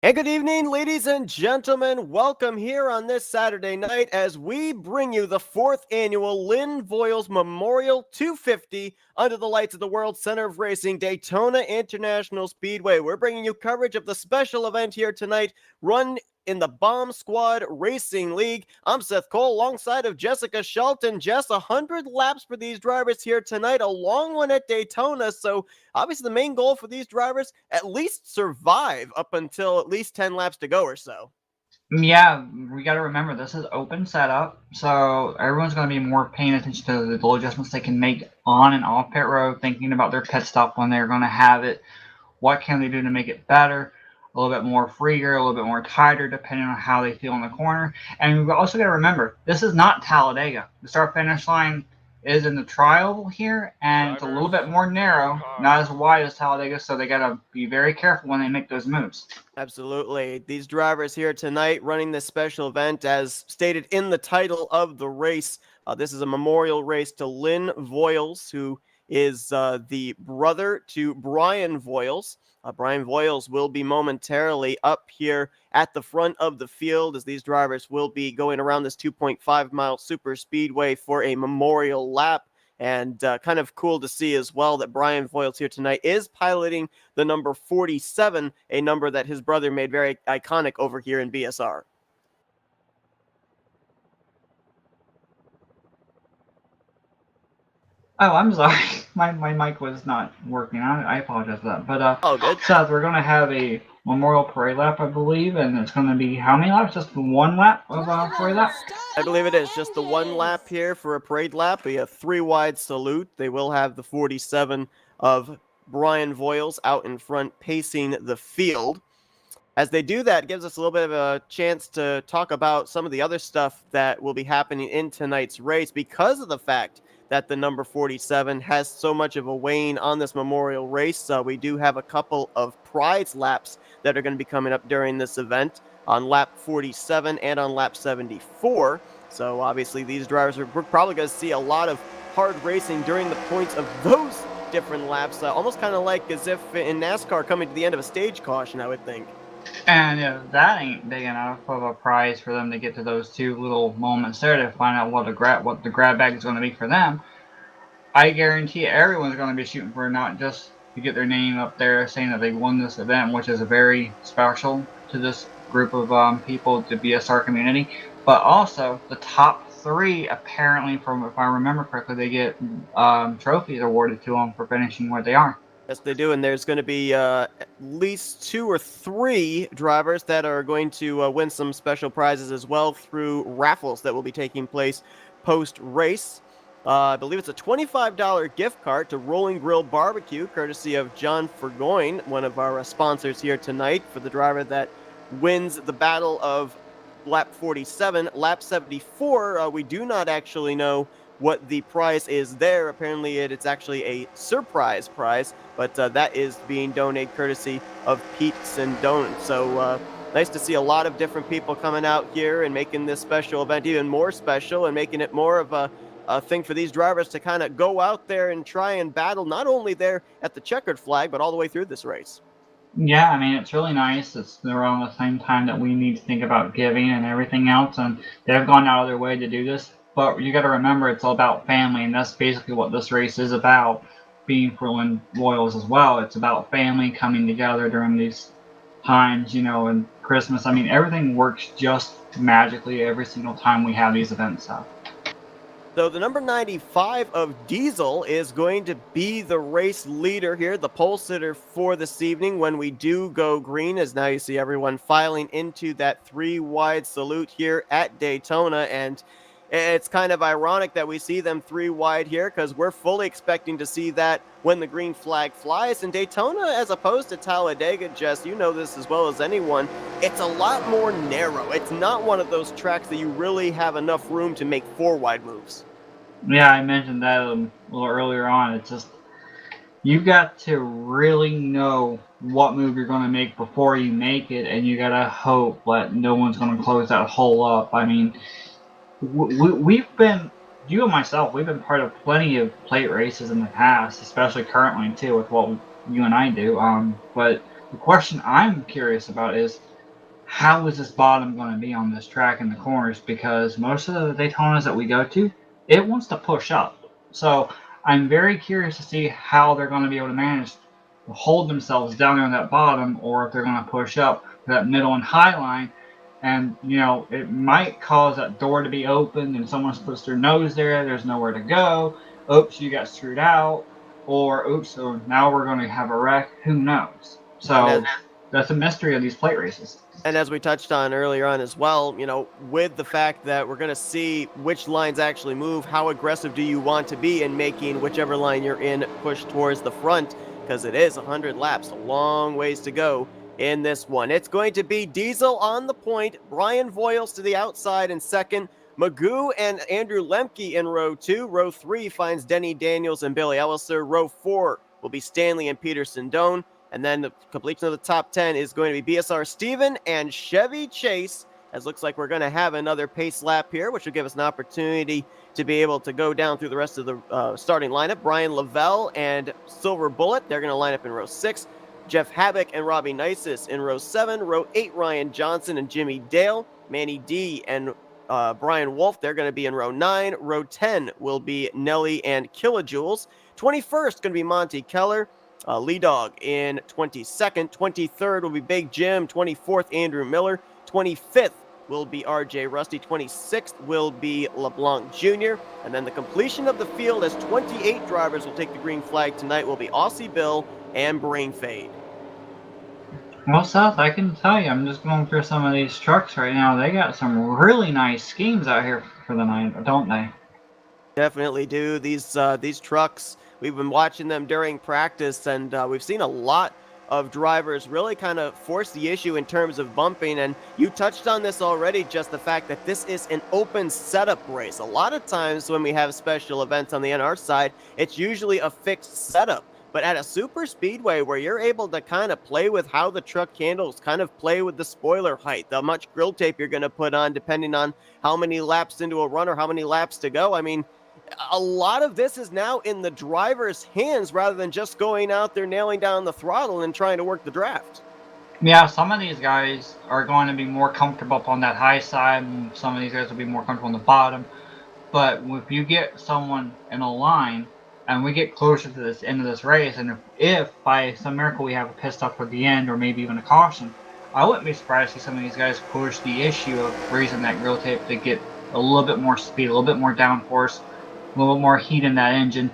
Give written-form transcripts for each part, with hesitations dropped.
And good evening, ladies and gentlemen. Welcome here on this Saturday night as we bring you the 4th annual Lynn Voiles Memorial 250 under the lights of the World Center of Racing, Daytona International Speedway. We're bringing you coverage of the special event here tonight, run in the Bomb Squad Racing League. I'm Seth Cole alongside of Jessica Shelton. Jess, 100 laps for these drivers here tonight, a long one at Daytona, so obviously the main goal for these drivers, at least survive up until at least 10 laps to go or so. Yeah, we got to remember this is open setup, so everyone's going to be more paying attention to the little adjustments they can make on and off pit road, thinking about their pit stop when they're going to have it. What can they do to make it better? A little bit more freer, a little bit more tighter, depending on how they feel in the corner. And we've also got to remember, this is not Talladega. The start-finish line is in the trial here, and it's a little bit more narrow, not as wide as Talladega, so they got to be very careful when they make those moves. Absolutely. These drivers here tonight running this special event, as stated in the title of the race, this is a memorial race to Lynn Voiles, who is the brother to Brian Voiles. Brian Voiles will be momentarily up here at the front of the field as these drivers will be going around this 2.5-mile super speedway for a memorial lap. And kind of cool to see as well that Brian Voiles here tonight is piloting the number 47, a number that his brother made very iconic over here in BSR. Oh, I'm sorry. My mic was not working. I apologize for that. But Oh, good. Seth, we're going to have a memorial parade lap, I believe, and it's going to be how many laps? Just one lap of parade lap? I believe it is just the one lap here for a parade lap, a 3-wide salute. They will have the 47 of Brian Voiles out in front pacing the field. As they do that, it gives us a little bit of a chance to talk about some of the other stuff that will be happening in tonight's race because of the fact that the number 47 has so much of a wane on this memorial race. We do have a couple of prize laps that are going to be coming up during this event on lap 47 and on lap 74. So obviously these drivers we're probably going to see a lot of hard racing during the points of those different laps, almost kind of like as if in NASCAR coming to the end of a stage caution, I would think. And if that ain't big enough of a prize for them to get to those two little moments there to find out what the grab bag is going to be for them, I guarantee everyone's going to be shooting for not just to get their name up there saying that they won this event, which is very special to this group of people, the BSR community, but also the top 3 apparently, from if I remember correctly, they get trophies awarded to them for finishing where they are. Yes, they do, and there's going to be at least 2 or 3 drivers that are going to win some special prizes as well through raffles that will be taking place post-race. I believe it's a $25 gift card to Rolling Grill Barbecue, courtesy of John Fergoin, one of our sponsors here tonight, for the driver that wins the battle of lap 47. Lap 74, we do not actually know what the prize is there. Apparently it's actually a surprise prize, but that is being donated courtesy of Pete's and Donuts. So nice to see a lot of different people coming out here and making this special event even more special and making it more of a thing for these drivers to kind of go out there and try and battle not only there at the checkered flag, but all the way through this race. Yeah, I mean, it's really nice. They're around the same time that we need to think about giving and everything else, and they've gone out of their way to do this. But you got to remember, it's all about family, and that's basically what this race is about, being for Lynn Voiles as well. It's about family coming together during these times, and Christmas. I mean, everything works just magically every single time we have these events up. So the number 95 of Diesel is going to be the race leader here, the pole sitter for this evening when we do go green, as now you see everyone filing into that 3-wide salute here at Daytona. And it's kind of ironic that we see them 3 wide here because we're fully expecting to see that when the green flag flies. In Daytona, as opposed to Talladega, Jess, you know this as well as anyone, it's a lot more narrow. It's not one of those tracks that you really have enough room to make 4 wide moves. Yeah, I mentioned that a little earlier on. It's just, You got to really know what move you're going to make before you make it, and you got to hope that no one's going to close that hole up. I mean, we've been, you and myself, we've been part of plenty of plate races in the past, especially currently too, with what you and I do. But the question I'm curious about is, how is this bottom going to be on this track in the corners? Because most of the Daytonas that we go to, it wants to push up. So I'm very curious to see how they're going to be able to manage to hold themselves down there on that bottom, or if they're going to push up to that middle and high line. And, it might cause that door to be opened and someone puts their nose there, there's nowhere to go. Oops, you got screwed out. Or, oops, so now we're going to have a wreck. Who knows? And as, So that's a mystery of these plate races. and as we touched on earlier on as well, with the fact that we're going to see which lines actually move, how aggressive do you want to be in making whichever line you're in push towards the front? Because it is 100 laps, a long ways to go in this one. It's going to be Diesel on the point, Brian Voiles to the outside in second, Magoo and Andrew Lemke in row 2. Row 3 finds Denny Daniels and Billy Elliser. Row 4 will be Stanley and Peterson Doan. And then the completion of the top 10 is going to be BSR Steven and Chevy Chase, as looks like we're going to have another pace lap here, which will give us an opportunity to be able to go down through the rest of the starting lineup. Brian Lavelle and Silver Bullet, they're going to line up in row 6. Jeff Habak and Robbie Nisus in row 7. Row 8, Ryan Johnson and Jimmy Dale. Manny D and Brian Wolf, they're going to be in row 9. Row 10 will be Nelly and Kilojoules. 21st going to be Monty Keller. Lee Dog in 22nd. 23rd will be Big Jim. 24th, Andrew Miller. 25th will be RJ Rusty. 26th will be LeBlanc Jr. And then the completion of the field as 28 drivers will take the green flag tonight will be Aussie Bill and Brain Fade. Well, Seth, I can tell you, I'm just going through some of these trucks right now. They got some really nice schemes out here for the night, don't they? Definitely do. These trucks, we've been watching them during practice, and we've seen a lot of drivers really kind of force the issue in terms of bumping. And you touched on this already, just the fact that this is an open setup race. A lot of times when we have special events on the NR side, it's usually a fixed setup. But at a super speedway where you're able to kind of play with how the truck handles, kind of play with the spoiler height, how much grill tape you're going to put on, depending on how many laps into a run or how many laps to go. I mean, a lot of this is now in the driver's hands rather than just going out there nailing down the throttle and trying to work the draft. Yeah, some of these guys are going to be more comfortable up on that high side, and some of these guys will be more comfortable on the bottom. But if you get someone in a line, and we get closer to this end of this race, and if by some miracle we have a pit stop at the end, or maybe even a caution, I wouldn't be surprised to see some of these guys push the issue of raising that grill tape to get a little bit more speed, a little bit more downforce, a little bit more heat in that engine.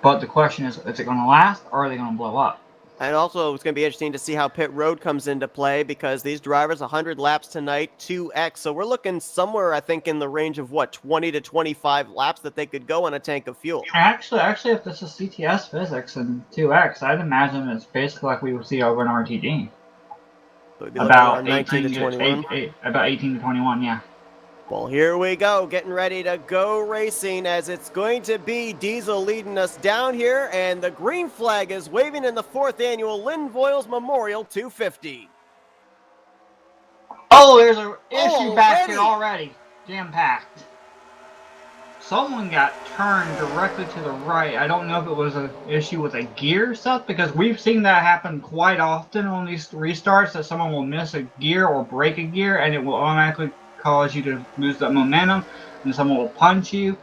But the question is it going to last, or are they going to blow up? And also, it's going to be interesting to see how pit road comes into play, because these drivers, 100 laps tonight, 2x. So we're looking somewhere, I think, in the range of, 20 to 25 laps that they could go on a tank of fuel. Actually, if this is CTS physics and 2x, I'd imagine it's basically like we would see over an RTD. So we'd be about 18 to 21. About 18 to 21, yeah. Well, here we go, getting ready to go racing, as it's going to be Diesel leading us down here, and the green flag is waving in the 4th annual Lynn Voiles Memorial 250. Oh, there's an issue back here already. Jam-packed. Someone got turned directly to the right. I don't know if it was an issue with a gear stuff, because we've seen that happen quite often on these restarts, that someone will miss a gear or break a gear, and it will automatically cause you to lose that momentum, and someone will punch you.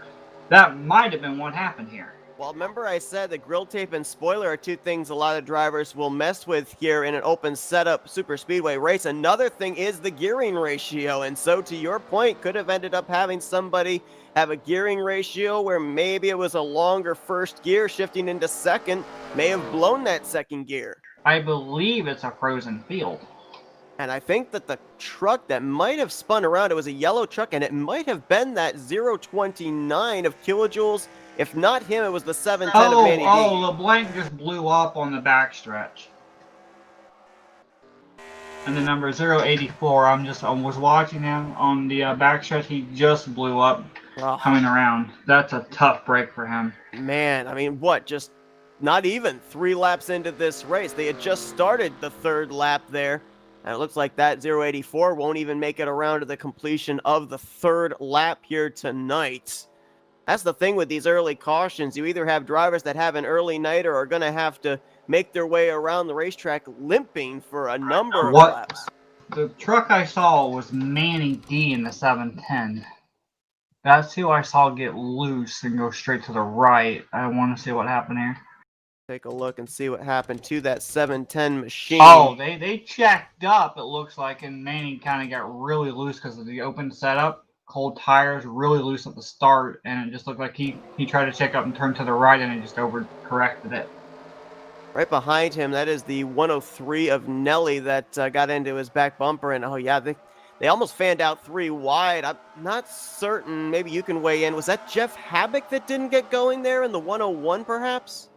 That might have been what happened here. Well, remember I said that grill tape and spoiler are two things a lot of drivers will mess with here in an open setup super speedway race. Another thing is the gearing ratio, and so to your point, could have ended up having somebody have a gearing ratio where maybe it was a longer first gear shifting into second, may have blown that second gear. I believe it's a frozen field. And I think that the truck that might have spun around, it was a yellow truck, and it might have been that 029 of Kilojoules. If not him, it was the 710 of Manny D. Oh, LeBlanc just blew up on the backstretch. And the number 084, I was watching him on the backstretch. He just blew up coming around. That's a tough break for him. Man, I mean, just not even 3 laps into this race. They had just started the 3rd lap there. And it looks like that 084 won't even make it around to the completion of the 3rd lap here tonight. That's the thing with these early cautions. You either have drivers that have an early night or are going to have to make their way around the racetrack limping for a number of laps. The truck I saw was Manny D in the 710. That's who I saw get loose and go straight to the right. I want to see what happened here. Take a look and see what happened to that 710 machine. Oh, they checked up, it looks like, and Manny kind of got really loose because of the open setup. Cold tires, really loose at the start, and it just looked like he tried to check up and turn to the right, and it just overcorrected it. Right behind him, that is the 103 of Nelly that got into his back bumper, and oh yeah, they almost fanned out 3 wide. I'm not certain. Maybe you can weigh in. Was that Jeff Habbick that didn't get going there in the 101, perhaps?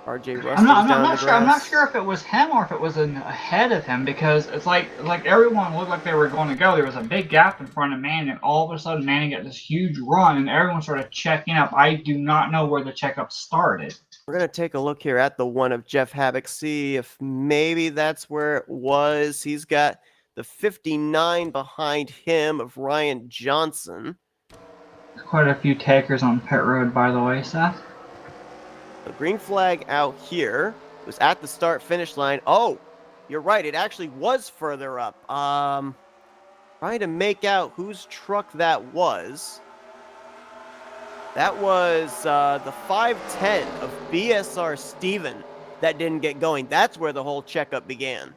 RJ Russell down the grass. I'm not sure if it was him or if it was ahead of him, because it's like everyone looked like they were going to go. There was a big gap in front of Manny, and all of a sudden Manny got this huge run, and everyone started checking up. I do not know where the checkup started. We're going to take a look here at the one of Jeff Habbick, see if maybe that's where it was. He's got the 59 behind him of Ryan Johnson. Quite a few takers on pit road, by the way, Seth. The green flag out here was at the start-finish line. Oh, you're right. It actually was further up. Trying to make out whose truck that was. That was the 510 of BSR Steven that didn't get going. That's where the whole checkup began.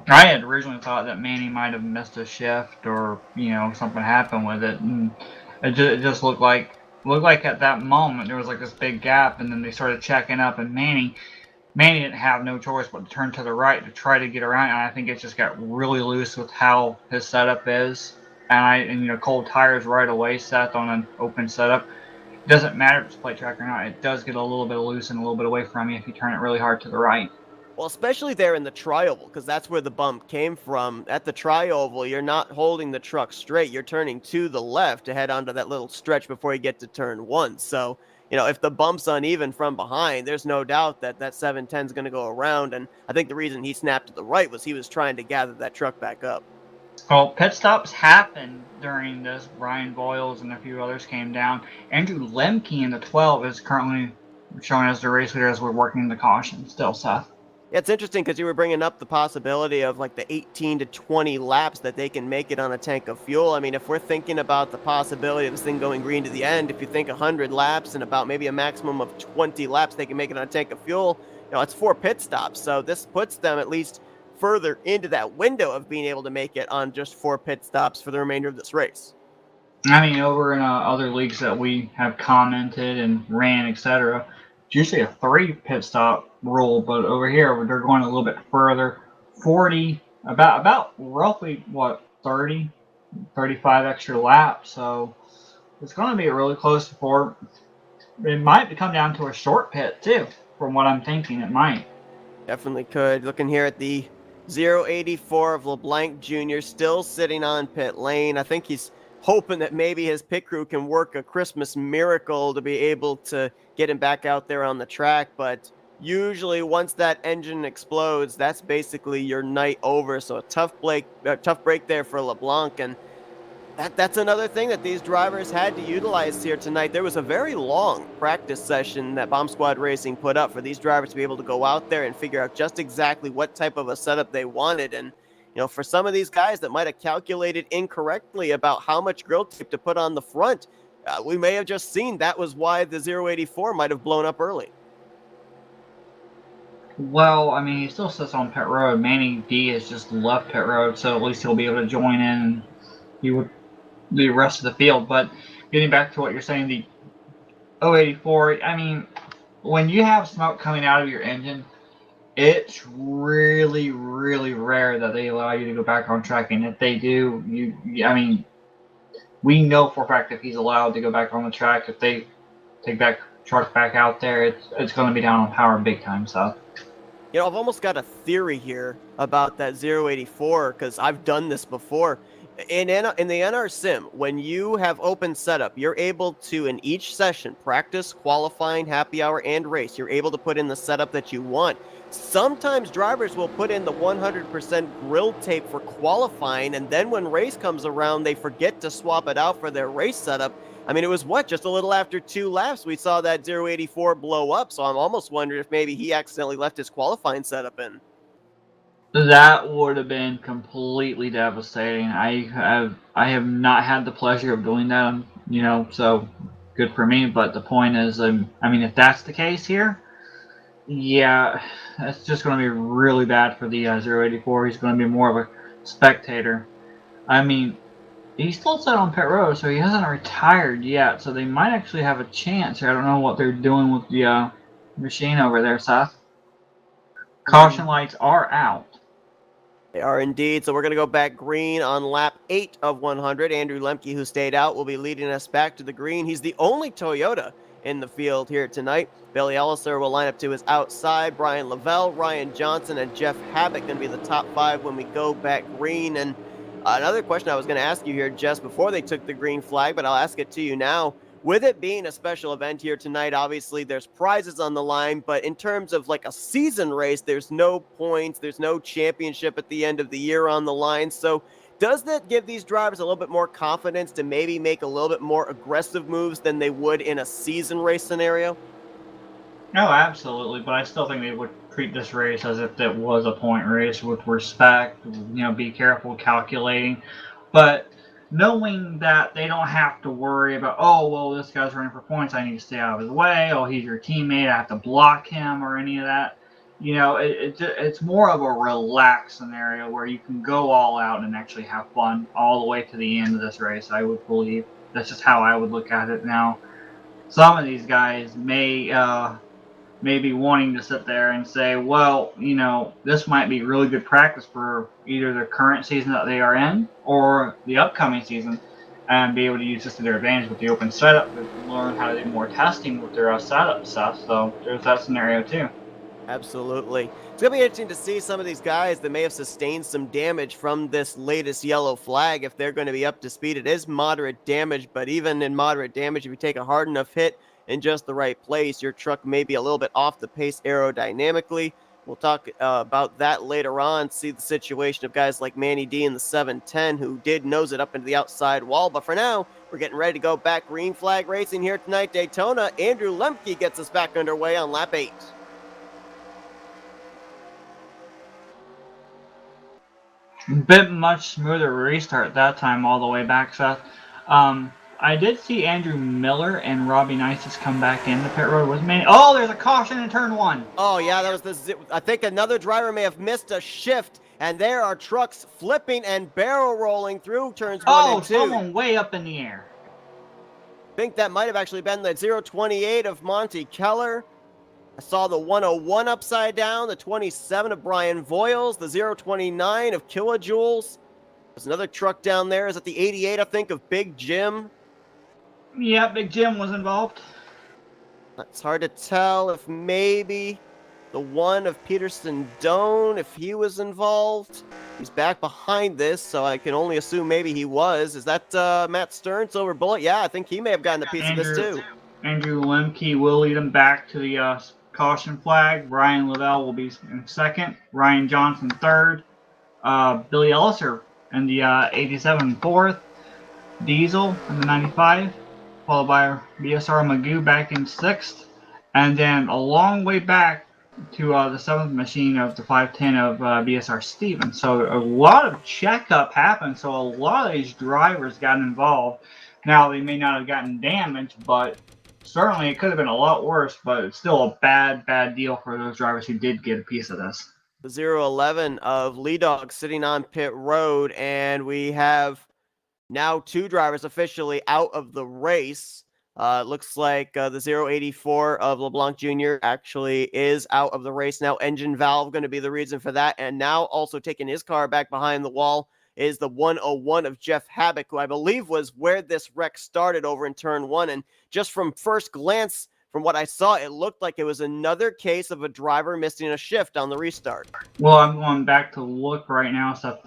I had originally thought that Manny might have missed a shift, or something happened with it, and it just looked like at that moment there was like this big gap, and then they started checking up, and Manny didn't have no choice but to turn to the right to try to get around, and I think it just got really loose with how his setup is, and cold tires right away, Seth, on an open setup. It doesn't matter if it's plate track or not, it does get a little bit loose and a little bit away from you if you turn it really hard to the right. Well, especially there in the tri-oval, because that's where the bump came from. At the tri-oval, you're not holding the truck straight. You're turning to the left to head onto that little stretch before you get to turn 1. So, if the bump's uneven from behind, there's no doubt that 710 is going to go around. And I think the reason he snapped to the right was he was trying to gather that truck back up. Well, pit stops happened during this. Brian Voiles and a few others came down. Andrew Lemke in the 12 is currently showing as the race leader as we're working the caution still, Seth. Yeah, it's interesting because you were bringing up the possibility of like the 18 to 20 laps that they can make it on a tank of fuel. I mean, if we're thinking about the possibility of this thing going green to the end, if you think 100 laps and about maybe a maximum of 20 laps they can make it on a tank of fuel, it's 4 pit stops. So this puts them at least further into that window of being able to make it on just 4 pit stops for the remainder of this race. I mean, over in other leagues that we have commented and ran, etc., it's usually a 3 pit stop rule, but over here they're going a little bit further. 40, about roughly 30, 35 extra laps. So it's going to be really close to 4. It might come down to a short pit too, from what I'm thinking. It might. Definitely could. Looking here at the 084 of LeBlanc Jr. still sitting on pit lane. I think he's hoping that maybe his pit crew can work a Christmas miracle to be able to get him back out there on the track. But usually once that engine explodes, that's basically your night over. So a tough break there for LeBlanc. And that's another thing that these drivers had to utilize here tonight. There was a very long practice session that Bomb Squad Racing put up for these drivers to be able to go out there and figure out just exactly what type of a setup they wanted. And for some of these guys that might have calculated incorrectly about how much grill tape to put on the front, we may have just seen that was why the 084 might have blown up early. Well, I mean, he still sits on pit road. Manny D has just left pit road, so at least he'll be able to join in and he would the rest of the field. But getting back to what you're saying, the 084, I mean, when you have smoke coming out of your engine, it's really, really rare that they allow you to go back on track. And if they do, I mean, we know for a fact if he's allowed to go back on the track, if they take that truck back out there, it's going to be down on power big time. So, I've almost got a theory here about that 084 because I've done this before. In the NR Sim, when you have open setup, you're able to, in each session, practice, qualifying, happy hour, and race. You're able to put in the setup that you want. Sometimes drivers will put in the 100% grill tape for qualifying, and then when race comes around, they forget to swap it out for their race setup. I mean, it was just a little after 2 laps, we saw that 084 blow up, so I'm almost wondering if maybe he accidentally left his qualifying setup in. That would have been completely devastating. I have not had the pleasure of doing that, so good for me. But the point is, I mean, if that's the case here, yeah, that's just going to be really bad for the 084. He's going to be more of a spectator. I mean, he's still set on pit road, so he hasn't retired yet. So they might actually have a chance here. I don't know what they're doing with the machine over there, Seth. Caution lights are out. They are indeed. So we're going to go back green on lap 8 of 100. Andrew Lemke, who stayed out, will be leading us back to the green. He's the only Toyota in the field here tonight. Billy Elliser will line up to his outside. Brian Lavelle, Ryan Johnson, and Jeff Habit going to be the top 5 when we go back green. And another question I was going to ask you here just before they took the green flag, but I'll ask it to you now. With it being a special event here tonight, obviously there's prizes on the line, but in terms of like a season race, there's no points, there's no championship at the end of the year on the line. So does that give these drivers a little bit more confidence to maybe make a little bit more aggressive moves than they would in a season race scenario? No, absolutely, but I still think they would treat this race as if it was a point race with respect, be careful calculating. But knowing that they don't have to worry about, oh, well, this guy's running for points, I need to stay out of his way, oh, he's your teammate, I have to block him or any of that. It's more of a relaxed scenario where you can go all out and actually have fun all the way to the end of this race, I would believe. That's just how I would look at it now. Some of these guys may be wanting to sit there and say, well, this might be really good practice for either the current season that they are in or the upcoming season, and be able to use this to their advantage with the open setup to learn how to do more testing with their setup stuff. So there's that scenario too. Absolutely. It's going to be interesting to see some of these guys that may have sustained some damage from this latest yellow flag, if they're going to be up to speed. It is moderate damage, but even in moderate damage, if you take a hard enough hit in just the right place, your truck may be a little bit off the pace aerodynamically. We'll talk about that later on, see the situation of guys like Manny D in the 710 who did nose it up into the outside wall. But for now, we're getting ready to go back green flag racing here tonight. Daytona, Andrew Lemke gets us back underway on lap 8. Bit much smoother restart that time all the way back, Seth. I did see Andrew Miller and Robbie Nices come back in the pit road with me. Oh, there's a caution in turn 1. Oh, yeah, that was I think another driver may have missed a shift, and there are trucks flipping and barrel rolling through turns 1 and 2. Oh, someone way up in the air. I think that might have actually been the 028 of Monty Keller. I saw the 101 upside down, the 27 of Brian Voiles, the 029 of Kilojoules. There's another truck down there. Is it the 88, I think, of Big Jim? Yeah, Big Jim was involved. It's hard to tell if maybe the one of Peterson Doan, if he was involved. He's back behind this, so I can only assume maybe he was. Is that Matt Stern, Silver Bullet? Yeah, I think he may have gotten a piece of this too. Andrew Lemke will lead him back to the caution flag. Brian Lavelle will be in second. Ryan Johnson third. Billy Elliser in the 87 fourth. Diesel in the 95. Followed by BSR Magoo back in sixth. And then a long way back to the seventh machine of the 510 of BSR Stevens. So a lot of checkup happened. So a lot of these drivers got involved. Now, they may not have gotten damaged, but certainly it could have been a lot worse. But it's still a bad deal for those drivers who did get a piece of this. The 011 of Lee Dog sitting on pit road, and we have now 2 drivers officially out of the race. It looks like the 084 of LeBlanc Jr. actually is out of the race now. Engine valve going to be the reason for that. And now also taking his car back behind the wall is the 101 of Jeff Habit, who I believe was where this wreck started over in turn 1. And just from first glance, from what I saw, it looked like it was another case of a driver missing a shift on the restart. Well, I'm going back to look right now. So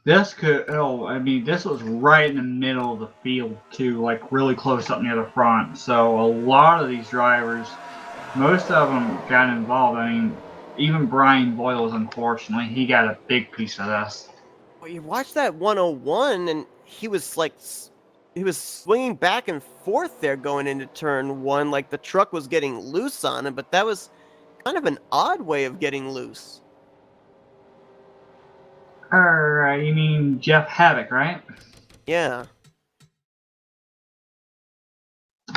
This could, oh, I mean, this was right in the middle of the field, too, like really close up near the front. So a lot of these drivers, most of them got involved. I mean, even Brian Voiles, unfortunately, he got a big piece of this. Well, you watch that 101, and he was like, he was swinging back and forth there going into turn one, like the truck was getting loose on him, but that was kind of an odd way of getting loose. You mean Jeff Havoc, right? Yeah.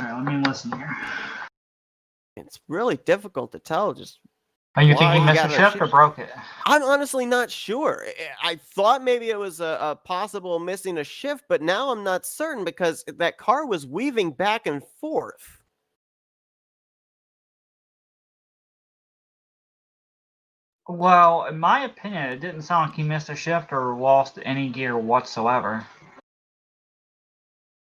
Alright, let me listen here. It's really difficult to tell just Are you why thinking he missed got a in a shift or broke it? I'm honestly not sure. I thought maybe it was a possible missing a shift, but now I'm not certain because that car was weaving back and forth. Well, in my opinion, it didn't sound like he missed a shift or lost any gear whatsoever.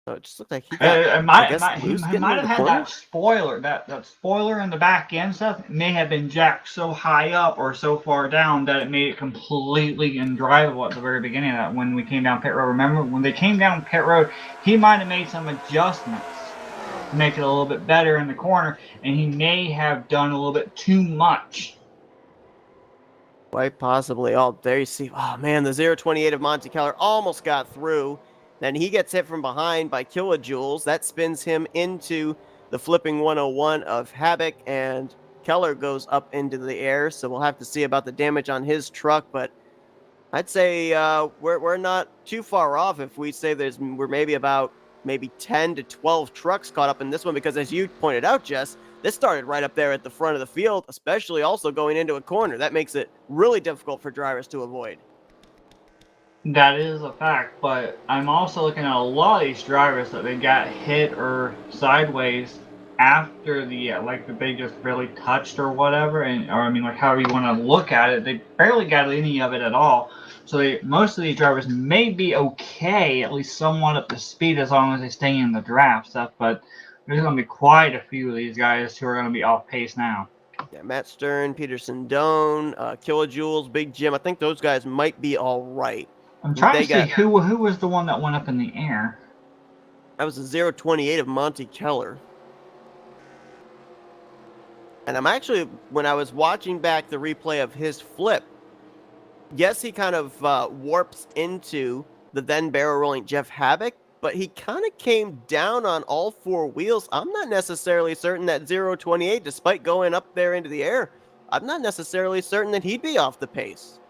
So it just looked like he got, He loose getting might into have the had corner. that spoiler, that spoiler in the back end stuff may have been jacked so high up or so far down that it made it completely undrivable at the very beginning of that when we came down pit road. Remember, when they came down pit road, he might have made some adjustments to make it a little bit better in the corner, and he may have done a little bit too much. Quite possibly. Oh, there you see. Oh, man, the 028 of Monte Keller almost got through. Then he gets hit from behind by Kilojoules. That spins him into the flipping 101 of Havoc, and Keller goes up into the air. So we'll have to see about the damage on his truck, but I'd say we're not too far off if we say we're maybe 10 to 12 trucks caught up in this one because as you pointed out, Jess, this started right up there at the front of the field, especially also going into a corner. That makes it really difficult for drivers to avoid. That is a fact, but I'm also looking at a lot of these drivers that they got hit or sideways after the like they just barely touched or whatever, and or I mean like however you want to look at it, they barely got any of it at all. So most of these drivers may be okay, at least somewhat up to speed as long as they stay in the draft stuff. But there's going to be quite a few of these guys who are going to be off pace now. Yeah, Matt Stern, Peterson Doan, Kilojoules, Big Jim. I think those guys might be all right. I'm trying They to see got who was the one that went up in the air. that was a 028 of Monte Keller. And I'm actually, when I was watching back the replay of his flip, yes, he kind of warps into the then barrel rolling Jeff Havoc, but he kind of came down on all four wheels. I'm not necessarily certain that 028, despite going up there into the air, I'm not necessarily certain that he'd be off the pace.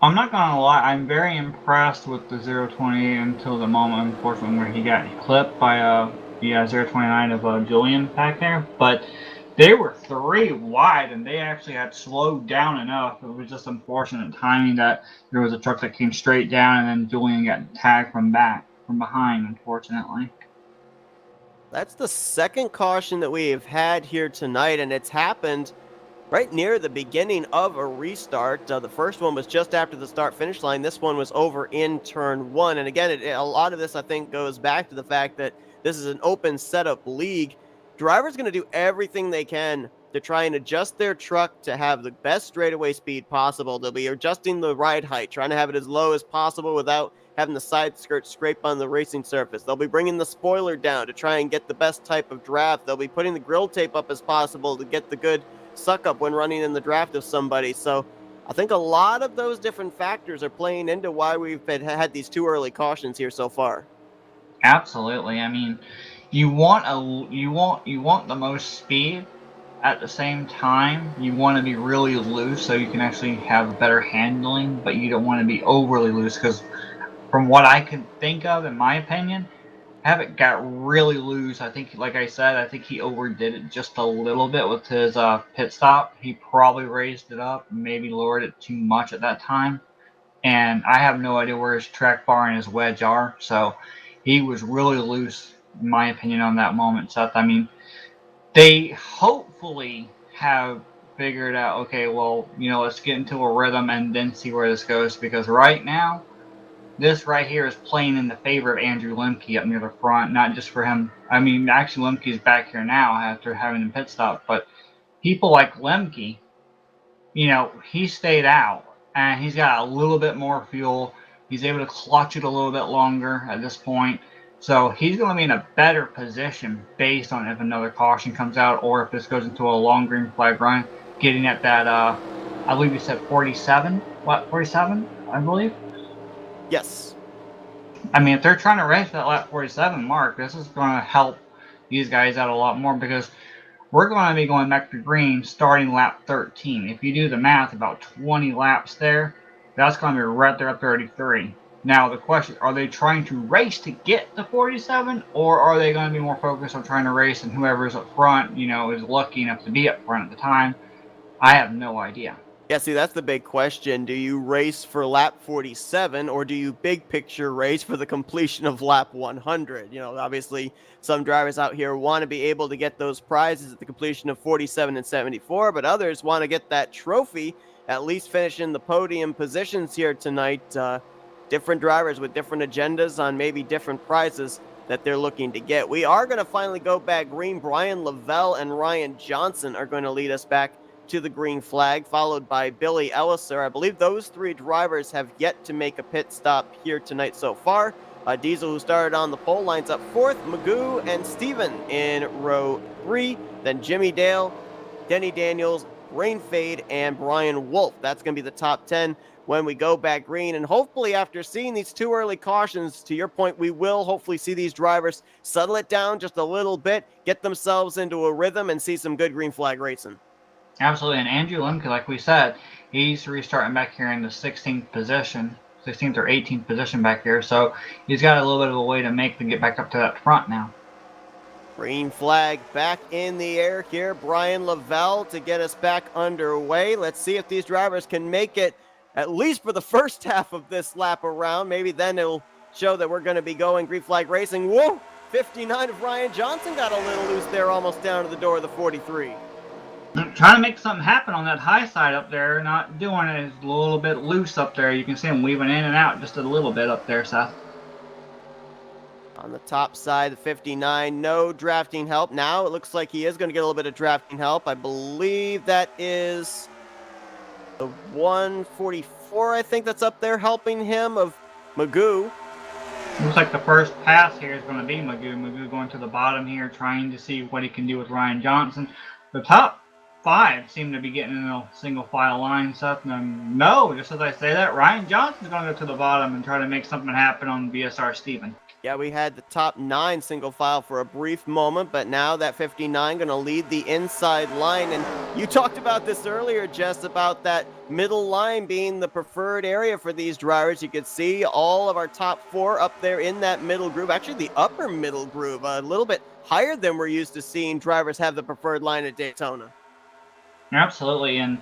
I'm not gonna lie, I'm very impressed with the 028 until the moment, unfortunately, where he got clipped by the 029 of Julian back there. But they were 3 wide, and they actually had slowed down enough. It was just unfortunate timing that there was a truck that came straight down, and then Julian got tagged from behind, unfortunately. That's the second caution that we have had here tonight, and it's happened right near the beginning of a restart. The first one was just after the start-finish line. This one was over in turn one. And again, a lot of this, I think, goes back to the fact that this is an open setup league. Drivers going to do everything they can to try and adjust their truck to have the best straightaway speed possible. They'll be adjusting the ride height, trying to have it as low as possible without having the side skirt scrape on the racing surface. They'll be bringing the spoiler down to try and get the best type of draft. They'll be putting the grill tape up as possible to get the good suck up when running in the draft of somebody. So I think a lot of those different factors are playing into why we've had these 2 early cautions here so far. Absolutely. I mean, you want the most speed. At the same time, you want to be really loose so you can actually have better handling, but you don't want to be overly loose because from what I can think of, in my opinion, Havoc got really loose. I think, like I said, I think he overdid it just a little bit with his pit stop. He probably raised it up, maybe lowered it too much at that time. And I have no idea where his track bar and his wedge are. So he was really loose, in my opinion, on that moment, Seth. I mean, they hopefully have figured out, okay, well, let's get into a rhythm and then see where this goes. Because right now, this right here is playing in the favor of Andrew Lemke up near the front, not just for him. I mean, actually, Lemke's back here now after having a pit stop, but people like Lemke, he stayed out. and he's got a little bit more fuel. He's able to clutch it a little bit longer at this point. So he's going to be in a better position based on if another caution comes out or if this goes into a long green flag run, getting at that, I believe you said 47? What, 47, I believe? Yes. I mean, if they're trying to race that lap 47 mark, this is going to help these guys out a lot more because we're going to be going back to green starting lap 13. If you do the math, about 20 laps there, that's going to be right there at 33. Now, the question, are they trying to race to get to 47, or are they going to be more focused on trying to race and whoever's up front, is lucky enough to be up front at the time? I have no idea. Yeah, see, that's the big question. Do you race for lap 47 or do you big picture race for the completion of lap 100? Obviously, some drivers out here want to be able to get those prizes at the completion of 47 and 74, but others want to get that trophy, at least finish in the podium positions here tonight. Different drivers with different agendas on maybe different prizes that they're looking to get. We are going to finally go back green. Brian Lavelle and Ryan Johnson are going to lead us back to the green flag, followed by Billy Elliser. I believe those three drivers have yet to make a pit stop here tonight so far. Diesel, who started on the pole, lines up fourth. Magoo and Steven in row 3. Then Jimmy Dale, Denny Daniels, Rain Fade, and Brian Wolf. That's going to be the top 10 when we go back green. And hopefully, after seeing these two early cautions, to your point, we will hopefully see these drivers settle it down just a little bit, get themselves into a rhythm, and see some good green flag racing. Absolutely, and Andrew Lemke, like we said, he's restarting back here in the 16th position, 16th or 18th position back here, so he's got a little bit of a way to make to get back up to that front now. Green flag back in the air here. Brian Lavelle to get us back underway. Let's see if these drivers can make it at least for the first half of this lap around. Maybe then it'll show that we're going to be going green flag racing. Whoa! 59 of Ryan Johnson got a little loose there, almost down to the door of the 43. Trying to make something happen on that high side up there, not doing it. It's a little bit loose up there. You can see him weaving in and out just a little bit up there, Seth. On the top side, the 59, no drafting help. Now it looks like he is going to get a little bit of drafting help. I believe that is the 144, I think that's up there helping him, of Magoo. Looks like the first pass here is going to be Magoo. Magoo going to the bottom here, trying to see what he can do with Ryan Johnson. The top 5 seem to be getting in a single file line, Seth. No, just as I say that, Ryan Johnson's going to go to the bottom and try to make something happen on BSR Steven. Yeah, we had the top 9 single file for a brief moment, but now that 59 going to lead the inside line. And you talked about this earlier, Jess, about that middle line being the preferred area for these drivers. You could see all of our top 4 up there in that middle groove, actually the upper middle groove, a little bit higher than we're used to seeing drivers have the preferred line at Daytona. Absolutely, and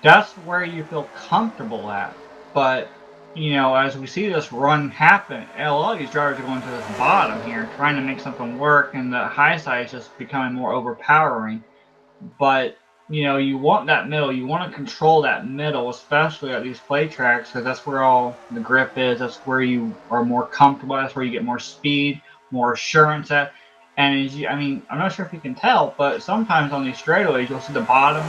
that's where you feel comfortable at. But, as we see this run happen, a lot of these drivers are going to this bottom here, trying to make something work, and the high side is just becoming more overpowering. But, you want that middle. You want to control that middle, especially at these play tracks, because that's where all the grip is. That's where you are more comfortable. That's where you get more speed, more assurance at. And I'm not sure if you can tell, but sometimes on these straightaways, you'll see the bottom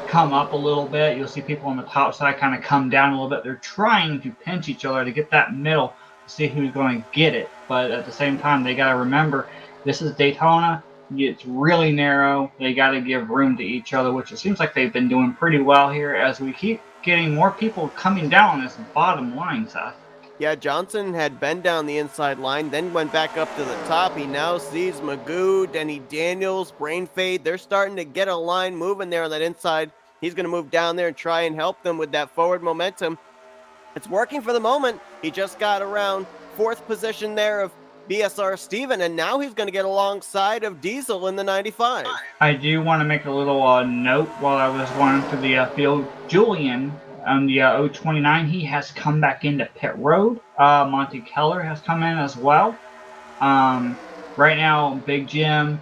come up a little bit. You'll see people on the top side kind of come down a little bit. They're trying to pinch each other to get that middle to see who's going to get it. But at the same time, they got to remember, this is Daytona. It's really narrow. They got to give room to each other, which it seems like they've been doing pretty well here as we keep getting more people coming down on this bottom line, Seth. Yeah, Johnson had been down the inside line, then went back up to the top. He now sees Magoo, Denny Daniels, Brain Fade. They're starting to get a line moving there on that inside. He's going to move down there and try and help them with that forward momentum. It's working for the moment. He just got around 4th position there of BSR Steven, and now he's going to get alongside of Diesel in the 95. I do want to make a little note while I was going through the field. Julian on the 029, he has come back into pit road. Monty Keller has come in as well. Right now, Big Jim,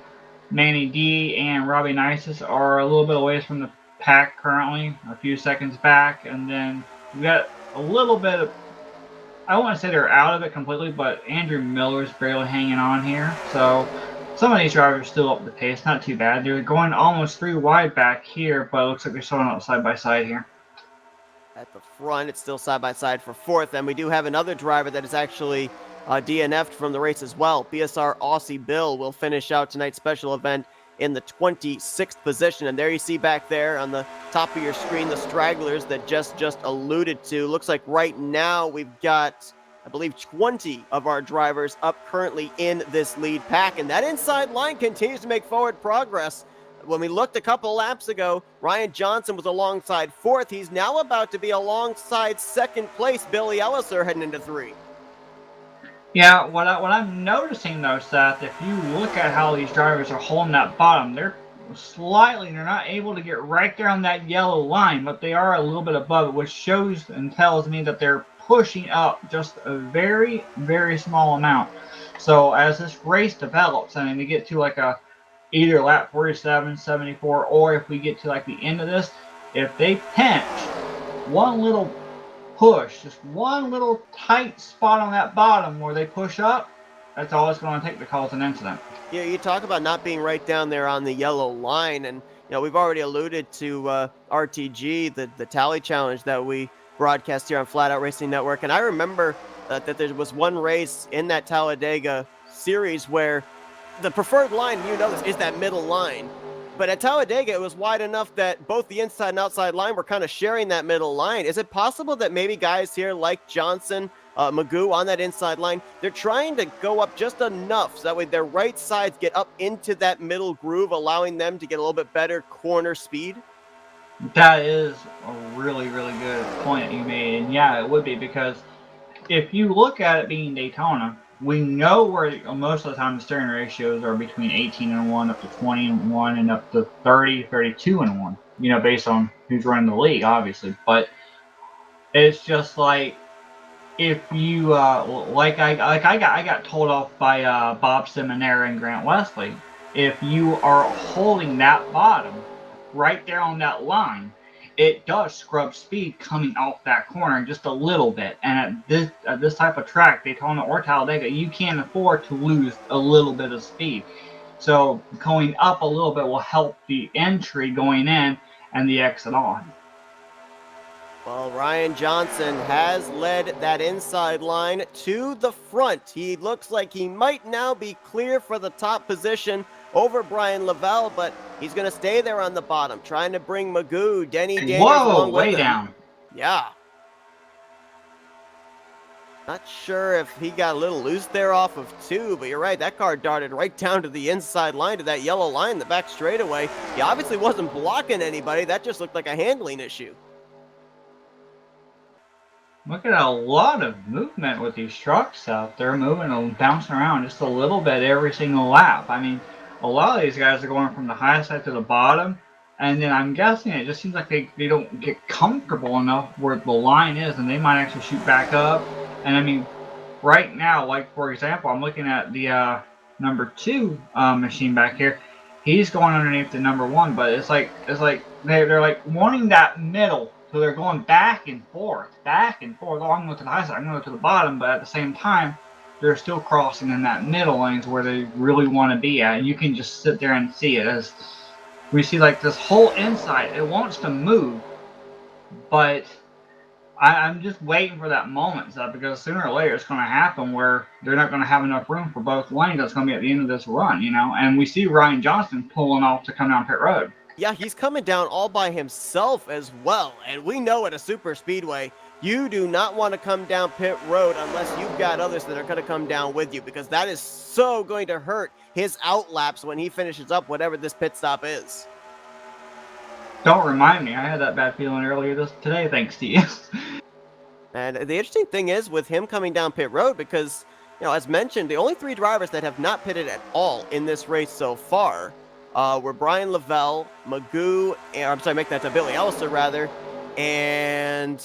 Manny D, and Robbie Nices are a little bit away from the pack currently, a few seconds back. And then we got a little bit of, I don't want to say they're out of it completely, but Andrew Miller's barely hanging on here. So some of these drivers are still up the pace, not too bad. They're going almost 3 wide back here, but it looks like they're still up side by side here. at the front. It's still side by side for fourth, and we do have another driver that is actually DNF'd from the race as well. BSR Aussie Bill will finish out tonight's special event in the 26th position, and there you see back there on the top of your screen the stragglers that just alluded to. Looks like right now we've got, I believe, 20 of our drivers up currently in this lead pack, and that inside line continues to make forward progress. When we looked a couple laps ago, Ryan Johnson was alongside fourth. He's now about to be alongside second place, Billy Elliser, heading into 3. Yeah, what I'm noticing though, Seth, if you look at how these drivers are holding that bottom, they're not able to get right there on that yellow line, but they are a little bit above it, which shows and tells me that they're pushing up just a very, very small amount. So as this race develops, I mean, we get to like a either lap 47, 74, or if we get to like the end of this, if they pinch one little push, just one little tight spot on that bottom where they push up, that's all it's going to take to cause an incident. Yeah, you talk about not being right down there on the yellow line, and we've already alluded to RTG, the tally challenge that we broadcast here on Flatout Racing Network, and I remember that there was one race in that Talladega series where the preferred line, this, is that middle line. But at Talladega, it was wide enough that both the inside and outside line were kind of sharing that middle line. Is it possible that maybe guys here like Johnson, Magoo on that inside line, they're trying to go up just enough so that way their right sides get up into that middle groove, allowing them to get a little bit better corner speed? That is a really, really good point that you made. And yeah, it would be, because if you look at it being Daytona, we know where most of the time the steering ratios are between 18-1 up to 20-1 and up to 30, 32-1, based on who's running the league, obviously. But it's just like, if you I got told off by Bob Seminara and Grant Wesley, if you are holding that bottom right there on that line, it does scrub speed coming off that corner just a little bit. And at this type of track, Daytona or Talladega, you can't afford to lose a little bit of speed. So going up a little bit will help the entry going in and the exit on. Well, Ryan Johnson has led that inside line to the front. He looks like he might now be clear for the top position over Brian Lavelle, but he's going to stay there on the bottom, trying to bring Magoo, Denny Daniels along with him. Way down. Yeah. Not sure if he got a little loose there off of 2, but you're right, that car darted right down to the inside line, to that yellow line in the back straightaway. He obviously wasn't blocking anybody. That just looked like a handling issue. Look at a lot of movement with these trucks out there, moving and bouncing around just a little bit every single lap. I mean, a lot of these guys are going from the high side to the bottom, and then I'm guessing it just seems like they don't get comfortable enough where the line is, and they might actually shoot back up. And I mean, right now, like for example, I'm looking at the number 2 machine back here. He's going underneath the number 1, but it's like they're like wanting that middle. So they're going back and forth. Oh, I'm going to the high side, I'm going to the bottom, but at the same time, they're still crossing in that middle lanes where they really want to be at. And you can just sit there and see it. As we see, like, this whole inside, it wants to move, but I'm just waiting for that moment, because sooner or later it's going to happen where they're not going to have enough room for both lanes. That's going to be at the end of this run, And we see Ryan Johnson pulling off to come down pit road. Yeah, he's coming down all by himself as well. And we know at a super speedway, you do not want to come down pit road unless you've got others that are going to come down with you, because that is so going to hurt his outlaps when he finishes up whatever this pit stop is. Don't remind me. I had that bad feeling earlier today, thanks to you. And the interesting thing is with him coming down pit road, because, as mentioned, the only 3 drivers that have not pitted at all in this race so far were Brian Lavelle, Magoo, Billy Elliser rather, and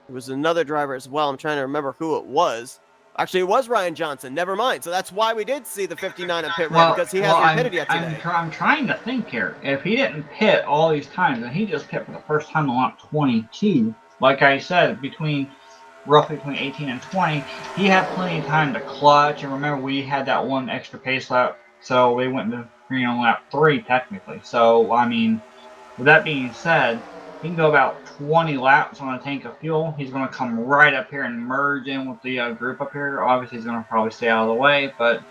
there was another driver as well. I'm trying to remember who it was. Actually, it was Ryan Johnson. Never mind. So that's why we did see the 59 on pit road, because he hasn't pitted yet today. I'm trying to think here. If he didn't pit all these times, and he just pit for the first time on lap 22, like I said, roughly between 18 and 20, he had plenty of time to clutch. And remember, we had that one extra pace lap, so we went to lap 3 technically. So I mean, with that being said, he can go about 20 laps on a tank of fuel. He's going to come right up here and merge in with the group up here. Obviously, he's going to probably stay out of the way, but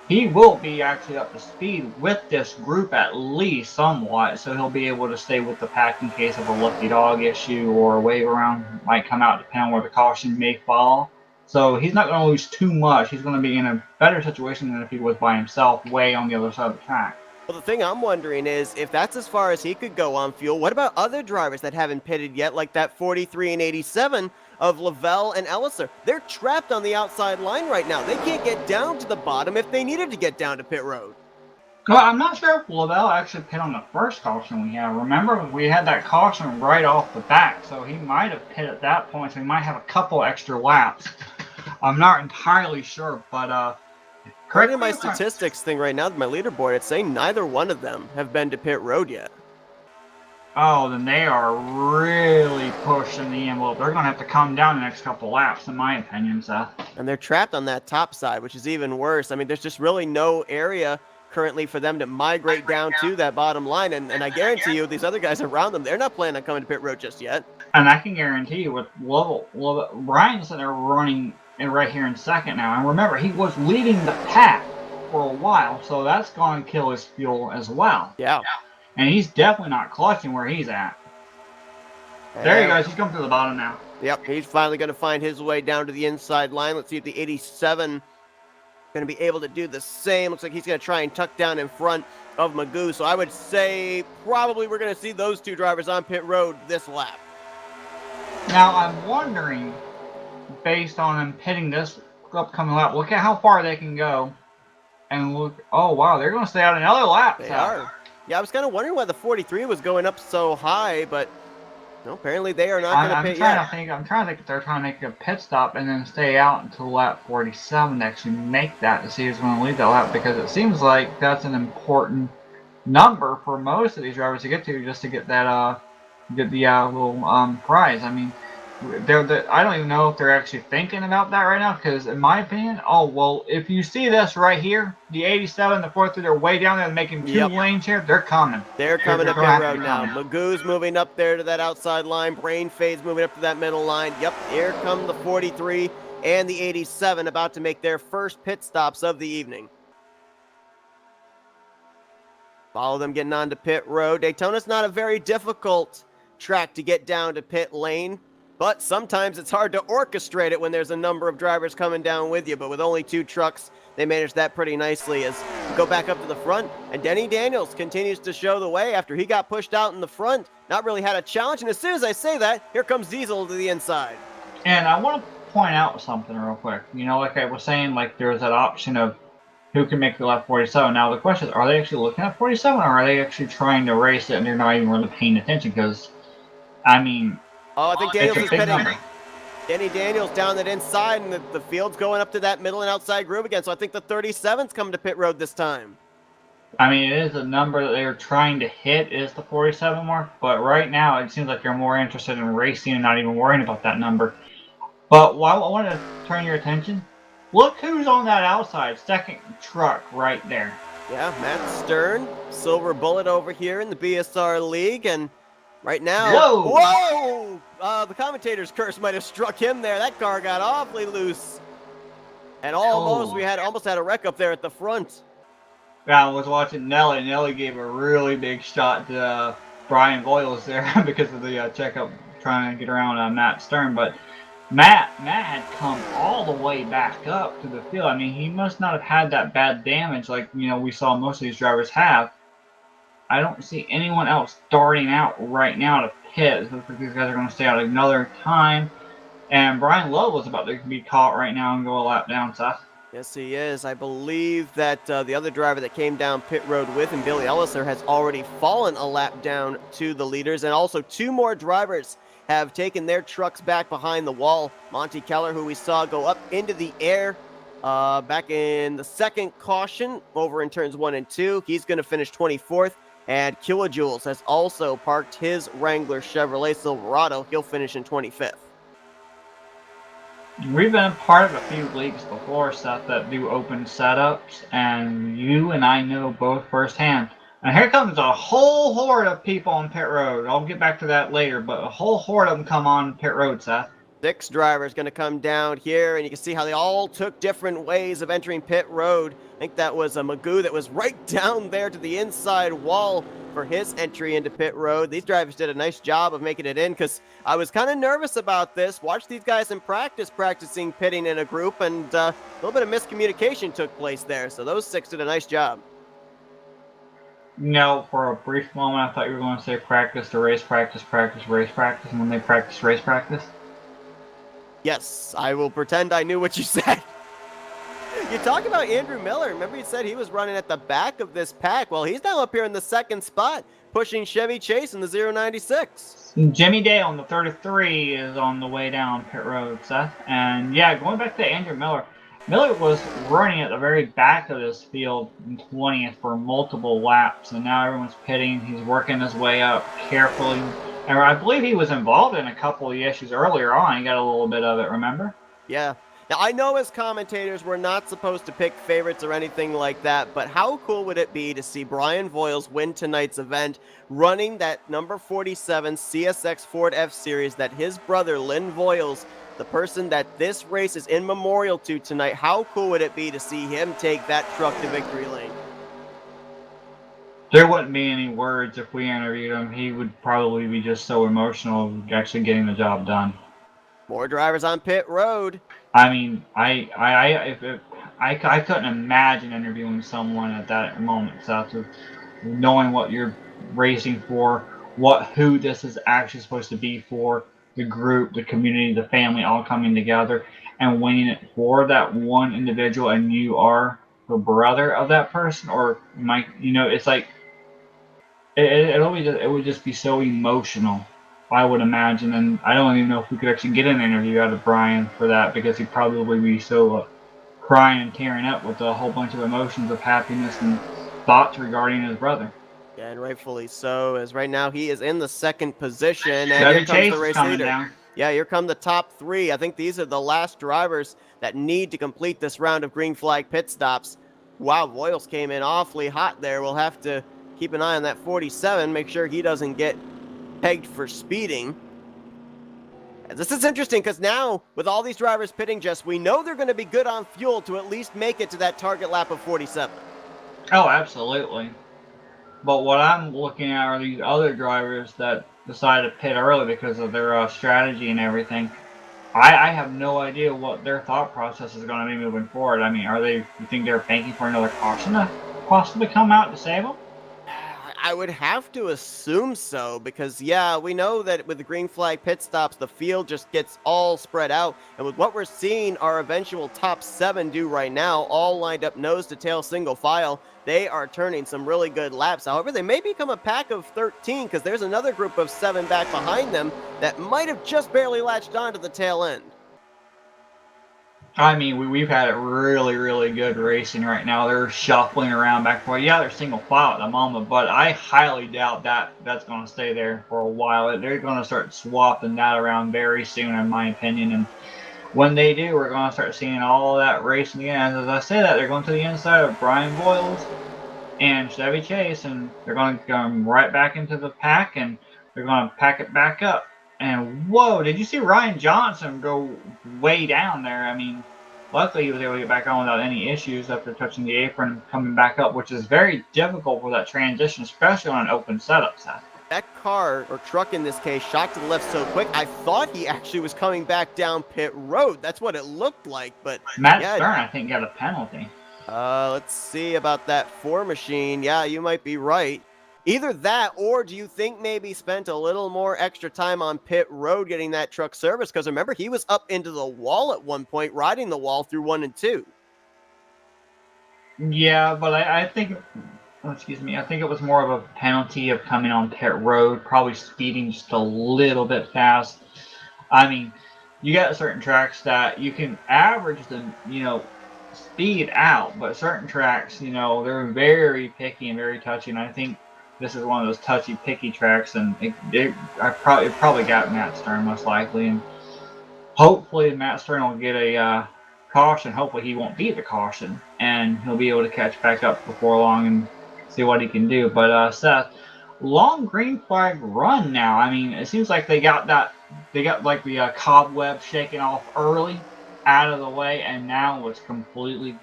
he will be actually up to speed with this group at least somewhat, so he'll be able to stay with the pack in case of a lucky dog issue or a wave around might come out depending on where the caution may fall. So he's not going to lose too much. He's going to be in a better situation than if he was by himself way on the other side of the track. Well, the thing I'm wondering is, if that's as far as he could go on fuel, what about other drivers that haven't pitted yet, like that 43 and 87 of Lavelle and Elliser? They're trapped on the outside line right now. They can't get down to the bottom if they needed to get down to pit road. Well, I'm not sure if Lavelle actually pit on the first caution we had. Remember, we had that caution right off the bat, so he might have pit at that point, so he might have a couple extra laps. I'm not entirely sure, but according to my statistics thing right now, my leaderboard, it's saying neither one of them have been to pit road yet. Oh, then they are really pushing the envelope. They're going to have to come down the next couple laps, in my opinion, Seth. And they're trapped on that top side, which is even worse. I mean, there's just really no area currently for them to migrate down to that bottom line. And I guarantee you, these other guys around them, they're not planning on coming to pit road just yet. And I can guarantee you with Lovell, Ryan's sitting there running right here in second now. And remember, he was leading the pack for a while, so that's going to kill his fuel as well. Yeah. And he's definitely not clutching where he's at. There he goes. He's coming to the bottom now. Yep, he's finally going to find his way down to the inside line. Let's see if the 87 going to be able to do the same. Looks like he's going to try and tuck down in front of Magoo. So I would say probably we're going to see those two drivers on pit road this lap. Now, I'm wondering, based on him pitting this upcoming lap, look at how far they can go. And look, oh, wow, they're going to stay out another lap. They are. Yeah, I was kind of wondering why the 43 was going up so high, but no, apparently they are not going to pit yet. I'm trying to think if they're trying to make a pit stop and then stay out until lap 47 to actually make that to see who's going to lead that lap, because it seems like that's an important number for most of these drivers to get to, just to get that little prize. I mean, I don't even know if they're actually thinking about that right now, because in my opinion, oh, well, if you see this right here, the 87, the 43, they're way down there making two lanes here, they're coming. They're coming up pit road now. Magoo's moving up there to that outside line. Brain Fade's moving up to that middle line. Yep, here come the 43 and the 87 about to make their first pit stops of the evening. Follow them getting onto pit road. Daytona's not a very difficult track to get down to pit lane, but sometimes it's hard to orchestrate it when there's a number of drivers coming down with you. But with only two trucks, they managed that pretty nicely. As we go back up to the front, and Denny Daniels continues to show the way after he got pushed out in the front. Not really had a challenge, and as soon as I say that, here comes Diesel to the inside. And I want to point out something real quick. You know, like I was saying, like there's that option of who can make the lap 47. Now the question is, are they actually looking at 47, or are they actually trying to race it and they're not even really paying attention? Because, I mean... Oh, I think Daniels is pitting. Denny Daniels down that inside, and the field's going up to that middle and outside groove again. So I think the 37's coming to pit road this time. I mean, it is a number that they're trying to hit, is the 47 mark. But right now, it seems like they're more interested in racing and not even worrying about that number. But while I want to turn your attention, look who's on that outside second truck right there. Yeah, Matt Stern, silver bullet over here in the BSR League, and right now, whoa! The commentator's curse might have struck him there. That car got awfully loose, and we almost had a wreck up there at the front. Yeah, I was watching Nelly. Nelly gave a really big shot to Brian Voiles there because of the checkup trying to get around Matt Stern. But Matt had come all the way back up to the field. I mean, he must not have had that bad damage like, you know, we saw most of these drivers have. I don't see anyone else darting out right now to pit. It looks like these guys are going to stay out another time. And Brian Love was about to be caught right now and go a lap down, Seth. Yes, he is. I believe that the other driver that came down pit road with him, Billy Elliser, has already fallen a lap down to the leaders. And also two more drivers have taken their trucks back behind the wall. Monty Keller, who we saw go up into the air back in the second caution over in turns 1 and 2. He's going to finish 24th. And Kilojoules has also parked his Wrangler Chevrolet Silverado. He'll finish in 25th. We've been a part of a few leagues before, Seth, that do open setups, and you and I know both firsthand. And here comes a whole horde of people on pit road. I'll get back to that later, but a whole horde of them come on pit road, Seth. 6 drivers going to come down here, and you can see how they all took different ways of entering pit road. I think that was a Magoo that was right down there to the inside wall for his entry into pit road. These drivers did a nice job of making it in, because I was kind of nervous about this. Watched these guys in practice practicing pitting in a group, and a little bit of miscommunication took place there. So those 6 did a nice job. No, for a brief moment I thought you were going to say practice to race practice, practice, race practice, and when they practice race practice. Yes, I will pretend I knew what you said. You talk about Andrew Miller. Remember he said he was running at the back of this pack? Well, he's now up here in the 2nd spot, pushing Chevy Chase in the 096. Jimmy Dale on the 33 is on the way down pit road, Seth. And yeah, going back to Andrew Miller, Miller was running at the very back of this field in 20th for multiple laps, and now everyone's pitting. He's working his way up carefully. And I believe he was involved in a couple of the issues earlier on. He got a little bit of it, remember? Yeah. Now, I know as commentators we're not supposed to pick favorites or anything like that, but how cool would it be to see Brian Voiles win tonight's event, running that number 47 CSX Ford F-Series that his brother, Lynn Voiles, the person that this race is in memorial to tonight, how cool would it be to see him take that truck to victory lane? There wouldn't be any words if we interviewed him. He would probably be just so emotional of actually getting the job done. More drivers on pit road. I mean, I couldn't imagine interviewing someone at that moment, Seth, of knowing what you're racing for, who this is actually supposed to be for, the group, the community, the family, all coming together and winning it for that one individual, and you are the brother of that person, or Mike. It's like it would just be so emotional, I would imagine, and I don't even know if we could actually get an interview out of Brian for that, because he'd probably be so crying and tearing up with a whole bunch of emotions of happiness and thoughts regarding his brother. Yeah, and rightfully so, as right now he is in the 2nd position, and Chevy here comes Chase the race coming leader. down. Yeah, here come the top 3. I think these are the last drivers that need to complete this round of green flag pit stops. Wow, Voiles came in awfully hot there. We'll have to keep an eye on that 47, make sure he doesn't get pegged for speeding. This is interesting because now, with all these drivers pitting, Jess, we know they're going to be good on fuel to at least make it to that target lap of 47. Oh, absolutely. But what I'm looking at are these other drivers that decide to pit early because of their strategy and everything. I have no idea what their thought process is going to be moving forward. I mean, you think they're banking for another caution to possibly come out to save them? I would have to assume so, because, yeah, we know that with the green flag pit stops, the field just gets all spread out. And with what we're seeing our eventual top 7 do right now, all lined up nose to tail single file, they are turning some really good laps. However, they may become a pack of 13, because there's another group of 7 back behind them that might have just barely latched on to the tail end. I mean, we've had it really, really good racing right now. They're shuffling around back and forth. Yeah, they're single file at the moment, but I highly doubt that's going to stay there for a while. They're going to start swapping that around very soon, in my opinion. And when they do, we're going to start seeing all of that racing again. As I say that, they're going to the inside of Brian Voiles and Chevy Chase, and they're going to come right back into the pack, and they're going to pack it back up. And whoa, did you see Ryan Johnson go way down there? I mean, luckily he was able to get back on without any issues after touching the apron and coming back up, which is very difficult for that transition, especially on an open setup side. That car, or truck in this case, shot to the left so quick, I thought he actually was coming back down pit road. That's what it looked like, but... Matt Stern, I think, got a penalty. Let's see about that 4 machine. Yeah, you might be right. Either that, or do you think maybe spent a little more extra time on pit road getting that truck serviced? Because remember, he was up into the wall at one point, riding the wall through 1 and 2. Yeah, but I think, I think it was more of a penalty of coming on pit road, probably speeding just a little bit fast. I mean, you got certain tracks that you can average the, speed out, but certain tracks, they're very picky and very touchy, and I think this is one of those touchy, picky tracks, and it probably got Matt Stern most likely, and hopefully Matt Stern will get a caution. Hopefully he won't be the caution, and he'll be able to catch back up before long and see what he can do. But Seth, long green flag run now. I mean, it seems like they got like the cobweb shaken off early, out of the way, and now it's completely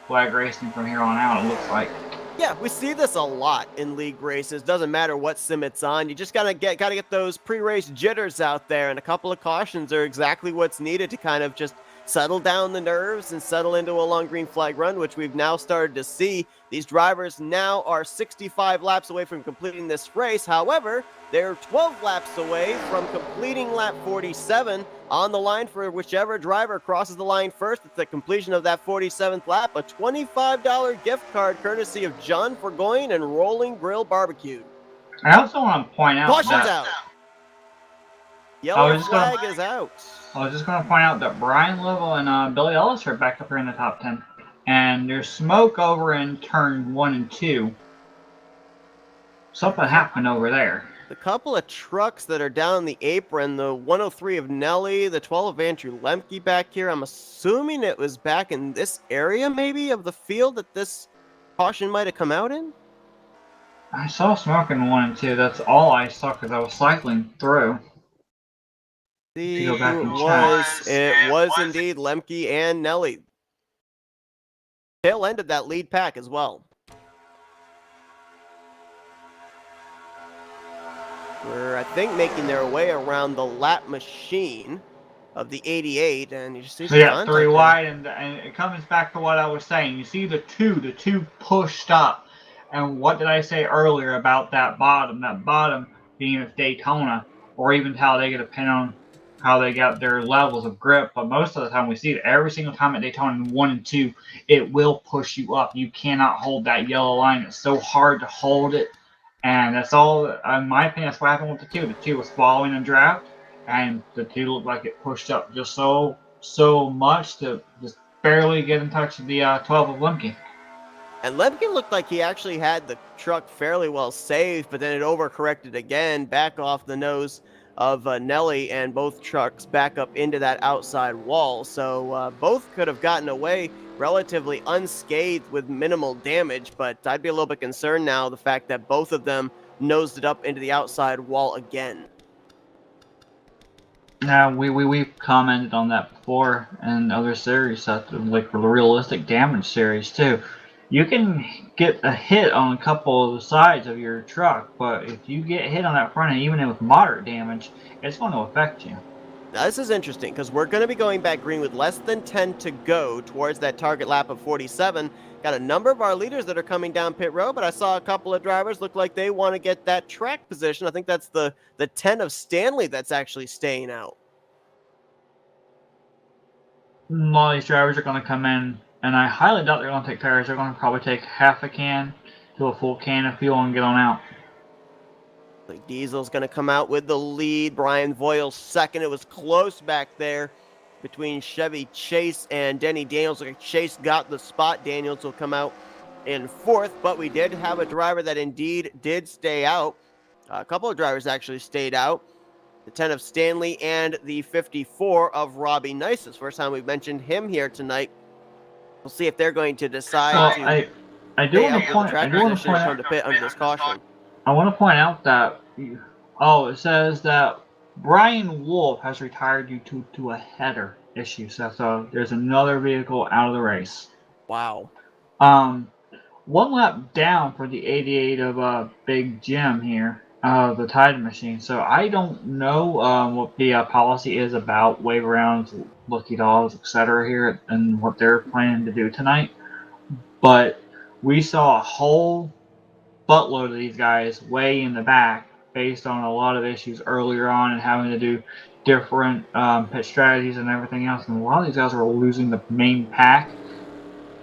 flag racing from here on out. It looks like. Yeah, we see this a lot in league races. Doesn't matter what sim it's on. You just gotta get those pre-race jitters out there, and a couple of cautions are exactly what's needed to kind of just settle down the nerves and settle into a long green flag run, which we've now started to see. These drivers now are 65 laps away from completing this race. However, they're 12 laps away from completing lap 47. On the line for whichever driver crosses the line first at the completion of that 47th lap, a $25 gift card courtesy of John Burgoyne and Rolling Grill Barbecue. I also want to point out Caution's that out. Yellow flag is out. I was just going to point out that Brian Little and Billy Ellis are back up here in the top 10. And there's smoke over in turn 1 and 2. Something happened over there. The couple of trucks that are down the apron, the 103 of Nelly, the 12 of Andrew Lemke back here. I'm assuming it was back in this area, maybe, of the field that this caution might have come out in? I saw smoke in 1 and 2. That's all I saw because I was cycling through. It was indeed Lemke and Nelly. Tail end of that lead pack as well. We're, I think, making their way around the lap machine of the 88, and you just see. So you got 3 wide, and it comes back to what I was saying. You see the two pushed up, and what did I say earlier about that bottom? That bottom being at Daytona, or even how they get a pin on how they got their levels of grip. But most of the time, we see it every single time at Daytona in 1 and 2, it will push you up. You cannot hold that yellow line. It's so hard to hold it. And that's all, in my opinion, that's what happened with the 2. The 2 was following a draft, and the 2 looked like it pushed up just so much to just barely get in touch with the 12 of Lemke. And Lemke looked like he actually had the truck fairly well saved, but then it overcorrected again, back off the nose of Nelly, and both trucks back up into that outside wall. So both could have gotten away relatively unscathed with minimal damage, but I'd be a little bit concerned now the fact that both of them nosed it up into the outside wall again. Now we've commented on that before in other series, like the realistic damage series too. You can get a hit on a couple of the sides of your truck, but if you get hit on that front end, even with moderate damage, it's going to affect you. Now, this is interesting because we're going to be going back green with less than 10 to go towards that target lap of 47. Got a number of our leaders that are coming down pit road, but I saw a couple of drivers look like they want to get that track position. I think that's the 10 of Stanley that's actually staying out. A lot of these drivers are going to come in, and I highly doubt they're going to take tires. They're going to probably take half a can to a full can of fuel and get on out. Diesel's going to come out with the lead. Brian Voiles second. It was close back there between Chevy Chase and Denny Daniels. Chase got the spot. Daniels will come out in fourth, but we did have a driver that indeed did stay out. A couple of drivers actually stayed out. The 10 of Stanley and the 54 of Robbie Nices. First time we've mentioned him here tonight. We'll see if they're going to decide to I do want to point out the pit under this caution. I want to point out that it says that Brian Wolf has retired due to a header issue. So there's another vehicle out of the race. Wow. 1 lap down for the 88 of Big Jim here, the Tide Machine. So I don't know what the policy is about wave rounds, lucky dogs, etc. here, and what they're planning to do tonight. But we saw a whole buttload of these guys way in the back based on a lot of issues earlier on and having to do different pit strategies and everything else. And a lot of these guys were losing the main pack.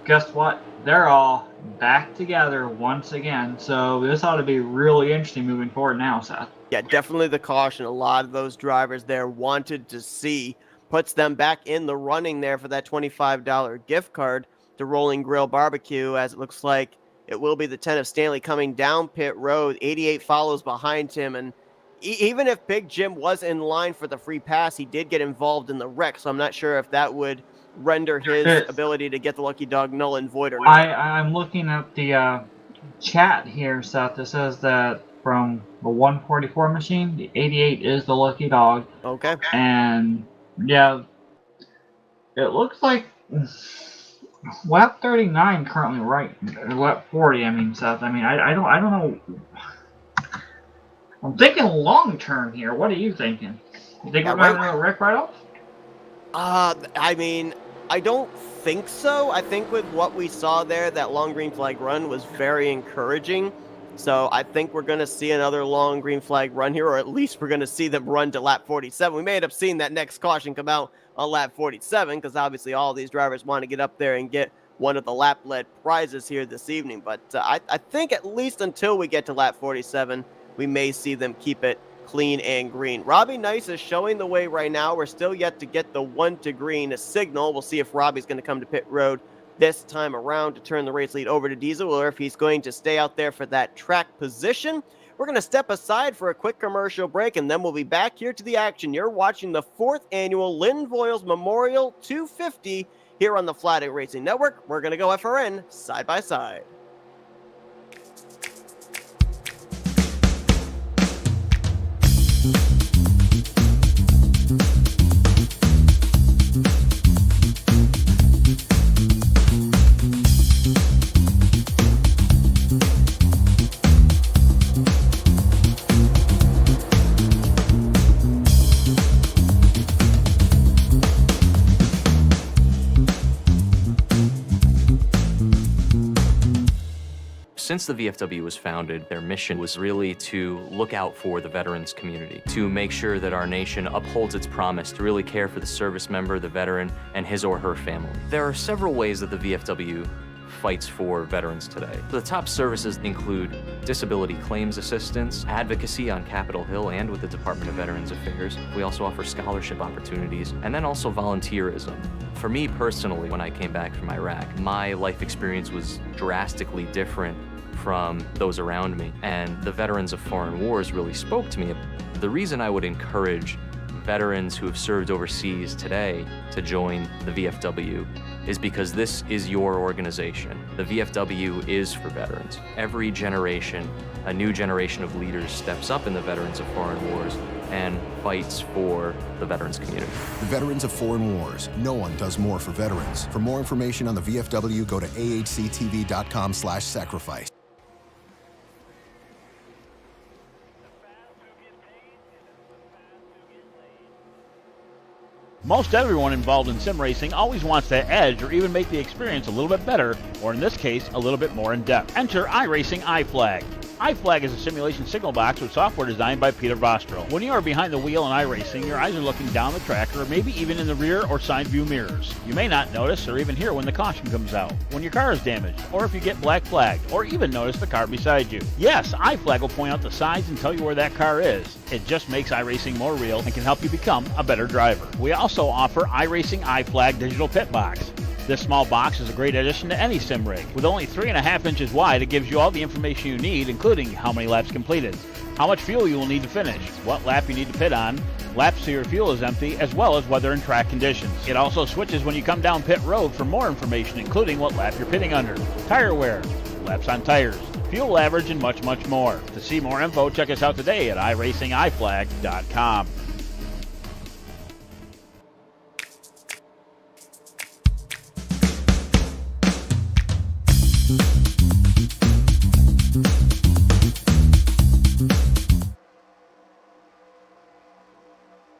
Guess what? They're all back together once again. So this ought to be really interesting moving forward now, Seth. Yeah, definitely the caution. A lot of those drivers there wanted to see puts them back in the running there for that $25 gift card to Rolling Grill Barbecue, as it looks like it will be the 10 of Stanley coming down pit road. 88 follows behind him, and even if Big Jim was in line for the free pass, he did get involved in the wreck, so I'm not sure if that would render his ability to get the lucky dog null and void or not. I'm looking at the chat here, Seth. It says that from the 144 machine, the 88 is the lucky dog. Okay. And yeah, it looks like lap 39 currently right. Lap 40, I mean, Seth. I mean, I don't know. I'm thinking long term here. What are you thinking? You think Yeah, we're going to right. have another wreck right off? I mean, I don't think so. I think with what we saw there, that long green flag run was very encouraging. So I think we're going to see another long green flag run here, or at least we're going to see them run to lap 47. We may end up seeing that next caution come out on lap 47 because obviously all these drivers want to get up there and get one of the lap-led prizes here this evening. But I think at least until we get to lap 47, we may see them keep it clean and green. Robbie Nice is showing the way right now. We're still yet to get the 1 to green signal. We'll see if Robbie's going to come to pit road this time around to turn the race lead over to Diesel, or if he's going to stay out there for that track position. We're going to step aside for a quick commercial break, and then we'll be back here to the action. You're watching the 4th annual Lynn Voiles Memorial 250 here on the Flatout Racing Network. We're going to go FRN side by side. Since the VFW was founded, their mission was really to look out for the veterans community, to make sure that our nation upholds its promise to really care for the service member, the veteran, and his or her family. There are several ways that the VFW fights for veterans today. The top services include disability claims assistance, advocacy on Capitol Hill and with the Department of Veterans Affairs. We also offer scholarship opportunities, and then also volunteerism. For me personally, when I came back from Iraq, my life experience was drastically different from those around me, and the veterans of foreign wars really spoke to me. The reason I would encourage veterans who have served overseas today to join the VFW is because this is your organization. The VFW is for veterans. Every generation, a new generation of leaders steps up in the veterans of foreign wars and fights for the veterans community. The Veterans of Foreign Wars. No one does more for veterans. For more information on the VFW, go to ahctv.com/sacrifice. Most everyone involved in sim racing always wants that edge or even make the experience a little bit better, or in this case, a little bit more in-depth. Enter iRacing iFlag. iFlag is a simulation signal box with software designed by Peter Vostro. When you are behind the wheel in iRacing, your eyes are looking down the track or maybe even in the rear or side view mirrors. You may not notice or even hear when the caution comes out, when your car is damaged, or if you get black flagged, or even notice the car beside you. Yes, iFlag will point out the sides and tell you where that car is. It just makes iRacing more real and can help you become a better driver. We also offer iRacing iFlag Digital Pit Box. This small box is a great addition to any sim rig. With only 3.5 inches wide, it gives you all the information you need, including how many laps completed, how much fuel you will need to finish, what lap you need to pit on, laps till your fuel is empty, as well as weather and track conditions. It also switches when you come down pit road for more information, including what lap you're pitting under, tire wear, laps on tires, fuel average, and much, much more. To see more info, check us out today at iracingiflag.com.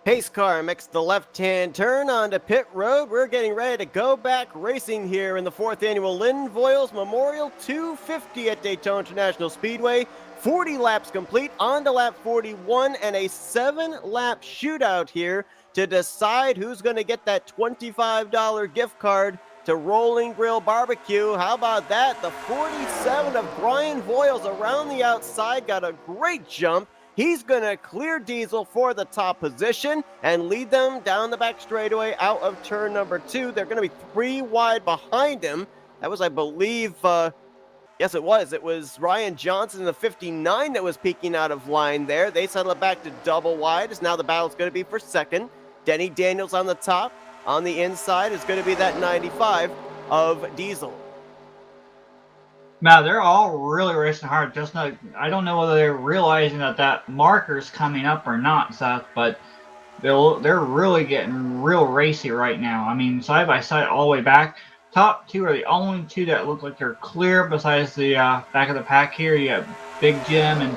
Pace car makes the left-hand turn onto pit road. We're getting ready to go back racing here in the 4th annual Lynn Voiles Memorial 250 at Daytona International Speedway. 40 laps complete, on to lap 41, and a 7-lap shootout here to decide who's going to get that $25 gift card to Rolling Grill Barbecue. How about that? The 47 of Brian Voiles around the outside got a great jump. He's going to clear Diesel for the top position and lead them down the back straightaway out of turn number 2. They're going to be 3 wide behind him. That was, I believe, yes, it was. It was Ryan Johnson in the 59 that was peeking out of line there. They settle it back to double wide, as now the battle's going to be for second. Denny Daniels on the top. On the inside is going to be that 95 of Diesel. Now they're all really racing hard. Just not, I don't know whether they're realizing that marker's coming up or not, Seth, but they're really getting real racy right now. I mean, side by side all the way back. Top two are the only two that look like they're clear besides the back of the pack here. You got Big Jim and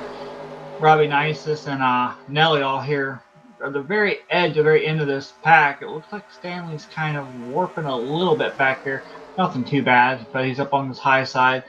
Robbie Nisus and Nelly all here at the very edge, the very end of this pack. It looks like Stanley's kind of warping a little bit back here. Nothing too bad, but he's up on this high side.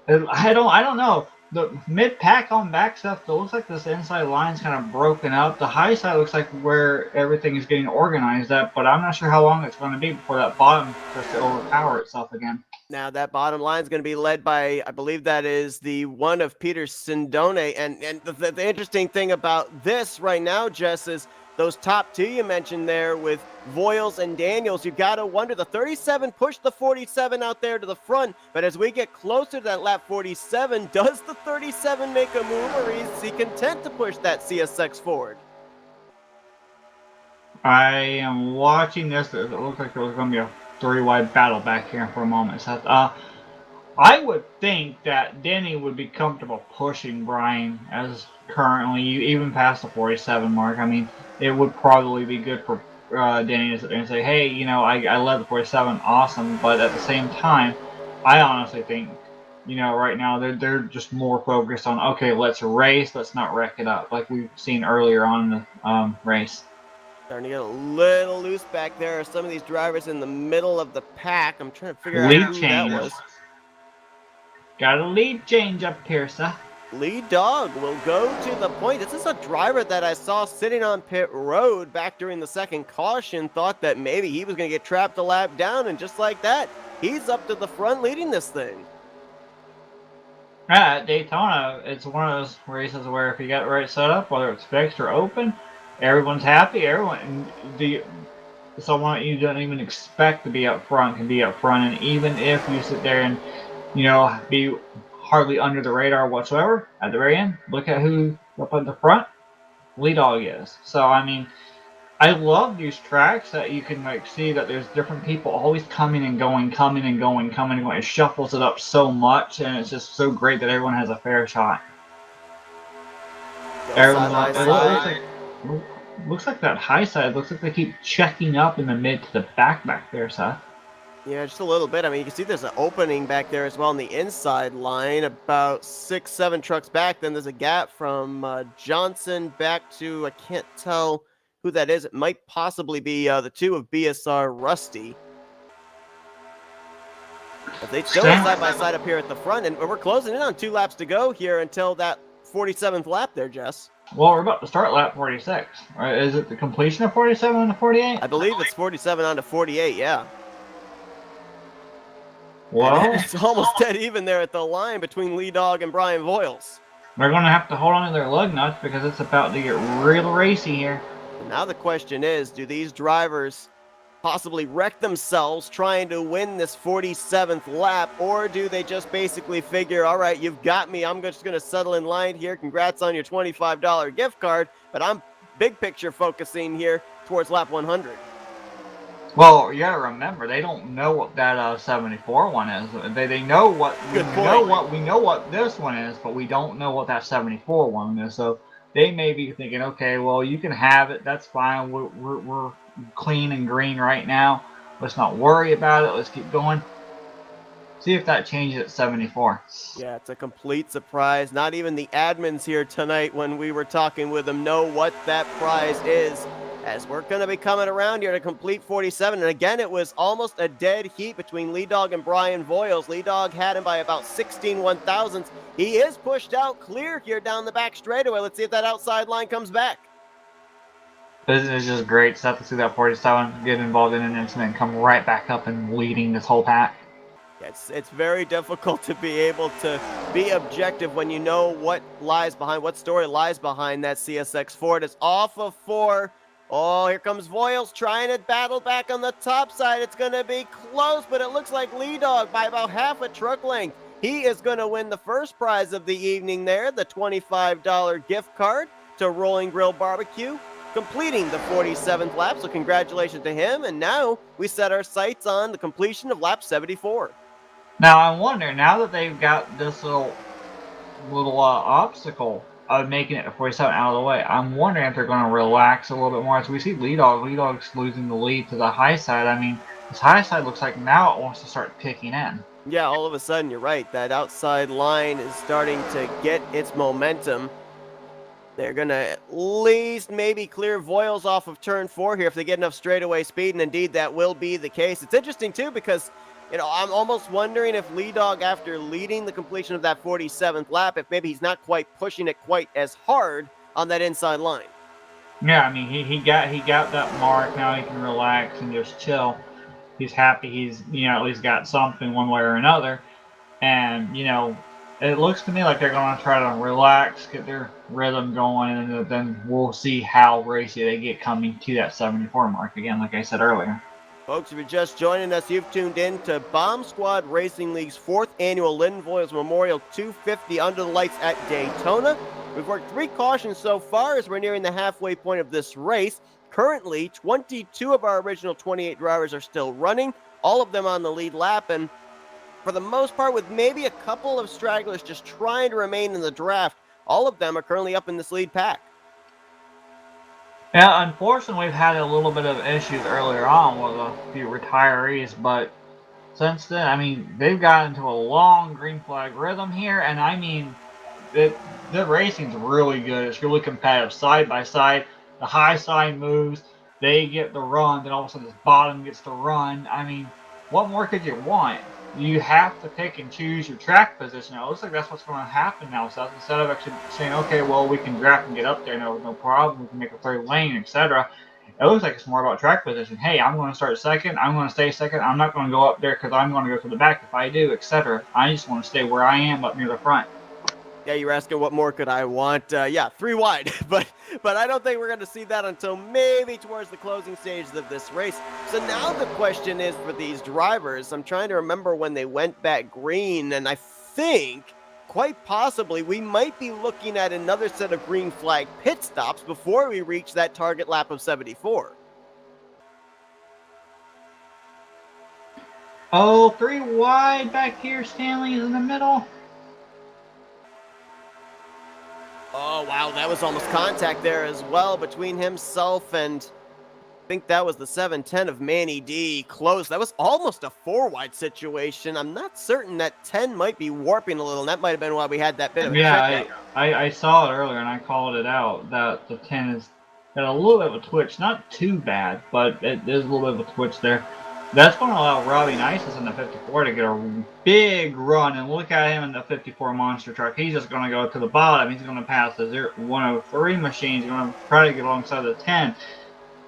I don't know. The mid-pack on back stuff, it looks like this inside line's kind of broken up. The high side looks like where everything is getting organized at, but I'm not sure how long it's going to be before that bottom starts to overpower itself again. Now that bottom line is going to be led by, I believe that is the one of Peter Sindone. And the interesting thing about this right now, Jess, is those top two you mentioned there with Voiles and Daniels. You got to wonder, the 37 pushed the 47 out there to the front, but as we get closer to that lap 47, does the 37 make a move, or is he content to push that CSX forward? I am watching this. It looks like there was going to be a three-wide battle back here for a moment, Seth. I would think that Denny would be comfortable pushing Brian as currently, even past the 47 mark. I mean, it would probably be good for Denny to sit there and say, hey, you know, I led the 47, awesome. But at the same time, I honestly think, you know, right now they're just more focused on, okay, let's race, let's not wreck it up, like we've seen earlier on in the race. Starting to get a little loose back there. Some of these drivers in the middle of the pack. I'm trying to figure out who that was. Got a lead change up here, sir. Lead Dog will go to the point. This is a driver that I saw sitting on pit road back during the second caution. Thought that maybe he was going to get trapped a lap down, and just like that, he's up to the front leading this thing. At Daytona, it's one of those races where if you got the right setup, whether it's fixed or open, everyone's happy. Someone you don't even expect to be up front can be up front, and even if you sit there and, you know, be hardly under the radar whatsoever, at the very end, look at who's up at the front. Lead Dog is. So I mean, I love these tracks that you can like see that there's different people always coming and going, coming and going, coming and going. It shuffles it up so much, and it's just so great that everyone has a fair shot. Looks like that high side, looks like they keep checking up in the mid to the back there, Seth. Yeah, just a little bit. I mean, you can see there's an opening back there as well on the inside line, about 6-7 trucks back. Then there's a gap from Johnson back to, I can't tell who that is. It might possibly be the two of BSR Rusty. But they still are side by side up here at the front, and we're closing in on 2 laps to go here until that 47th lap there, Jess. Well, we're about to start lap 46. Right? Is it the completion of 47 to 48? I believe it's 47 on to 48, yeah. Well, it's almost dead even there at the line between Lead Dog and Brian Voiles. They're going to have to hold on to their lug nuts because it's about to get real racy here. Now the question is, do these drivers possibly wreck themselves trying to win this 47th lap, or do they just basically figure, all right, you've got me, I'm just going to settle in line here, congrats on your $25 gift card, but I'm big picture focusing here towards lap 100. Well, you gotta remember, they don't know what that 74 one is. They know what we know what this one is, but we don't know what that 74 one is. So they may be thinking, okay, well, you can have it. That's fine. We're clean and green right now. Let's not worry about it. Let's keep going. See if that changes at 74. Yeah, it's a complete surprise. Not even the admins here tonight when we were talking with them know what that prize is, as we're going to be coming around here to complete 47. And again, it was almost a dead heat between Lead Dog and Brian Voiles. Lead Dog had him by about 16 1/1000ths. He is pushed out clear here down the back straightaway. Let's see if that outside line comes back. This is just great stuff to see that 47 get involved in an incident and come right back up and leading this whole pack. It's very difficult to be able to be objective when you know what lies behind, what story lies behind that CSX Ford. It's off of 4. Oh, here comes Voiles trying to battle back on the top side. It's going to be close, but it looks like Lead Dog by about half a truck length. He is going to win the first prize of the evening there, the $25 gift card to Rolling Grill Barbecue, completing the 47th lap. So congratulations to him. And now we set our sights on the completion of lap 74. Now I'm wondering, now that they've got this little obstacle of making it to 47 out of the way, I'm wondering if they're going to relax a little bit more. As we see Lead Dog's losing the lead to the high side. I mean, this high side looks like now it wants to start kicking in. Yeah, all of a sudden, you're right. That outside line is starting to get its momentum. They're going to at least maybe clear Voiles off of turn 4 here if they get enough straightaway speed, and indeed that will be the case. It's interesting, too, because, I'm almost wondering if Lead Dog, after leading the completion of that 47th lap, if maybe he's not quite pushing it quite as hard on that inside line. Yeah, I mean, he got that mark. Now he can relax and just chill. He's happy he's, at least got something one way or another. And, it looks to me like they're going to try to relax, get their rhythm going, and then we'll see how racy they get coming to that 74 mark again, like I said earlier. Folks, if you're just joining us, you've tuned in to Bomb Squad Racing League's 4th annual Lynn Voiles Memorial 250 Under the Lights at Daytona. We've worked 3 cautions so far as we're nearing the halfway point of this race. Currently, 22 of our original 28 drivers are still running, all of them on the lead lap, and for the most part, with maybe a couple of stragglers just trying to remain in the draft, all of them are currently up in this lead pack. Yeah, unfortunately, we've had a little bit of issues earlier on with a few retirees, but since then, I mean, they've got into a long green flag rhythm here, and I mean, the racing's really good. It's really competitive, side by side. The high side moves, they get the run, then all of a sudden this bottom gets the run. I mean, what more could you want? You have to pick and choose your track position. It looks like that's what's going to happen now, Seth. Instead of actually saying, okay, well, we can draft and get up there, no problem, we can make a third lane, etc. It looks like it's more about track position. Hey, I'm going to start second, I'm going to stay second, I'm not going to go up there because I'm going to go to the back if I do, etc. I just want to stay where I am up near the front. Yeah, you're asking what more could I want? Yeah, 3 wide, but I don't think we're going to see that until maybe towards the closing stages of this race. So now the question is for these drivers, I'm trying to remember when they went back green, and I think quite possibly we might be looking at another set of green flag pit stops before we reach that target lap of 74. Oh, 3 wide back here. Stanley is in the middle. Oh, wow, that was almost contact there as well between himself and I think that was the 710 of Manny D. Close. That was almost a 4-wide situation. I'm not certain that 10 might be warping a little, and that might have been why we had that bit of a Yeah, I saw it earlier, and I called it out, that the 10 is got a little bit of a twitch. Not too bad, but it is a little bit of a twitch there. That's going to allow Robbie Nices in the 54 to get a big run, and look at him in the 54 monster truck. He's just going to go to the bottom. He's going to pass the 103 machine. He's going to try to get alongside the 10.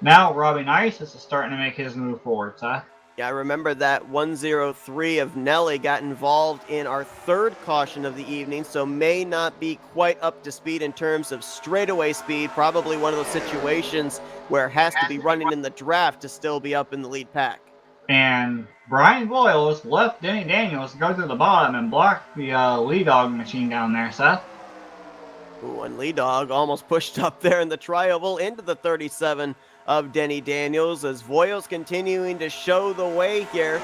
Now Robbie Nices is starting to make his move forward, Seth. Yeah, I remember that 103 of Nelly got involved in our 3rd caution of the evening, so may not be quite up to speed in terms of straightaway speed. Probably one of those situations where it has to be running in the draft to still be up in the lead pack. And Brian Voiles left Denny Daniels to go to the bottom and block the lead dog machine down there, Seth. Ooh, and Lead Dog almost pushed up there in the tri-oval into the 37 of Denny Daniels as Voiles continuing to show the way here.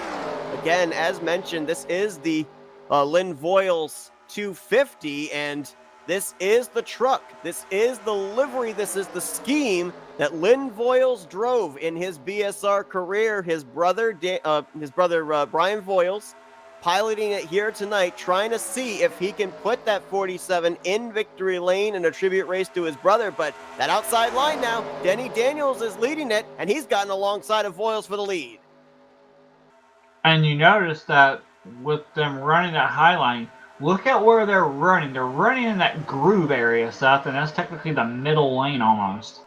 Again, as mentioned, this is the Lynn Voiles 250, and this is the truck. This is the livery. This is the scheme that Lynn Voiles drove in his BSR career. His brother Brian Voiles piloting it here tonight, trying to see if he can put that 47 in victory lane in a tribute race to his brother. But that outside line now, Denny Daniels is leading it, and he's gotten alongside of Voiles for the lead. And you notice that with them running that high line, look at where they're running. They're running in that groove area, Seth, and that's technically the middle lane almost.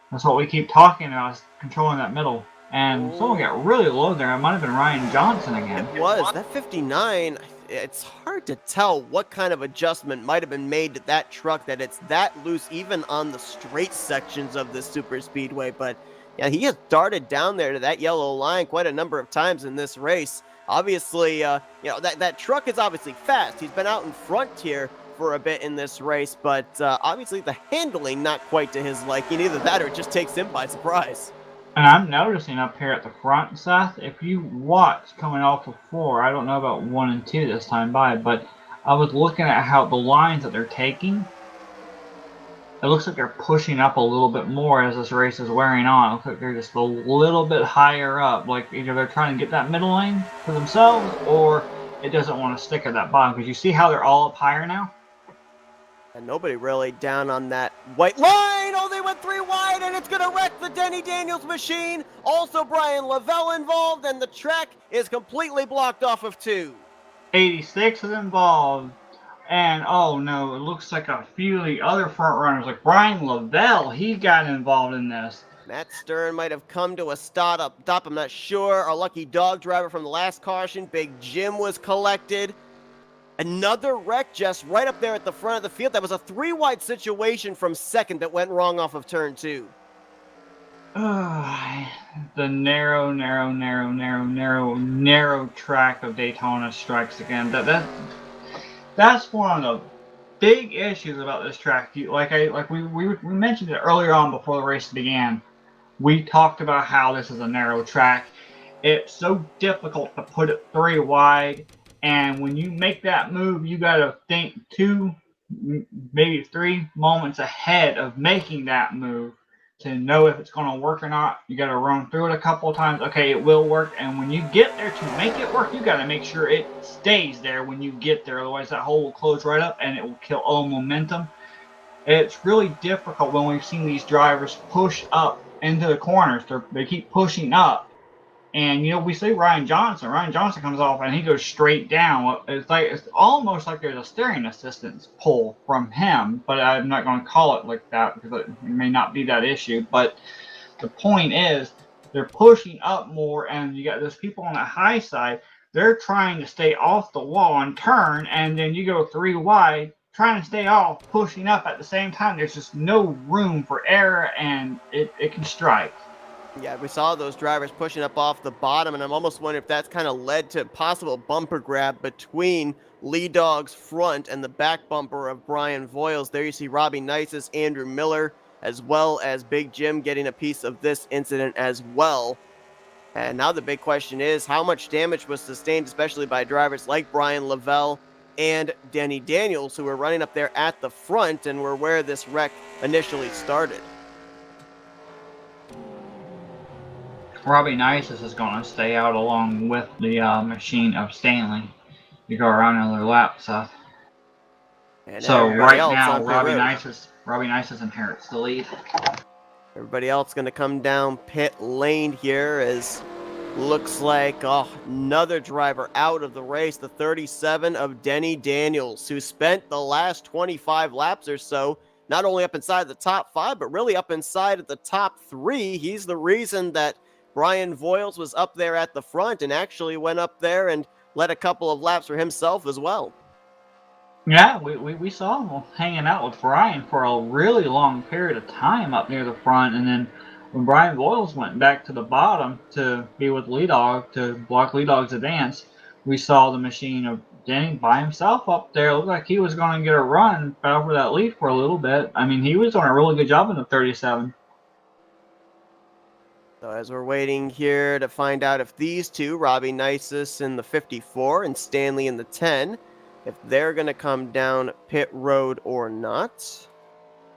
That's what we keep talking about, is controlling that middle. And someone got really low there. It might have been Ryan Johnson again. It was. That 59, it's hard to tell what kind of adjustment might have been made to that truck that it's that loose even on the straight sections of this super speedway. But yeah, he has darted down there to that yellow line quite a number of times in this race. Obviously, that truck is obviously fast. He's been out in front here for a bit in this race, but obviously the handling not quite to his liking. Either that or it just takes him by surprise. And I'm noticing up here at the front, Seth, if you watch coming off of 4, I don't know about 1 and 2 this time by, but I was looking at how the lines that they're taking, it looks like they're pushing up a little bit more as this race is wearing on. It looks like they're just a little bit higher up, like either they're trying to get that middle lane for themselves, or it doesn't want to stick at that bottom, because you see how they're all up higher now? And nobody really down on that white line. Oh, they went 3 wide, and it's going to wreck the Denny Daniels machine. Also, Brian Lavelle involved, and the track is completely blocked off of 2. 86 is involved. And, oh no, it looks like a few of the other front runners, like Brian Lavelle, he got involved in this. Matt Stern might have come to a stop, I'm not sure. Our lucky dog driver from the last caution, Big Jim, was collected. Another wreck just right up there at the front of the field. That was a 3-wide situation from second that went wrong off of turn 2. The narrow track of Daytona strikes again. That's one of the big issues about this track. We mentioned it earlier on before the race began. We talked about how this is a narrow track. It's so difficult to put it 3 wide. And when you make that move, you got to think 2, maybe 3 moments ahead of making that move to know if it's going to work or not. You got to run through it a couple of times. Okay, it will work. And when you get there to make it work, you got to make sure it stays there when you get there. Otherwise, that hole will close right up and it will kill all momentum. It's really difficult when we've seen these drivers push up into the corners. They keep pushing up. And, we see Ryan Johnson. Ryan Johnson comes off and he goes straight down. It's almost like there's a steering assistance pull from him, but I'm not going to call it like that because it may not be that issue. But the point is, they're pushing up more, and you got those people on the high side. They're trying to stay off the wall and turn, and then you go 3 wide, trying to stay off, pushing up at the same time. There's just no room for error, and it can strike. Yeah, we saw those drivers pushing up off the bottom, and I'm almost wondering if that's kind of led to possible bumper grab between Lee Dog's front and the back bumper of Brian Voiles. There you see Robbie Nice's Andrew Miller, as well as Big Jim getting a piece of this incident as well. And now the big question is, how much damage was sustained, especially by drivers like Brian Lavelle and Denny Daniels, who were running up there at the front and were where this wreck initially started. Robbie Nice is going to stay out along with the machine of Stanley. You go around another lap, Seth. And so right now, Robbie Nice inherits the lead. Everybody else going to come down pit lane here as looks like another driver out of the race, the 37 of Denny Daniels, who spent the last 25 laps or so not only up inside the top 5, but really up inside of the top 3. He's the reason that Brian Voiles was up there at the front and actually went up there and led a couple of laps for himself as well. Yeah, we saw him hanging out with Brian for a really long period of time up near the front, and then when Brian Voiles went back to the bottom to be with Lee Dog to block Lee Dog's advance, we saw the machine of Denny by himself up there. It looked like he was going to get a run over that lead for a little bit. I mean, he was doing a really good job in the 37. So as we're waiting here to find out if these two, Robbie Nisus in the 54 and Stanley in the 10, if they're going to come down pit road or not.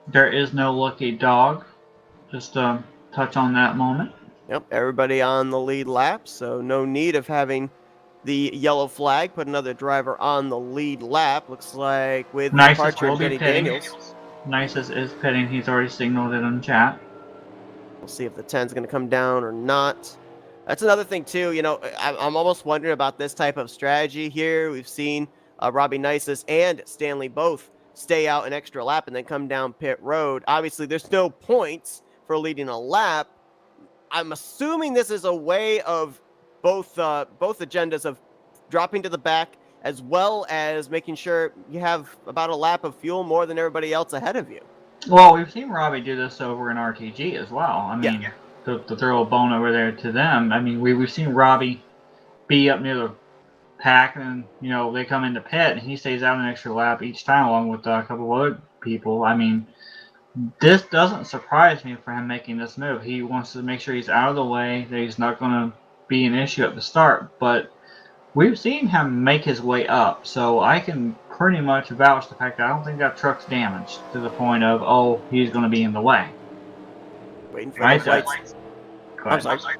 There is no lucky dog. Just touch on that moment. Yep, everybody on the lead lap, so no need of having the yellow flag put another driver on the lead lap. Looks like with the departure of Denny Daniels. Nisus is pitting. He's already signaled it in chat. We'll see if the 10's going to come down or not. That's another thing, too. I'm almost wondering about this type of strategy here. We've seen Robbie Nisus and Stanley both stay out an extra lap and then come down pit road. Obviously, there's no points for leading a lap. I'm assuming this is a way of both agendas of dropping to the back as well as making sure you have about a lap of fuel more than everybody else ahead of you. Well, we've seen Robbie do this over in RTG as well. I mean, to throw a bone over there to them. I mean, we've seen Robbie be up near the pack, and they come into pit, and he stays out an extra lap each time, along with a couple of other people. I mean, this doesn't surprise me for him making this move. He wants to make sure he's out of the way, that he's not going to be an issue at the start. But we've seen him make his way up, so I can pretty much vouch the fact that I don't think that truck's damaged to the point of, oh, he's going to be in the way. Waiting for Right? the lights. I'm sorry.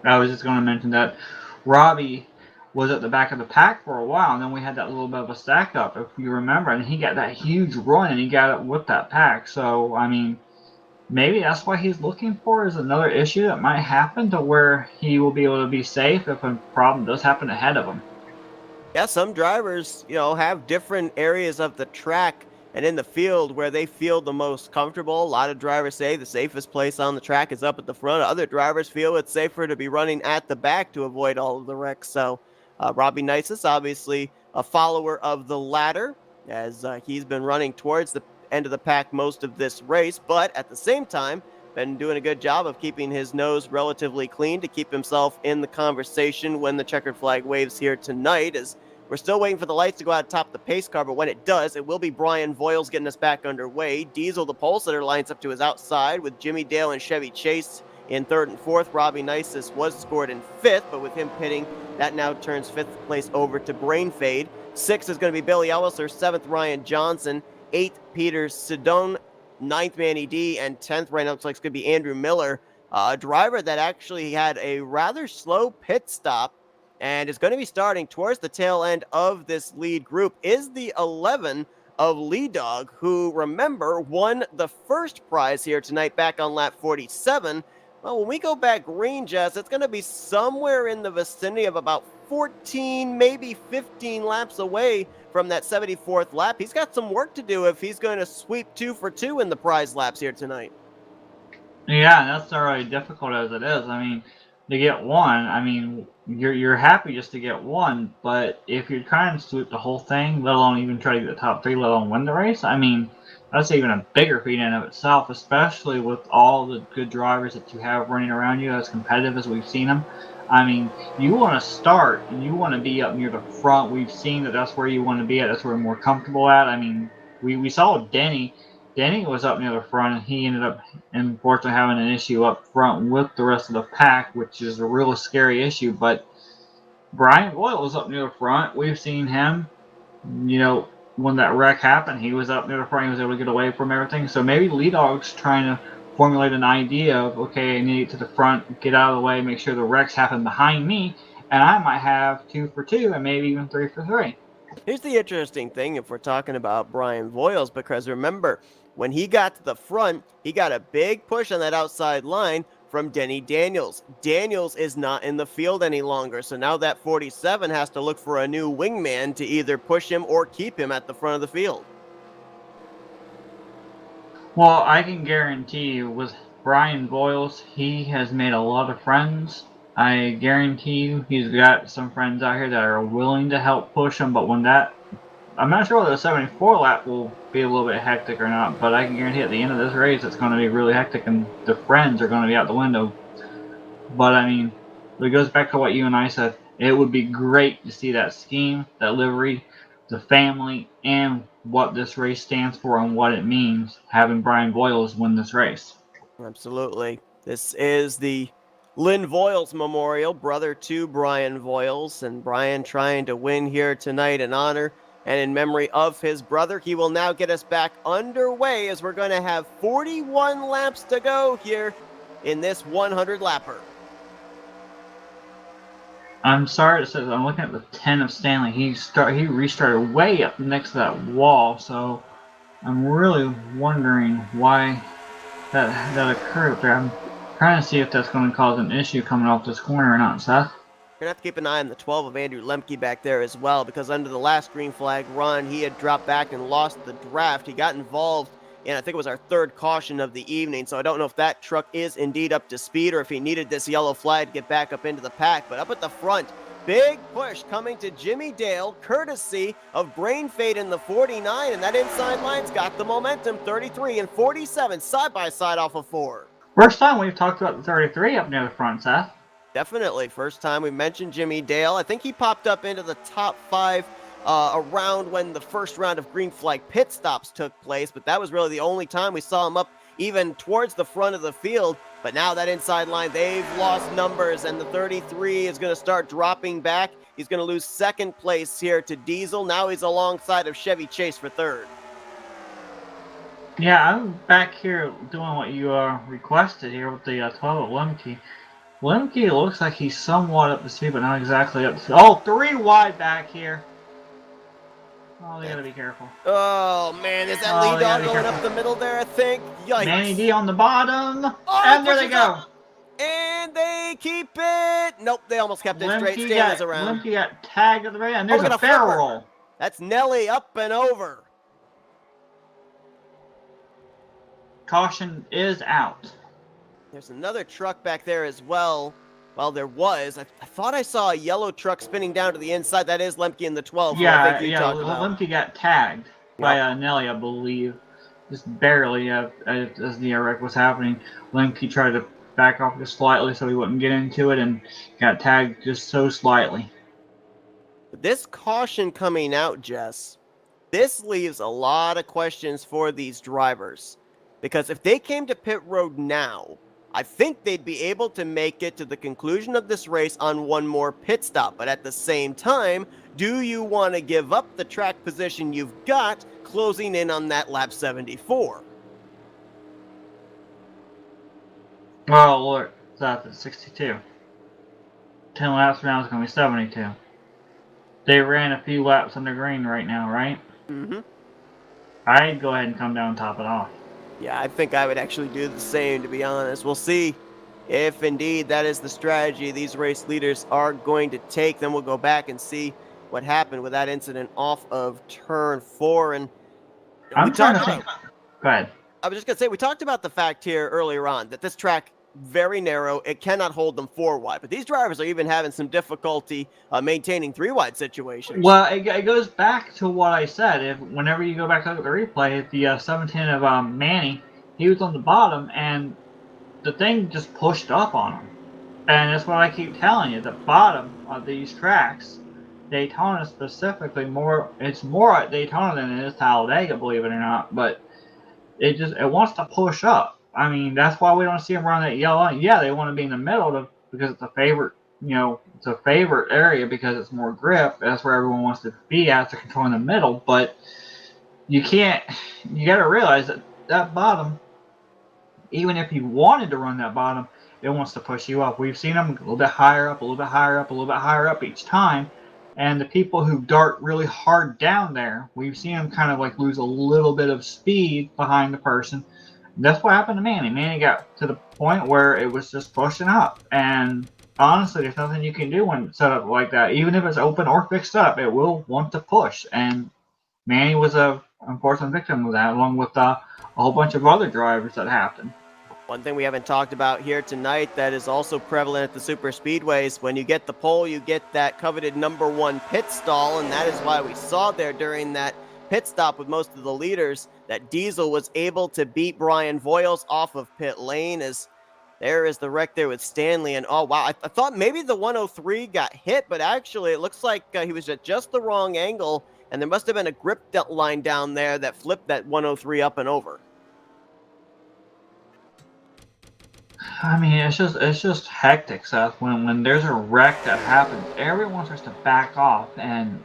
I was just going to mention that Robbie was at the back of the pack for a while, and then we had that little bit of a stack up, if you remember, and he got that huge run, and he got it with that pack. So, I mean, maybe that's what he's looking for, is another issue that might happen to where he will be able to be safe if a problem does happen ahead of him. Yeah, some drivers, have different areas of the track and in the field where they feel the most comfortable. A lot of drivers say the safest place on the track is up at the front. Other drivers feel it's safer to be running at the back to avoid all of the wrecks. So Robbie Nisus, obviously a follower of the latter, as he's been running towards the end of the pack most of this race, but at the same time, been doing a good job of keeping his nose relatively clean to keep himself in the conversation when the checkered flag waves here tonight, as we're still waiting for the lights to go out atop the pace car, but when it does, it will be Brian Voiles getting us back underway. Diesel, the pole sitter, lines up to his outside with Jimmy Dale and Chevy Chase in third and fourth. Robbie Nisus was scored in fifth, but with him pitting, that now turns fifth place over to Brain Fade. Sixth is going to be Billy Elliser, seventh Ryan Johnson, eighth Peter Sidone, ninth Manny D, and 10th right now looks like it's going to be Andrew Miller, a driver that actually had a rather slow pit stop and is going to be starting towards the tail end of this lead group, is the 11 of Lee Dog, who, remember, won the first prize here tonight back on lap 47. Well, when we go back green, Jess, it's going to be somewhere in the vicinity of about 14, maybe 15 laps away from that 74th lap. He's got some work to do if he's going to sweep 2 for 2 in the prize laps here tonight. Yeah, and that's already difficult as it is. I mean, to get one, I mean, you're happy just to get one, but if you're trying to sweep the whole thing, let alone even try to get the top 3, let alone win the race, I mean, that's even a bigger feat in of itself, especially with all the good drivers that you have running around you, as competitive as we've seen them. I mean, you want to start and you want to be up near the front. We've seen that that's where you want to be at. That's where we're more comfortable at. I mean, we saw Denny. Denny was up near the front, and he ended up, unfortunately, having an issue up front with the rest of the pack, which is a real scary issue. But Brian Boyle was up near the front. We've seen him, when that wreck happened, he was up near the front. He was able to get away from everything. So maybe Lee Dog's trying to formulate an idea of, okay, I need to get to the front, get out of the way, make sure the wrecks happen behind me, and I might have 2 for 2 and maybe even 3 for 3. Here's the interesting thing if we're talking about Brian Voiles, because remember, when he got to the front, he got a big push on that outside line from Denny Daniels. Daniels is not in the field any longer, so now that 47 has to look for a new wingman to either push him or keep him at the front of the field. Well, I can guarantee you with Brian Voiles, he has made a lot of friends. I guarantee you he's got some friends out here that are willing to help push him, but when that, I'm not sure whether the 74 lap will be a little bit hectic or not, but I can guarantee at the end of this race it's going to be really hectic and the friends are going to be out the window. But I mean, it goes back to what you and I said. It would be great to see that scheme, that livery, the family, and what this race stands for and what it means having Brian Voiles win this race. Absolutely. This is the Lynn Voiles Memorial, brother to Brian Voiles, and Brian trying to win here tonight in honor and in memory of his brother. He will now get us back underway as we're going to have 41 laps to go here in this 100-lapper. I'm sorry to say that I'm looking at the 10 of Stanley. He restarted way up next to that wall, so I'm really wondering why that occurred up there. I'm trying to see if that's going to cause an issue coming off this corner or not, Seth. You're going to have to keep an eye on the 12 of Andrew Lemke back there as well, because under the last green flag run, he had dropped back and lost the draft. He got involved in, I think it was our third caution of the evening, so I don't know if that truck is indeed up to speed or if he needed this yellow flag to get back up into the pack. But up at the front, big push coming to Jimmy Dale, courtesy of Brain Fade in the 49, and that inside line's got the momentum, 33 and 47, side by side off of 4. First time we've talked about the 33 up near the front, Seth. Definitely. First time we mentioned Jimmy Dale. I think he popped up into the top 5 around when the first round of green flag pit stops took place, but that was really the only time we saw him up even towards the front of the field. But now that inside line, they've lost numbers, and the 33 is going to start dropping back. He's going to lose second place here to Diesel. Now he's alongside of Chevy Chase for third. Yeah, I'm back here doing what you requested here with the 12 at Lemke. Lemke looks like he's somewhat up to speed, but not exactly up to speed. Oh, 3 wide back here. Oh, they gotta be careful. Oh, man, is that lead dog going up the middle there, I think? Yikes. Manny D on the bottom. Oh, and there they go. Up. And they keep it. Nope, they almost kept it straight. Stanley's around. Lemke got tagged at the very end. There's a barrel roll. That's Nelly up and over. Caution is out. There's another truck back there as well. Well, there was. I thought I saw a yellow truck spinning down to the inside. That is Lemke in the 12. Yeah, Lemke got tagged by Nelly, I believe. Just barely as the wreck was happening. Lemke tried to back off just slightly so he wouldn't get into it and got tagged just so slightly. This caution coming out, Jess, this leaves a lot of questions for these drivers. Because if they came to pit road now, I think they'd be able to make it to the conclusion of this race on one more pit stop. But at the same time, do you want to give up the track position you've got closing in on that lap 74? Well, look, that's at 62. 10 laps around is going to be 72. They ran a few laps under green right now, right? Mm-hmm. I'd go ahead and come down and top it off. Yeah, I think I would actually do the same, to be honest. We'll see if indeed that is the strategy these race leaders are going to take. Then we'll go back and see what happened with that incident off of turn 4. And I'm trying to think. Go ahead. I was just going to say, we talked about the fact here earlier on that this track, very narrow, it cannot hold them 4 wide. But these drivers are even having some difficulty maintaining 3 wide situations. Well, it goes back to what I said. Whenever you go back to look at the replay, the 710 of Manny, he was on the bottom, and the thing just pushed up on him. And that's what I keep telling you. The bottom of these tracks, Daytona specifically, it's more at Daytona than it is Talladega, believe it or not. But it wants to push up. I mean, that's why we don't see them run that yellow line. Yeah, they want to be in the middle because it's a favorite, it's a favorite area because it's more grip. That's where everyone wants to be at, to control in the middle. But you got to realize that bottom, even if you wanted to run that bottom, it wants to push you up. We've seen them a little bit higher up, a little bit higher up, a little bit higher up each time. And the people who dart really hard down there, we've seen them kind of like lose a little bit of speed behind the person. That's what happened to Manny. Manny got to the point where it was just pushing up. And honestly, there's nothing you can do when it's set up like that. Even if it's open or fixed up, it will want to push. And Manny was a unfortunate victim of that, along with a whole bunch of other drivers that happened. One thing we haven't talked about here tonight that is also prevalent at the super speedways, when you get the pole, you get that coveted #1 pit stall, and that is why we saw there during that pit stop with most of the leaders that Diesel was able to beat Brian Voiles off of pit lane. As there is the wreck there with Stanley, and oh wow, I thought maybe the 103 got hit, but actually it looks like he was at just the wrong angle, and there must have been a grip line down there that flipped that 103 up and over. I mean, it's just hectic, Seth. When there's a wreck that happens, everyone starts to back off, and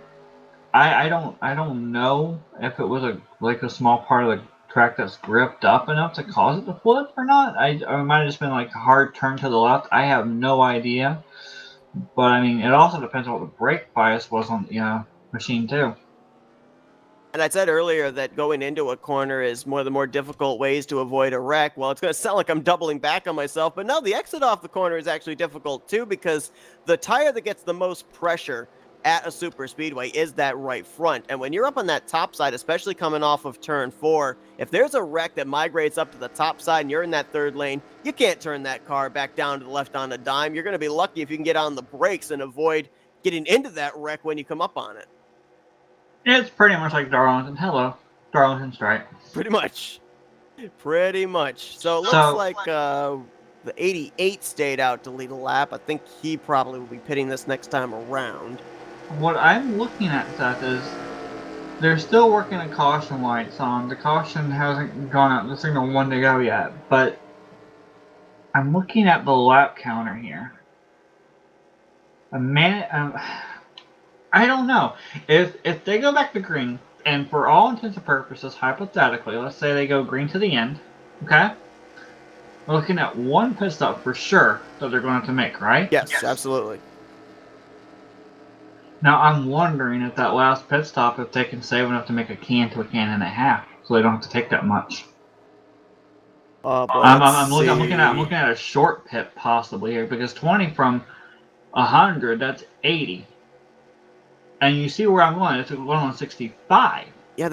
I don't know if it was a small part of the track that's gripped up enough to cause it to flip or not. It might have just been like a hard turn to the left. I have no idea, but I mean, it also depends on what the brake bias was on the machine too. And I said earlier that going into a corner is one of the more difficult ways to avoid a wreck. Well, it's going to sound like I'm doubling back on myself, but no, the exit off the corner is actually difficult too, because the tire that gets the most pressure at a super speedway is that right front. And when you're up on that top side, especially coming off of turn 4, if there's a wreck that migrates up to the top side and you're in that third lane, you can't turn that car back down to the left on a dime. You're going to be lucky if you can get on the brakes and avoid getting into that wreck when you come up on it. It's pretty much like Darlington. Hello, Darlington strike. Pretty much. So it looks like the 88 stayed out to lead a lap. I think he probably will be pitting this next time around. what I'm looking at, Seth, is they're still working the caution lights on. The caution hasn't gone out. The signal 1 to go yet, but I'm looking at the lap counter here. A minute. I don't know if they go back to green, and for all intents and purposes, hypothetically, let's say they go green to the end. Okay. We're looking at one pit stop for sure that they're going to have to make, right? Yes, absolutely. Now, I'm wondering if that last pit stop, if they can save enough to make a can to a can and a half, so they don't have to take that much. I'm looking at a short pit possibly here, because 20 from 100, that's 80. And you see where I'm going, it's going on 65. Yeah,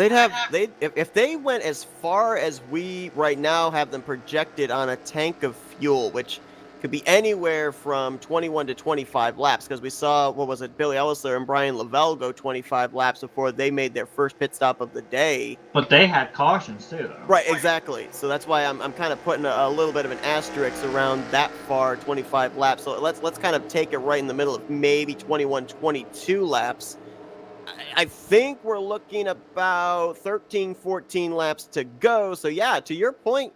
if they went as far as we right now have them projected on a tank of fuel, which could be anywhere from 21 to 25 laps, because we saw, Billy Ellisler and Brian Lavelle go 25 laps before they made their first pit stop of the day. But they had cautions too, though. Right, exactly. So that's why I'm kind of putting a little bit of an asterisk around that far, 25 laps. So let's kind of take it right in the middle of maybe 21, 22 laps. I think we're looking about 13, 14 laps to go. So yeah, to your point,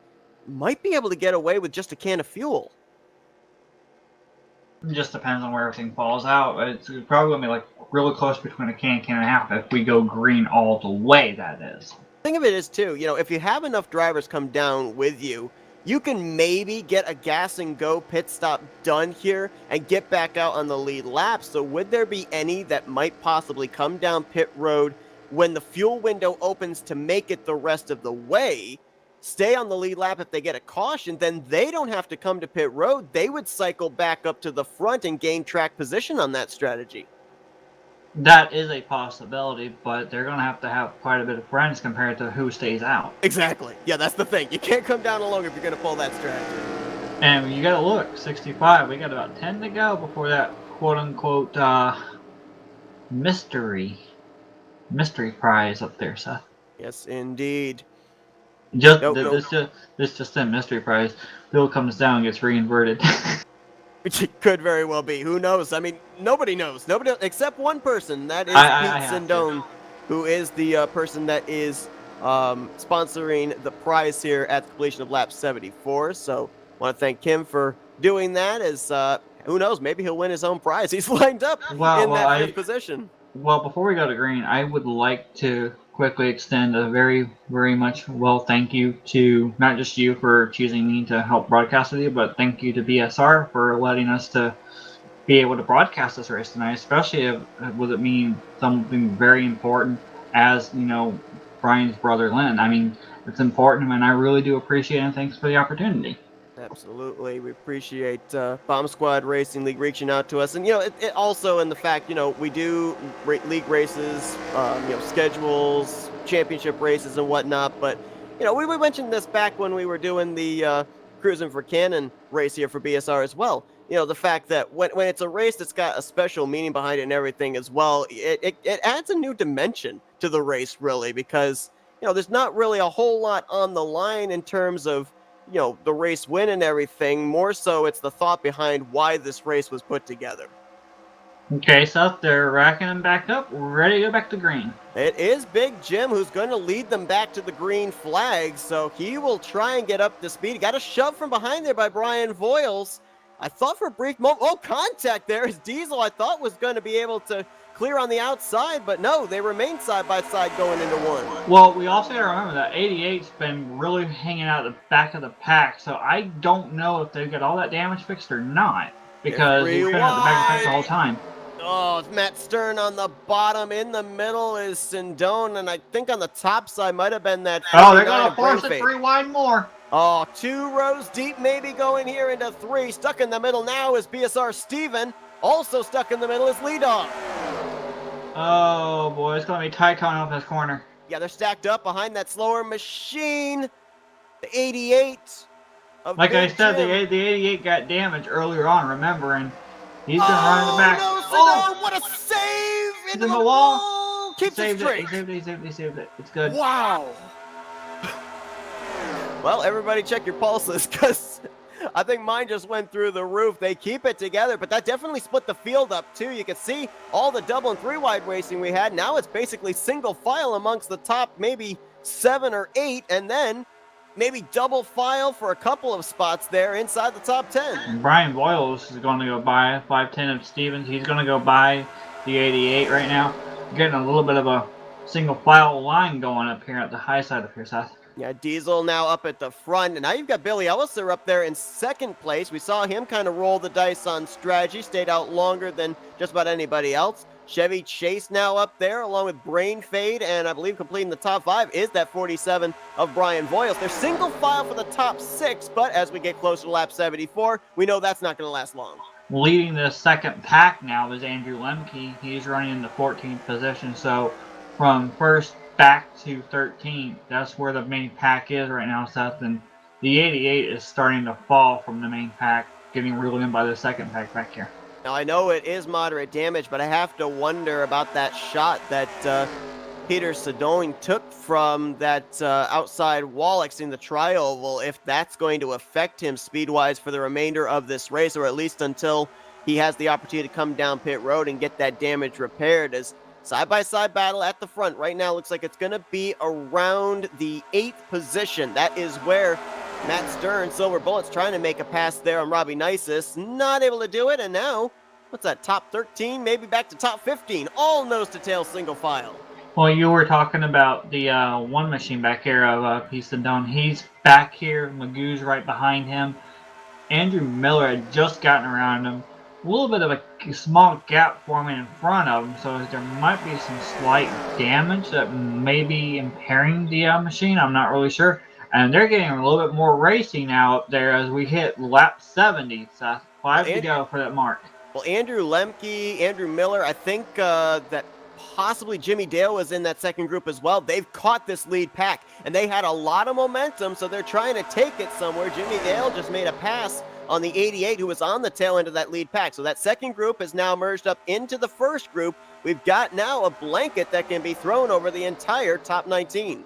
might be able to get away with just a can of fuel. It just depends on where everything falls out. It's probably going to be like really close between a can and a half if we go green all the way, that is. Thing of it is too, if you have enough drivers come down with you, you can maybe get a gas and go pit stop done here and get back out on the lead lap. So would there be any that might possibly come down pit road when the fuel window opens to make it the rest of the way, stay on the lead lap if they get a caution, then they don't have to come to pit road. They would cycle back up to the front and gain track position on that strategy. That is a possibility, but they're going to have quite a bit of friends compared to who stays out. Exactly. Yeah, that's the thing. You can't come down alone if you're going to pull that strategy. And you got to look, 65. We got about 10 to go before that quote-unquote mystery prize up there, Seth. Yes, indeed. This just a mystery prize. Bill comes down and gets reinverted. Which it could very well be. Who knows? I mean, nobody knows. Nobody except one person. That is Pete Sindone, who is the person that is sponsoring the prize here at the completion of lap 74. So I want to thank Kim for doing that. As who knows? Maybe he'll win his own prize. He's lined up in that fifth position. Well, before we go to green, I would like to quickly extend a very, very much thank you to not just you for choosing me to help broadcast with you, but thank you to BSR for letting us to be able to broadcast this race tonight, especially with it mean something very important as, Brian's brother Lynn. I mean, it's important, and I really do appreciate it, and thanks for the opportunity. Absolutely. We appreciate Bomb Squad Racing League reaching out to us. And, it also in the fact, we do league races, schedules, championship races and whatnot. But, we mentioned this back when we were doing the Cruising for Cannon race here for BSR as well. The fact that when it's a race that's got a special meaning behind it and everything as well, it adds a new dimension to the race, really, because, there's not really a whole lot on the line in terms of, the race win and everything. More so, it's the thought behind why this race was put together. Okay, so they're racking them back up. We're ready to go back to green. It is Big Jim who's going to lead them back to the green flag, so he will try and get up to speed. He got a shove from behind there by Brian Voiles. I thought for a brief moment, contact there. His Diesel, I thought, was going to be able to clear on the outside, but no, they remain side by side going into one. Well, we also got to remember that 88's been really hanging out at the back of the pack, so I don't know if they've got all that damage fixed or not, because he's been at the back of the pack the whole time. Oh, it's Matt Stern on the bottom. In the middle is Sindone, and I think on the top side might have been that. Oh, they're going to force it 3 wide more. Oh, 2 rows deep, maybe going here into 3. Stuck in the middle now is BSR Steven. Also stuck in the middle is Leadoff. Oh boy, it's going to be tight coming off this corner. Yeah, they're stacked up behind that slower machine. The 88 of like Big I said, Jim. the 88 got damaged earlier on, remember, and he's going to run in the back. No, what a save! Into the wall! Keeps it straight. He saved it. It's good. Wow. Well, everybody check your pulses, because I think mine just went through the roof. They keep it together, but that definitely split the field up too. You can see all the double and three wide racing we had. Now it's basically single file amongst the top maybe 7 or 8, and then maybe double file for a couple of spots there inside the top 10. And Brian Voiles is going to go by 510 of Stevens. He's going to go by the 88 right now. Getting a little bit of a single file line going up here at the high side of here, Seth. Yeah, Diesel now up at the front, and now you've got Billy Elliser up there in second place. We saw him kind of roll the dice on strategy, stayed out longer than just about anybody else. Chevy Chase now up there, along with Brain Fade, and I believe completing the top 5 is that 47 of Brian Voiles. They're single file for the top 6, but as we get closer to lap 74, we know that's not going to last long. Leading the second pack now is Andrew Lemke. He's running in the 14th position, so from first back to 13th, that's where the main pack is right now, Seth, and the 88 is starting to fall from the main pack, getting reeled in by the second pack back here. Now, I know it is moderate damage, but I have to wonder about that shot that Peter Sedone took from that outside wall exiting the tri-oval, if that's going to affect him speed-wise for the remainder of this race, or at least until he has the opportunity to come down pit road and get that damage repaired. As side-by-side battle at the front right now looks like it's going to be around the 8th position. That is where Matt Stern, Silver Bullets, trying to make a pass there on Robbie Nisus. Not able to do it, and now, what's that, top 13, maybe back to top 15, all nose-to-tail single file. Well, you were talking about the one machine back here of Piece of Dome. He's back here. Magoo's right behind him. Andrew Miller had just gotten around him. A little bit of a small gap forming in front of him, so there might be some slight damage that may be impairing the machine. I'm not really sure. And they're getting a little bit more racing now up there as we hit lap 70. So 5 to go for that mark. Well, Andrew Lemke, Andrew Miller, I think that possibly Jimmy Dale was in that second group as well. They've caught this lead pack, and they had a lot of momentum, so they're trying to take it somewhere. Jimmy Dale just made a pass on the 88, who was on the tail end of that lead pack. So that second group has now merged up into the first group. We've got now a blanket that can be thrown over the entire top 19.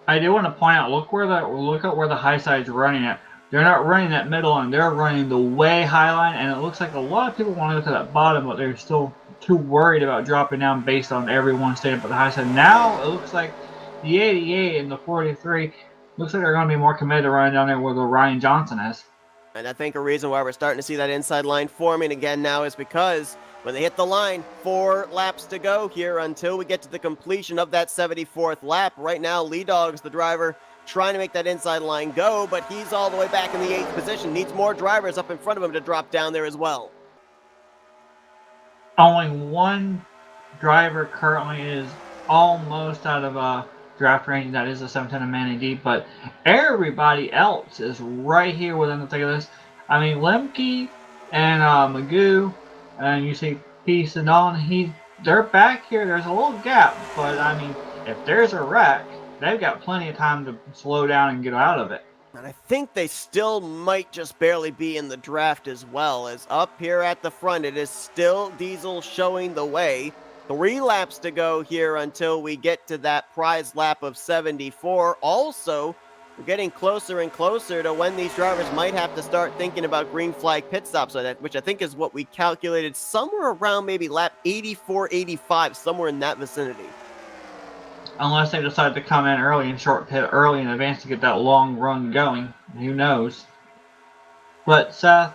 I do want to point out, look at where the high side's running at. They're not running that middle line, they're running the way high line, and it looks like a lot of people want to go to that bottom, but they're still too worried about dropping down based on everyone staying up at the high side. Now it looks like the 88 and the 43 looks like they're going to be more committed to running down there where the Ryan Johnson is. And I think a reason why we're starting to see that inside line forming again now is because when they hit the line, 4 laps to go here until we get to the completion of that 74th lap. Right now, Lee Dogg's the driver trying to make that inside line go, but he's all the way back in the 8th position. Needs more drivers up in front of him to drop down there as well. Only one driver currently is almost out of draft range. That is the 710 of Manny D, but everybody else is right here within the thick of this. I mean, Lemke and Magoo, and you see Peace and Don, they're back here. There's a little gap, but I mean, if there's a wreck, they've got plenty of time to slow down and get out of it. And I think they still might just barely be in the draft as well, as up here at the front, it is still Diesel showing the way. 3 laps to go here until we get to that prize lap of 74. Also, we're getting closer and closer to when these drivers might have to start thinking about green flag pit stops, which I think is what we calculated somewhere around maybe lap 84, 85, somewhere in that vicinity. Unless they decide to come in early and short pit early in advance to get that long run going. Who knows? But Seth,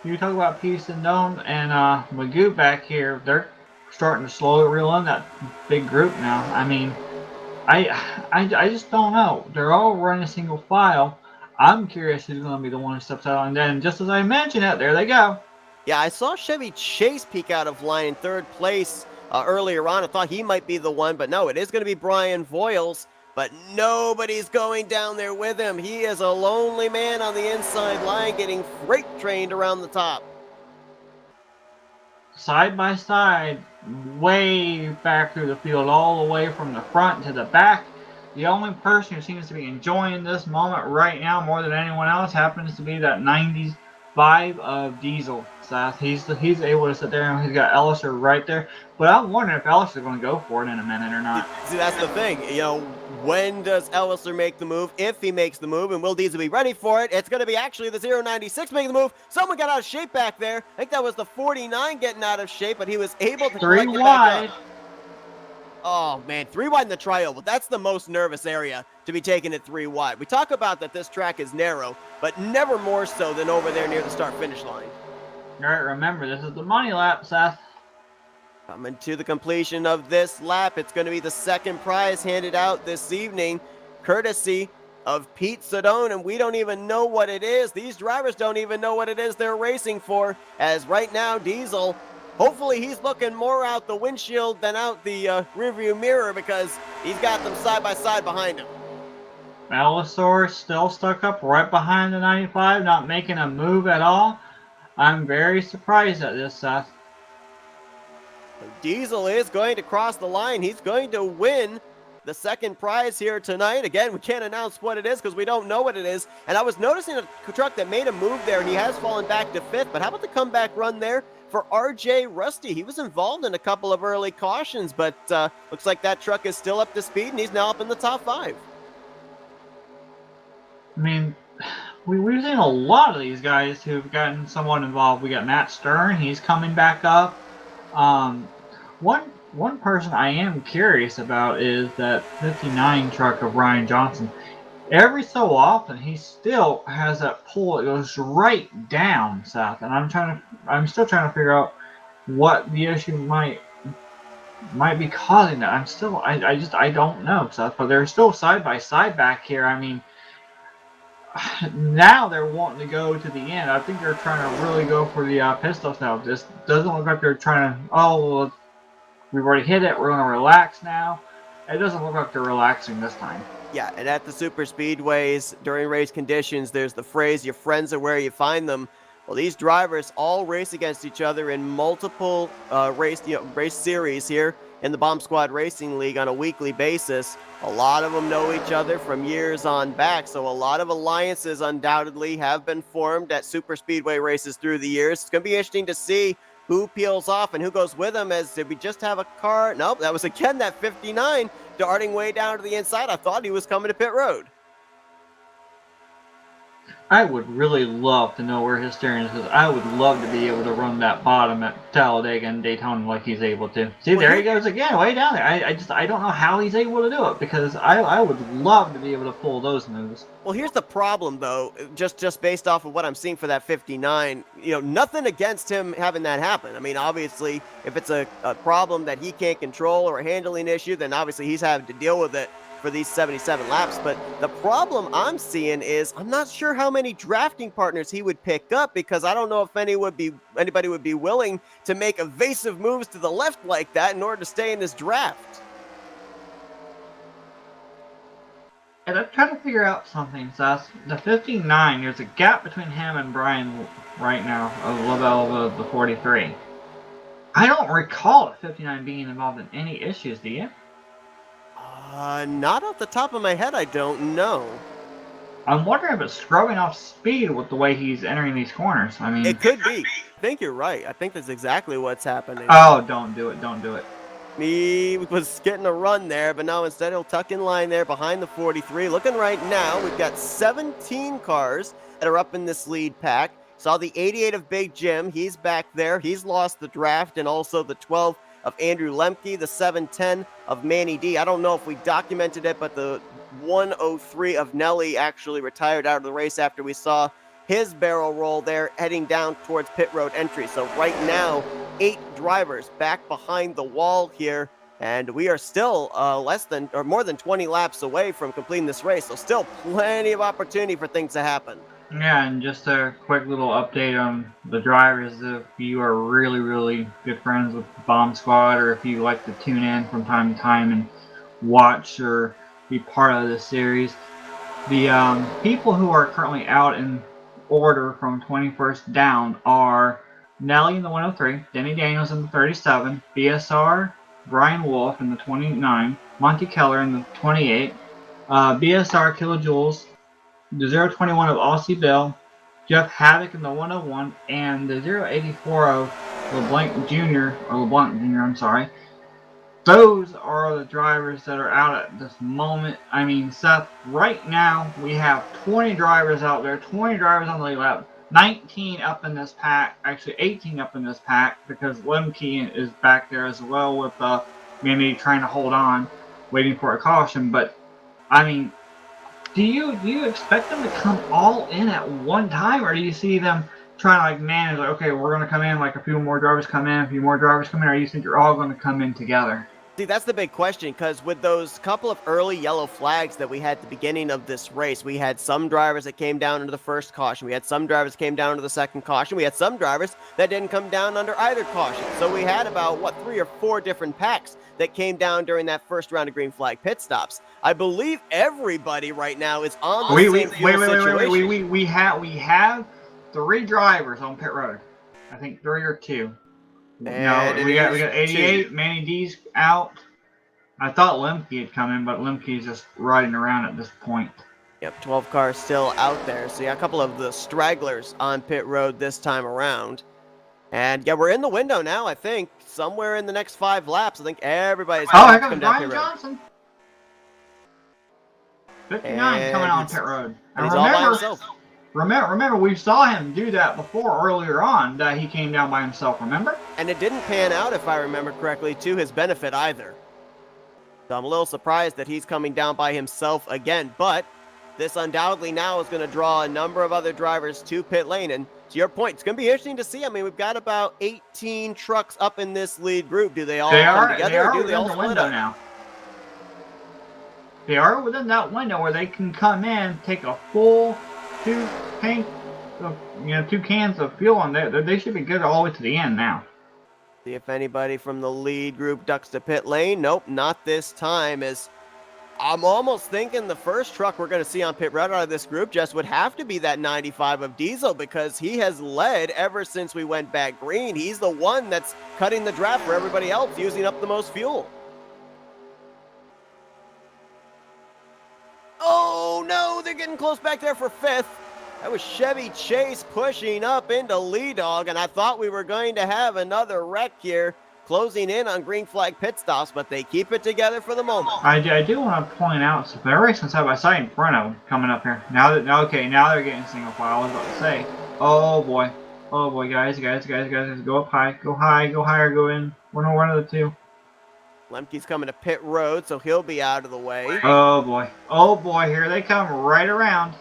you talk about Peace and Dome and Magoo back here. They're starting to slowly reel in that big group now. I mean, I just don't know. They're all running a single file. I'm curious who's going to be the one who steps out. And then, just as I mentioned it, there they go. Yeah, I saw Chevy Chase peek out of line in 3rd place earlier on. I thought he might be the one, but no, it is going to be Brian Voiles. But nobody's going down there with him. He is a lonely man on the inside line getting freight trained around the top. Side by side, way back through the field, all the way from the front to the back. The only person who seems to be enjoying this moment right now more than anyone else happens to be that 90s 5 of Diesel, Seth. He's able to sit there and he's got Elliser right there. But I'm wondering if Elliser's going to go for it in a minute or not. See, that's the thing. When does Elliser make the move? If he makes the move, and will Diesel be ready for it? It's going to be actually the 096 making the move. Someone got out of shape back there. I think that was the 49 getting out of shape, but he was able to 3 collect it back wide. up. Oh, man, 3 wide in the trioval. That's the most nervous area to be taking it 3 wide. We talk about that this track is narrow, but never more so than over there near the start-finish line. All right, remember, this is the money lap, Seth. Coming to the completion of this lap, it's going to be the second prize handed out this evening, courtesy of Pete Sedone, and we don't even know what it is. These drivers don't even know what it is they're racing for, as right now, Diesel, hopefully he's looking more out the windshield than out the rearview mirror, because he's got them side by side behind him. Allosaurus still stuck up right behind the 95, not making a move at all. I'm very surprised at this, Seth. Diesel is going to cross the line. He's going to win the second prize here tonight. Again, we can't announce what it is because we don't know what it is. And I was noticing a truck that made a move there, and he has fallen back to 5th. But how about the comeback run there for RJ Rusty? He was involved in a couple of early cautions, but looks like that truck is still up to speed, and he's now up in the top 5. I mean, we've seen a lot of these guys who've gotten somewhat involved. We got Matt Stern. He's coming back up. One person I am curious about is that 59 truck of Ryan Johnson. Every so often, he still has that pull that goes right down, Seth, and I'm still trying to figure out what the issue might be causing that. I don't know, Seth, but they're still side by side back here. I mean, now they're wanting to go to the end. I think they're trying to really go for the pit stops now. This doesn't look like they're trying to, well, we've already hit it, we're going to relax now. It doesn't look like they're relaxing this time. Yeah, and at the super speedways, during race conditions, there's the phrase, your friends are where you find them. Well, these drivers all race against each other in multiple race series here in the Bomb Squad Racing League on a weekly basis. A lot of them know each other from years on back, so a lot of alliances undoubtedly have been formed at super speedway races through the years. It's going to be interesting to see who peels off and who goes with them. As did we just have a car? Nope, that was again that 59 darting way down to the inside. I thought he was coming to pit road. I would really love to know where his steering is, because I would love to be able to run that bottom at Talladega and Daytona like he's able to. See, there he goes again, way down there. I don't know how he's able to do it, because I would love to be able to pull those moves. Well, here's the problem, though, just based off of what I'm seeing for that 59, nothing against him having that happen. I mean, obviously, if it's a problem that he can't control or a handling issue, then obviously he's having to deal with it for these 77 laps. But the problem I'm seeing is I'm not sure how many drafting partners he would pick up, because I don't know if anybody would be willing to make evasive moves to the left like that in order to stay in this draft. And I'm trying to figure out something, Seth. The 59, there's a gap between him and Brian right now, a level of the 43. I don't recall the 59 being involved in any issues, do you? Not off the top of my head, I don't know. I'm wondering if it's scrubbing off speed with the way he's entering these corners. I mean, It could be. I think you're right. I think that's exactly what's happening. Oh, don't do it. Don't do it. He was getting a run there, but now instead he'll tuck in line there behind the 43. Looking right now, we've got 17 cars that are up in this lead pack. Saw the 88 of Big Jim. He's back there. He's lost the draft, and also the 12 of Andrew Lemke, the 710 of Manny D. I don't know if we documented it, but the 103 of Nelly actually retired out of the race after we saw his barrel roll there heading down towards pit road entry. So right now, 8 drivers back behind the wall here, and we are still more than 20 laps away from completing this race. So still plenty of opportunity for things to happen. Yeah, and just a quick little update on the drivers. If you are really, really good friends with the Bomb Squad, or if you like to tune in from time to time and watch or be part of this series, the people who are currently out in order from 21st down are Nelly in the 103, Denny Daniels in the 37, BSR, Brian Wolf in the 29, Monty Keller in the 28, BSR Kilojoules, the 021 of Aussie Bill, Jeff Havoc in the 101, and the 084 of LeBlanc Jr. I'm sorry. Those are the drivers that are out at this moment. I mean, Seth, right now we have 20 drivers out there, 20 drivers on the lead lap, 19 up in this pack, actually 18 up in this pack, because Lemke is back there as well with maybe trying to hold on, waiting for a caution. But, I mean, do you expect them to come all in at one time, or do you see them trying to like manage, like, okay, we're going to come in, like a few more drivers come in, a few more drivers come in, or you think you're all going to come in together? See, that's the big question, because with those couple of early yellow flags that we had at the beginning of this race, we had some drivers that came down under the first caution. We had some drivers that came down under the second caution. We had some drivers that didn't come down under either caution. So we had about, 3 or 4 different packs that came down during that first round of green flag pit stops. I believe everybody right now is on the same fuel situation. We have 3 drivers on pit road. I think 3 or 2. And no, we got 88. 2. Manny D's out. I thought Lemke had come in, but Lemke's just riding around at this point. Yep, 12 cars still out there. So yeah, a couple of the stragglers on pit road this time around. And yeah, we're in the window now, I think. Somewhere in the next 5 laps, I think everybody's going to to come down Brian pit road. Johnson. 59 coming on pit road. And he's all by himself. Remember, we saw him do that before earlier on, that he came down by himself, remember? And it didn't pan out, if I remember correctly, to his benefit either. So I'm a little surprised that he's coming down by himself again, but this undoubtedly now is going to draw a number of other drivers to pit lane. And to your point, it's going to be interesting to see. I mean, we've got about 18 trucks up in this lead group. Do they all come together, or do they all split up? Now. They are within that window where they can come in, take a full 2 cans of fuel, and they should be good all the way to the end now. See if anybody from the lead group ducks to pit lane. Nope, not this time, as I'm almost thinking the first truck we're going to see on pit road out of this group just would have to be that 95 of Diesel, because he has led ever since we went back green. He's the one that's cutting the draft for everybody else, using up the most fuel. Oh no, they're getting close back there for 5th. That was Chevy Chase pushing up into lead dog, and I thought we were going to have another wreck here, closing in on green flag pit stops, but they keep it together for the moment. I do want to point out, so they're racing side by side in front of them coming up here. Now they're getting single file. I was about to say, oh boy, guys, go up high, go higher, go in. One of the 2. Lemke's coming to pit road, so he'll be out of the way. Oh boy, here they come right around.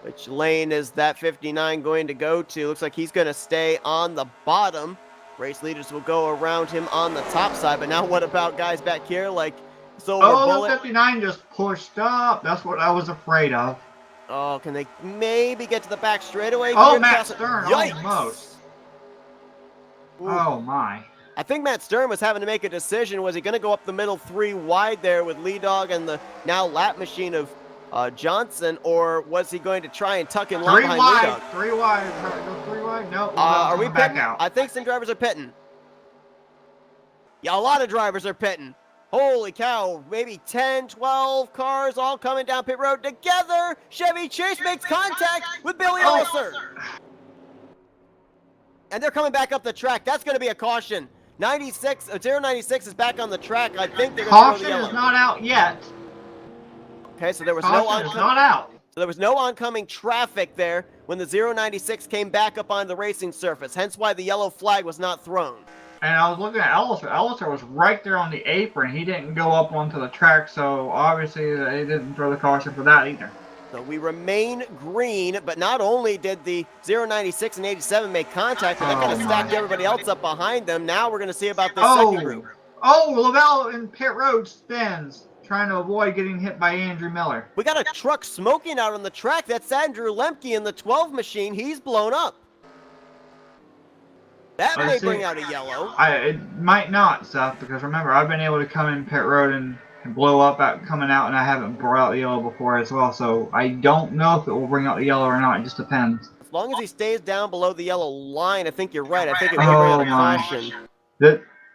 Which lane is that 59 going to go to? Looks like he's going to stay on the bottom. Race leaders will go around him on the top side. But now what about guys back here like Silver Bullet? 59 just pushed up. That's what I was afraid of. Oh, can they maybe get to the back straightaway? Oh, Matt Stern, almost. Ooh. Oh, my. I think Matt Stern was having to make a decision. Was he going to go up the middle 3 wide there with Lead Dog and the now lap machine of Johnson, or was he going to try and tuck in line behind Lead Dog? 3 wide. Go 3 wide. No. Are we back pitting? out? I think some drivers are pitting. Yeah, a lot of drivers are pitting. Holy cow, maybe 10, 12 cars all coming down pit road together. Chevy Chase makes contact with Billy Ulcer. And they're coming back up the track. That's going to be a caution. 096 is back on the track. I think they're going to go the yellow. Caution is not out yet. Okay, so there was no oncoming traffic there when the 096 came back up on the racing surface, hence why the yellow flag was not thrown. And I was looking at Elliser. Elliser was right there on the apron. He didn't go up onto the track, so obviously they didn't throw the caution for that either. So we remain green, but not only did the 096 and 87 make contact, but that kind of stacked everybody else up behind them. Now we're going to see about this second group. Oh, Lavelle in pit road spins, trying to avoid getting hit by Andrew Miller. We got a truck smoking out on the track. That's Andrew Lemke in the 12 machine. He's blown up. That may bring out a yellow. It might not, Seth, because remember, I've been able to come in pit road and blow up coming out, and I haven't brought out the yellow before as well, so I don't know if it will bring out the yellow or not. It just depends. As long as he stays down below the yellow line, I think you're right. I think it may bring out a caution.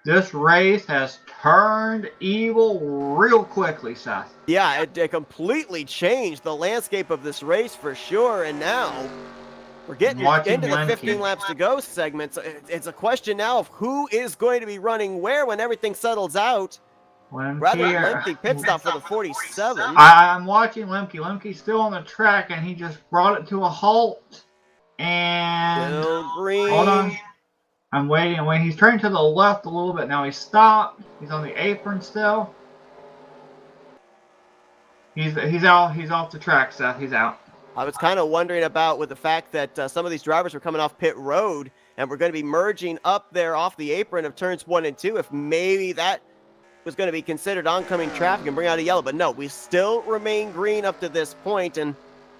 This race has turned evil real quickly, Seth. Yeah, it completely changed the landscape of this race for sure, and now We're getting Watching into the 15 Lemke. laps to go segment, so it's a question now of who is going to be running where when everything settles out. Rather lengthy pit stop for the 47. I'm watching Lemke. Lemke's still on the track, and he just brought it to a halt. And Still green. hold on, I'm waiting. He's turning to the left a little bit now. He stopped. He's on the apron still. He's out. He's off the track, Seth. He's out. I was kind of wondering about with the fact that some of these drivers were coming off pit road and we're going to be merging up there off the apron of turns 1 and 2, if maybe that was going to be considered oncoming traffic and bring out a yellow. But no, we still remain green up to this point, and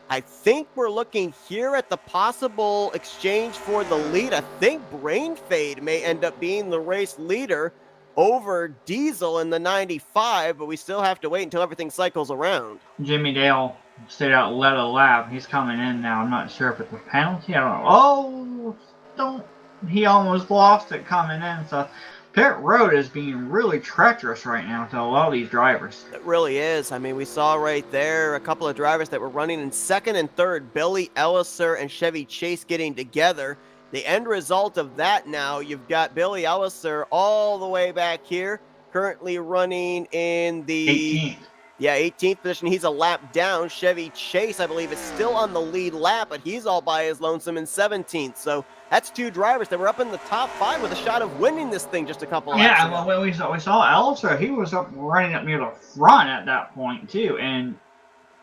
I think we're looking here at the possible exchange for the lead. I think Brain Fade may end up being the race leader over Diesel in the 95, but we still have to wait until everything cycles around. Jimmy Dale stayed out, led a lap. He's coming in now. I'm not sure if it's a penalty. I don't know. He almost lost it coming in. So pit road is being really treacherous right now to a lot of these drivers. It really is. I mean, we saw right there a couple of drivers that were running in second and third, Billy Elliser and Chevy Chase getting together. The end result of that now, you've got Billy Elliser all the way back here, currently running in the 18th. 18th position. He's a lap down. Chevy Chase, I believe, is still on the lead lap, but he's all by his lonesome in 17th. So that's two drivers that were up in the top 5 with a shot of winning this thing just a couple of laps ago. Yeah, well, we saw Elliser. He was up running up near the front at that point too, and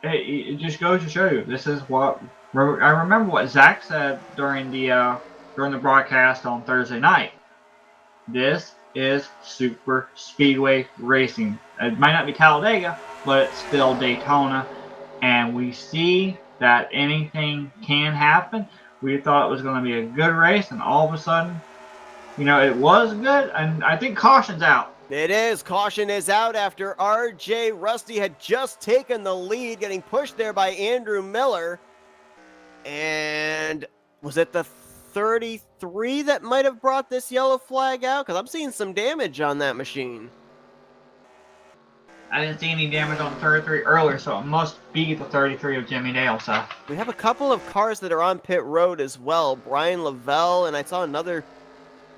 it just goes to show you this is what I remember what Zach said during the broadcast on Thursday night. This is super speedway racing. It might not be Talladega, but it's still Daytona, and we see that anything can happen. We thought it was going to be a good race, and all of a sudden, it was good, and I think caution's out. It is. Caution is out after R.J. Rusty had just taken the lead, getting pushed there by Andrew Miller. And was it the 33 that might have brought this yellow flag out? Because I'm seeing some damage on that machine. I didn't see any damage on the 33 earlier, so it must be the 33 of Jimmy Dale. So we have a couple of cars that are on pit road as well. Brian Lavelle, and I saw another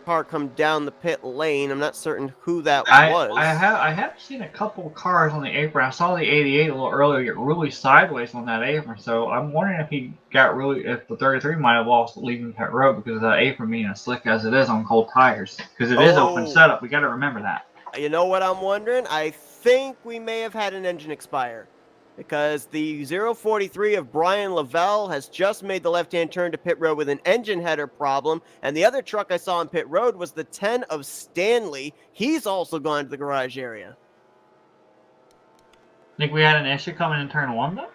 car come down the pit lane. I'm not certain who that was. I have seen a couple of cars on the apron. I saw the 88 a little earlier get really sideways on that apron, so I'm wondering if the 33 might have lost leaving pit road because of that apron being as slick as it is on cold tires. Because it is open setup. We got to remember that. You know what I'm wondering? I think we may have had an engine expire, because the 043 of Brian Lavelle has just made the left-hand turn to pit road with an engine header problem, and the other truck I saw on pit road was the 10 of Stanley. He's also gone to the garage area. Think we had an issue coming in turn 1, though?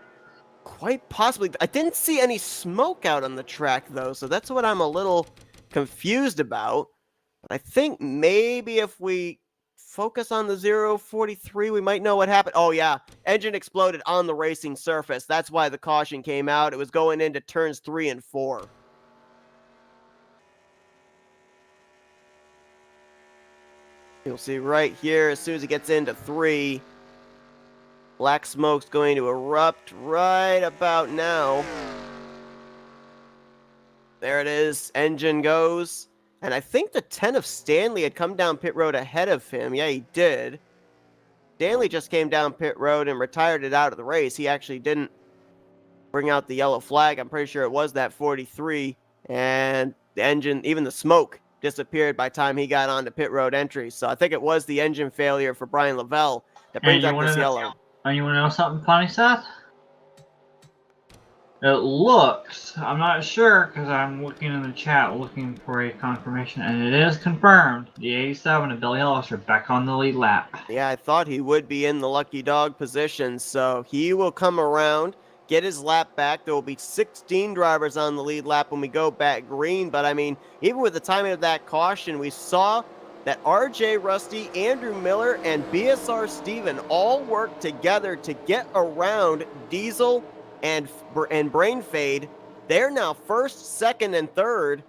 Quite possibly. I didn't see any smoke out on the track, though, so that's what I'm a little confused about. But I think maybe if we focus on the 043, we might know what happened. Oh yeah, engine exploded on the racing surface. That's why the caution came out. It was going into turns 3 and 4. You'll see right here, as soon as it gets into 3, black smoke's going to erupt right about now. There it is, engine goes. And I think the 10 of Stanley had come down pit road ahead of him. Yeah, he did. Stanley just came down pit road and retired it out of the race. He actually didn't bring out the yellow flag. I'm pretty sure it was that 43. And the engine, even the smoke, disappeared by the time he got on to pit road entry. So I think it was the engine failure for Brian Lavelle that brings out this yellow. And you want to know something funny, Seth? It looks, I'm not sure because I'm looking in the chat looking for a confirmation, and it is confirmed. The 87 of Billy Ellis are back on the lead lap. Yeah, I thought he would be in the lucky dog position, so he will come around, get his lap back. There will be 16 drivers on the lead lap when we go back green, but I mean, even with the timing of that caution, we saw that R.J. Rusty, Andrew Miller, and BSR Steven all worked together to get around Diesel and Brain Fade. They're now first, second, and third.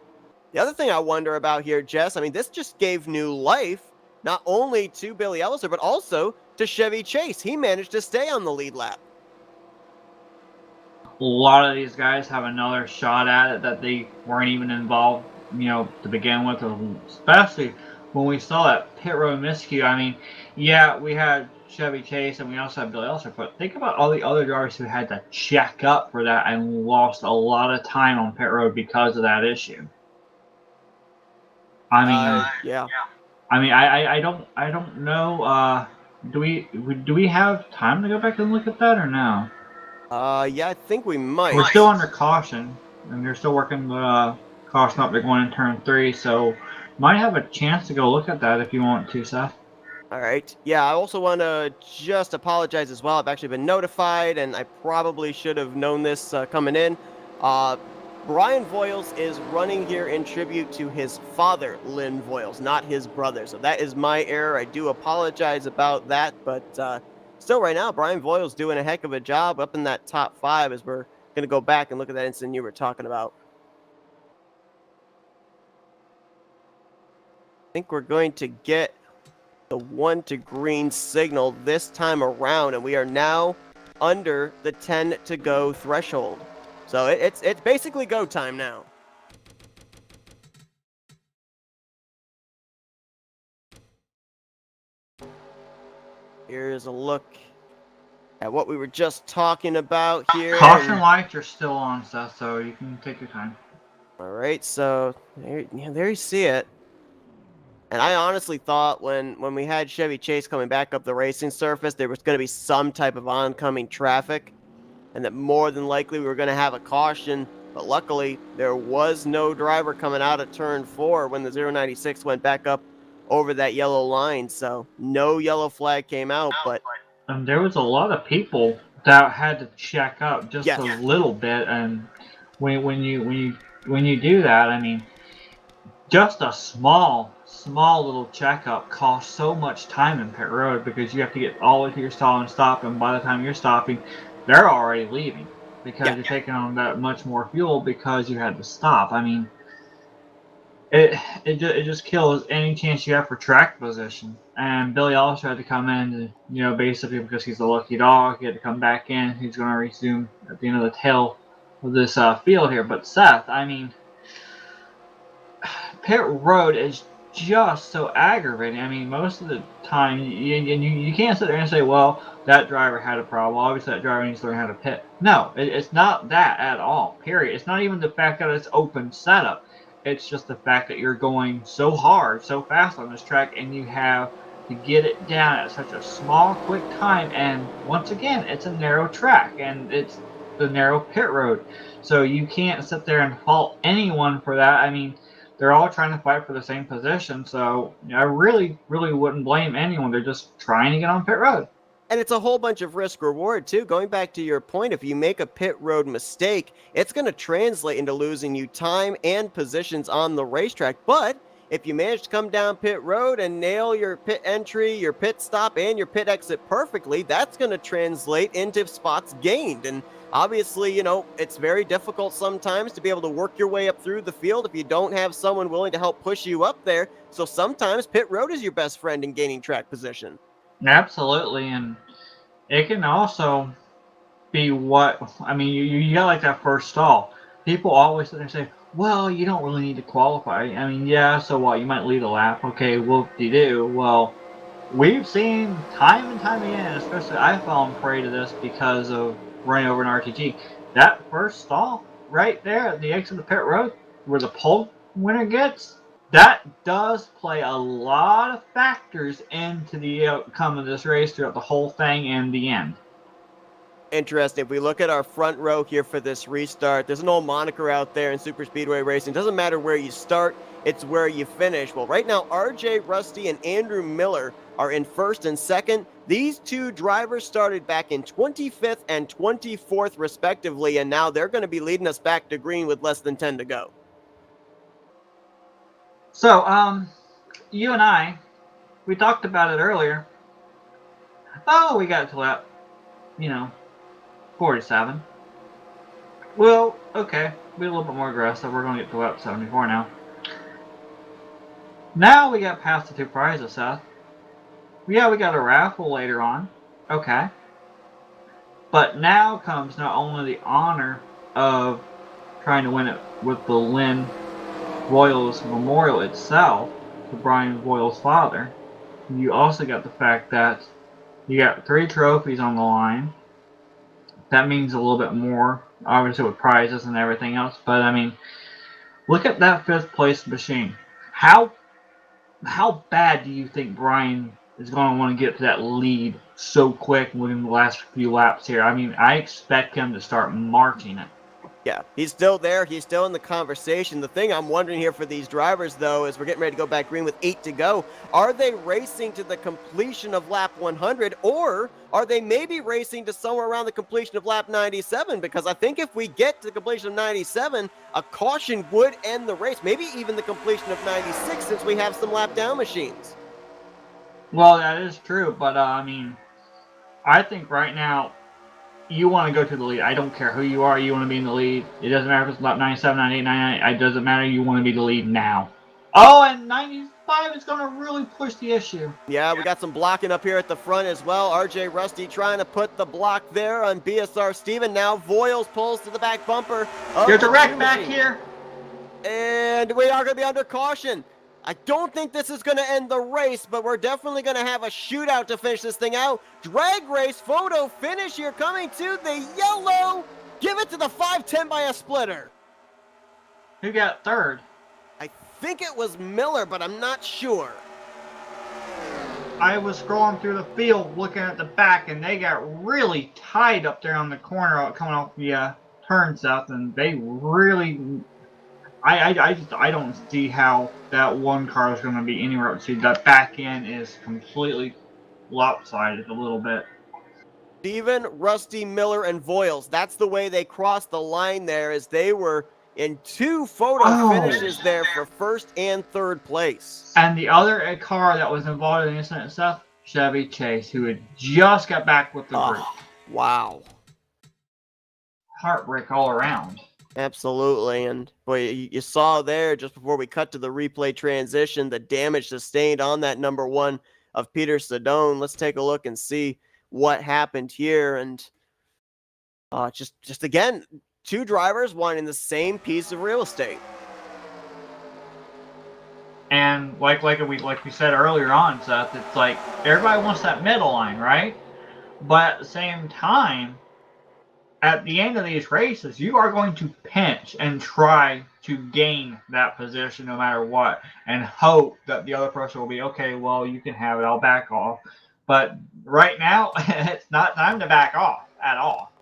The other thing I wonder about here, Jess, I mean, this just gave new life, not only to Billy Elliser, but also to Chevy Chase. He managed to stay on the lead lap. lot of these guys have another shot at it that they weren't even involved, to begin with, especially when we saw that pit road miscue. I mean, yeah, we had Chevy Chase and we also had Billy Elster, but think about all the other drivers who had to check up for that and lost a lot of time on pit road because of that issue. I mean, yeah. I mean, I don't know. Do we have time to go back and look at that or no? Yeah, I think we might. We're still under caution, and they're still working the caution up. They're going in turn 3, so might have a chance to go look at that if you want to, Seth. All right. Yeah, I also want to just apologize as well. I've actually been notified, and I probably should have known this coming in. Brian Voiles is running here in tribute to his father, Lynn Voiles, not his brother. So that is my error. I do apologize about that, but still right now, Brian Voiles doing a heck of a job up in that top 5 as we're going to go back and look at that incident you were talking about. I think we're going to get the 1 to green signal this time around, and we are now under the 10 to go threshold. So it's basically go time now. Here's a look at what we were just talking about here. Caution lights are still on, Seth, so you can take your time. All right, so there you see it. And I honestly thought when we had Chevy Chase coming back up the racing surface, there was going to be some type of oncoming traffic, and that more than likely we were going to have a caution. But luckily, there was no driver coming out of turn 4 when the 096 went back up over that yellow line. So no yellow flag came out, but there was a lot of people that had to check up just Yes. a little bit, and when you do that, I mean, just a small little checkup costs so much time in pit road because you have to get all the way to your stall and stop, and by the time you're stopping, they're already leaving because you're taking on that much more fuel because you had to stop. I mean, it just kills any chance you have for track position. And Billy also had to come in, basically because he's a lucky dog. He had to come back in. He's going to resume at the end of the tail of this field here. But Seth, I mean, pit road is just so aggravating. I mean, most of the time, you can't sit there and say, well, that driver had a problem. Obviously, that driver needs to learn how to pit. No, it's not that at all, period. It's not even the fact that it's open setup. It's just the fact that you're going so hard, so fast on this track, and you have to get it down at such a small, quick time. And once again, it's a narrow track, and it's the narrow pit road. So you can't sit there and fault anyone for that. I mean, they're all trying to fight for the same position, so I really wouldn't blame anyone. They're just trying to get on pit road. And it's a whole bunch of risk reward too. Going back to your point, if you make a pit road mistake, it's going to translate into losing you time and positions on the racetrack. But if you manage to come down pit road and nail your pit entry, your pit stop, and your pit exit perfectly, that's going to translate into spots gained. And obviously, it's very difficult sometimes to be able to work your way up through the field if you don't have someone willing to help push you up there. So sometimes pit road is your best friend in gaining track position. Absolutely, and it can also be you got like that first stall. People always sit there and say, well, you don't really need to qualify. I mean, yeah, so what? You might lead a lap. Okay, whoop-de-doo. Well, we've seen time and time again, especially I've fallen prey to this because of running over an RTG. That first stall right there at the exit of the pit road where the pole winner gets, that does play a lot of factors into the outcome of this race throughout the whole thing and the end. Interesting. If we look at our front row here for this restart, there's an old moniker out there in super speedway racing. It doesn't matter where you start, it's where you finish. Well, right now, RJ Rusty and Andrew Miller are in first and second. These two drivers started back in 25th and 24th respectively, and now they're going to be leading us back to green with less than 10 to go. So, you and I, we talked about it earlier. Oh, we got to lap, 47. Well, okay, be a little bit more aggressive. We're going to get to lap 74 now. Now we got past the two prizes, Seth. Yeah, we got a raffle later on. Okay. But now comes not only the honor of trying to win it with the Lynn Voiles Memorial itself to Brian Voiles' father. You also got the fact that you got 3 trophies on the line. That means a little bit more, obviously with prizes and everything else. But I mean, look at that 5th place machine. How bad do you think Brian is going to want to get to that lead so quick within the last few laps here? I mean, I expect him to start marching it. Yeah, he's still there. He's still in the conversation. The thing I'm wondering here for these drivers, though, is we're getting ready to go back green with 8 to go. Are they racing to the completion of lap 100, or are they maybe racing to somewhere around the completion of lap 97? Because I think if we get to the completion of 97, a caution would end the race. Maybe even the completion of 96, since we have some lap down machines. Well, that is true, but I mean, I think right now, you want to go to the lead. I don't care who you are. You want to be in the lead. It doesn't matter if it's lap 97, 98, 99. It doesn't matter. You want to be the lead now. Oh, and 95 is going to really push the issue. Yeah, we got some blocking up here at the front as well. RJ Rusty trying to put the block there on BSR Steven. Now Voiles pulls to the back bumper. There's a wreck back here. And we are going to be under caution. I don't think this is going to end the race, but we're definitely going to have a shootout to finish this thing out. Drag race photo finish here coming to the yellow. Give it to the 510 by a splitter. Who got 3rd? I think it was Miller, but I'm not sure. I was scrolling through the field looking at the back, and they got really tight up there on the corner coming off the turn south, and they really... I don't see how that one car is going to be anywhere up to. That back end is completely lopsided a little bit. Steven, Rusty, Miller, and Voiles. That's the way they crossed the line there, as they were in 2 photo finishes there for 1st and 3rd place. And the other car that was involved in the incident itself, Chevy Chase, who had just got back with the group. Wow. Heartbreak all around. Absolutely, and boy, you saw there just before we cut to the replay transition the damage sustained on that number 1 of Peter Sedone. Let's take a look and see what happened here, and just again, 2 drivers wanting the same piece of real estate. And like we said earlier on, Seth, it's like everybody wants that middle line, right? But at the same time, at the end of these races, you are going to pinch and try to gain that position no matter what, and hope that the other person will be, okay, well, you can have it, I'll back off. But right now, it's not time to back off at all.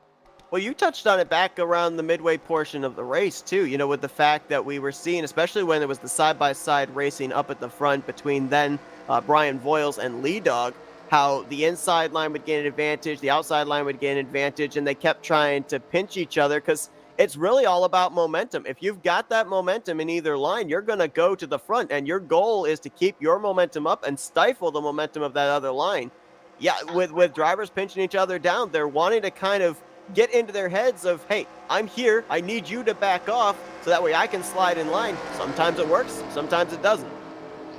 Well, you touched on it back around the midway portion of the race, too, you know, with the fact that we were seeing, especially when it was the side-by-side racing up at the front between then Brian Voiles and Lee Dog, how the inside line would gain an advantage, the outside line would gain an advantage, and they kept trying to pinch each other because it's really all about momentum. If you've got that momentum in either line, you're going to go to the front, and your goal is to keep your momentum up and stifle the momentum of that other line. Yeah, with drivers pinching each other down, they're wanting to kind of get into their heads of, hey, I'm here, I need you to back off so that way I can slide in line. Sometimes it works, sometimes it doesn't.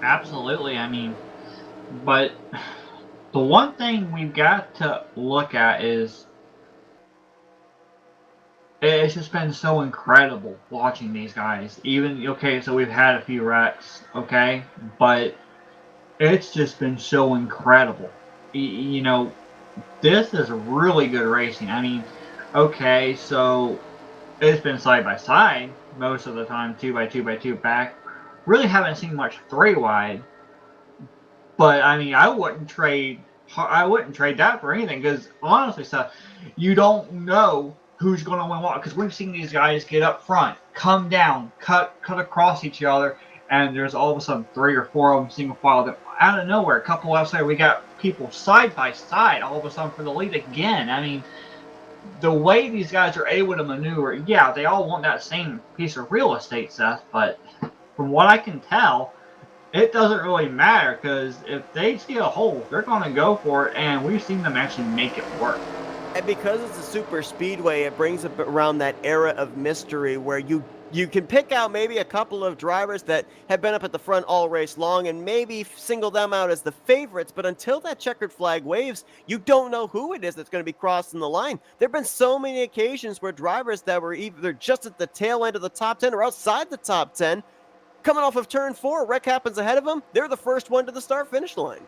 Absolutely, I mean, but... the one thing we've got to look at is it's just been so incredible watching these guys. Even, okay, so we've had a few wrecks, okay, but it's just been so incredible. You know, this is really good racing. I mean, okay, so it's been side by side most of the time, 2x2x2 back. Really haven't seen much 3-wide. But I mean, I wouldn't trade that for anything, because honestly, Seth, you don't know who's going to win what. Because we've seen these guys get up front, come down, cut across each other, and there's all of a sudden 3 or 4 of them single file. That out of nowhere, a couple laps later, we got people side by side all of a sudden for the lead again. I mean, the way these guys are able to maneuver, yeah, they all want that same piece of real estate, Seth. But from what I can tell, it doesn't really matter, because if they see a hole, they're going to go for it, and we've seen them actually make it work. And because it's a super speedway, it brings up around that era of mystery where you can pick out maybe a couple of drivers that have been up at the front all race long and maybe single them out as the favorites, but until that checkered flag waves, you don't know who it is that's going to be crossing the line. There have been so many occasions where drivers that were either just at the tail end of the top 10 or outside the top 10, coming off of turn 4, wreck happens ahead of them, they're the first one to the start-finish line.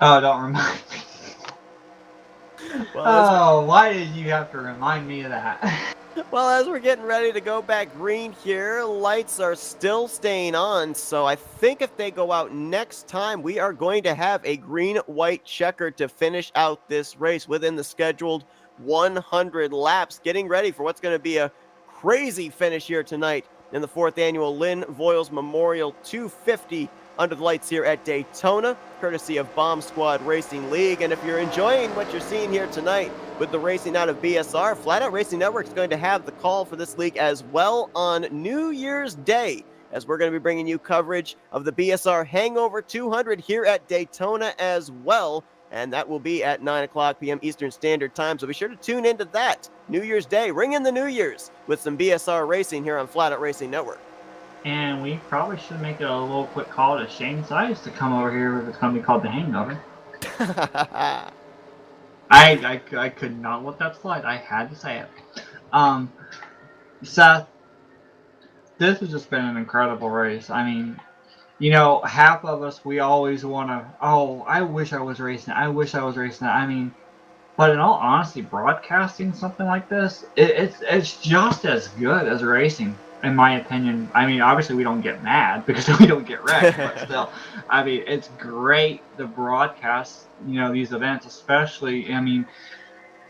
Oh, don't remind me. Well, why did you have to remind me of that? Well, as we're getting ready to go back green here, lights are still staying on, so I think if they go out next time, we are going to have a green-white checker to finish out this race within the scheduled 100 laps, getting ready for what's going to be a crazy finish here tonight in the 4th annual Lynn Voiles Memorial 250 under the lights here at Daytona, courtesy of Bomb Squad Racing League. And if you're enjoying what you're seeing here tonight with the racing out of BSR, Flatout Racing Network is going to have the call for this league as well on New Year's Day, as we're going to be bringing you coverage of the BSR Hangover 200 here at Daytona as well. And that will be at 9 o'clock p.m. Eastern Standard Time. So be sure to tune into that New Year's Day. Ring in the New Year's with some BSR racing here on Flatout Racing Network. And we probably should make it a little quick call to Shane Sides to come over here with a company called The Hangover. I could not let that slide. I had to say it. Seth, this has just been an incredible race. I mean, you know, half of us, we always want to, oh, I wish I was racing it. I wish I was racing it. I mean, but in all honesty, broadcasting something like this, it's just as good as racing. In my opinion. I mean, obviously we don't get mad because we don't get wrecked, but still, I mean, it's great to broadcast, you know, these events, especially, I mean,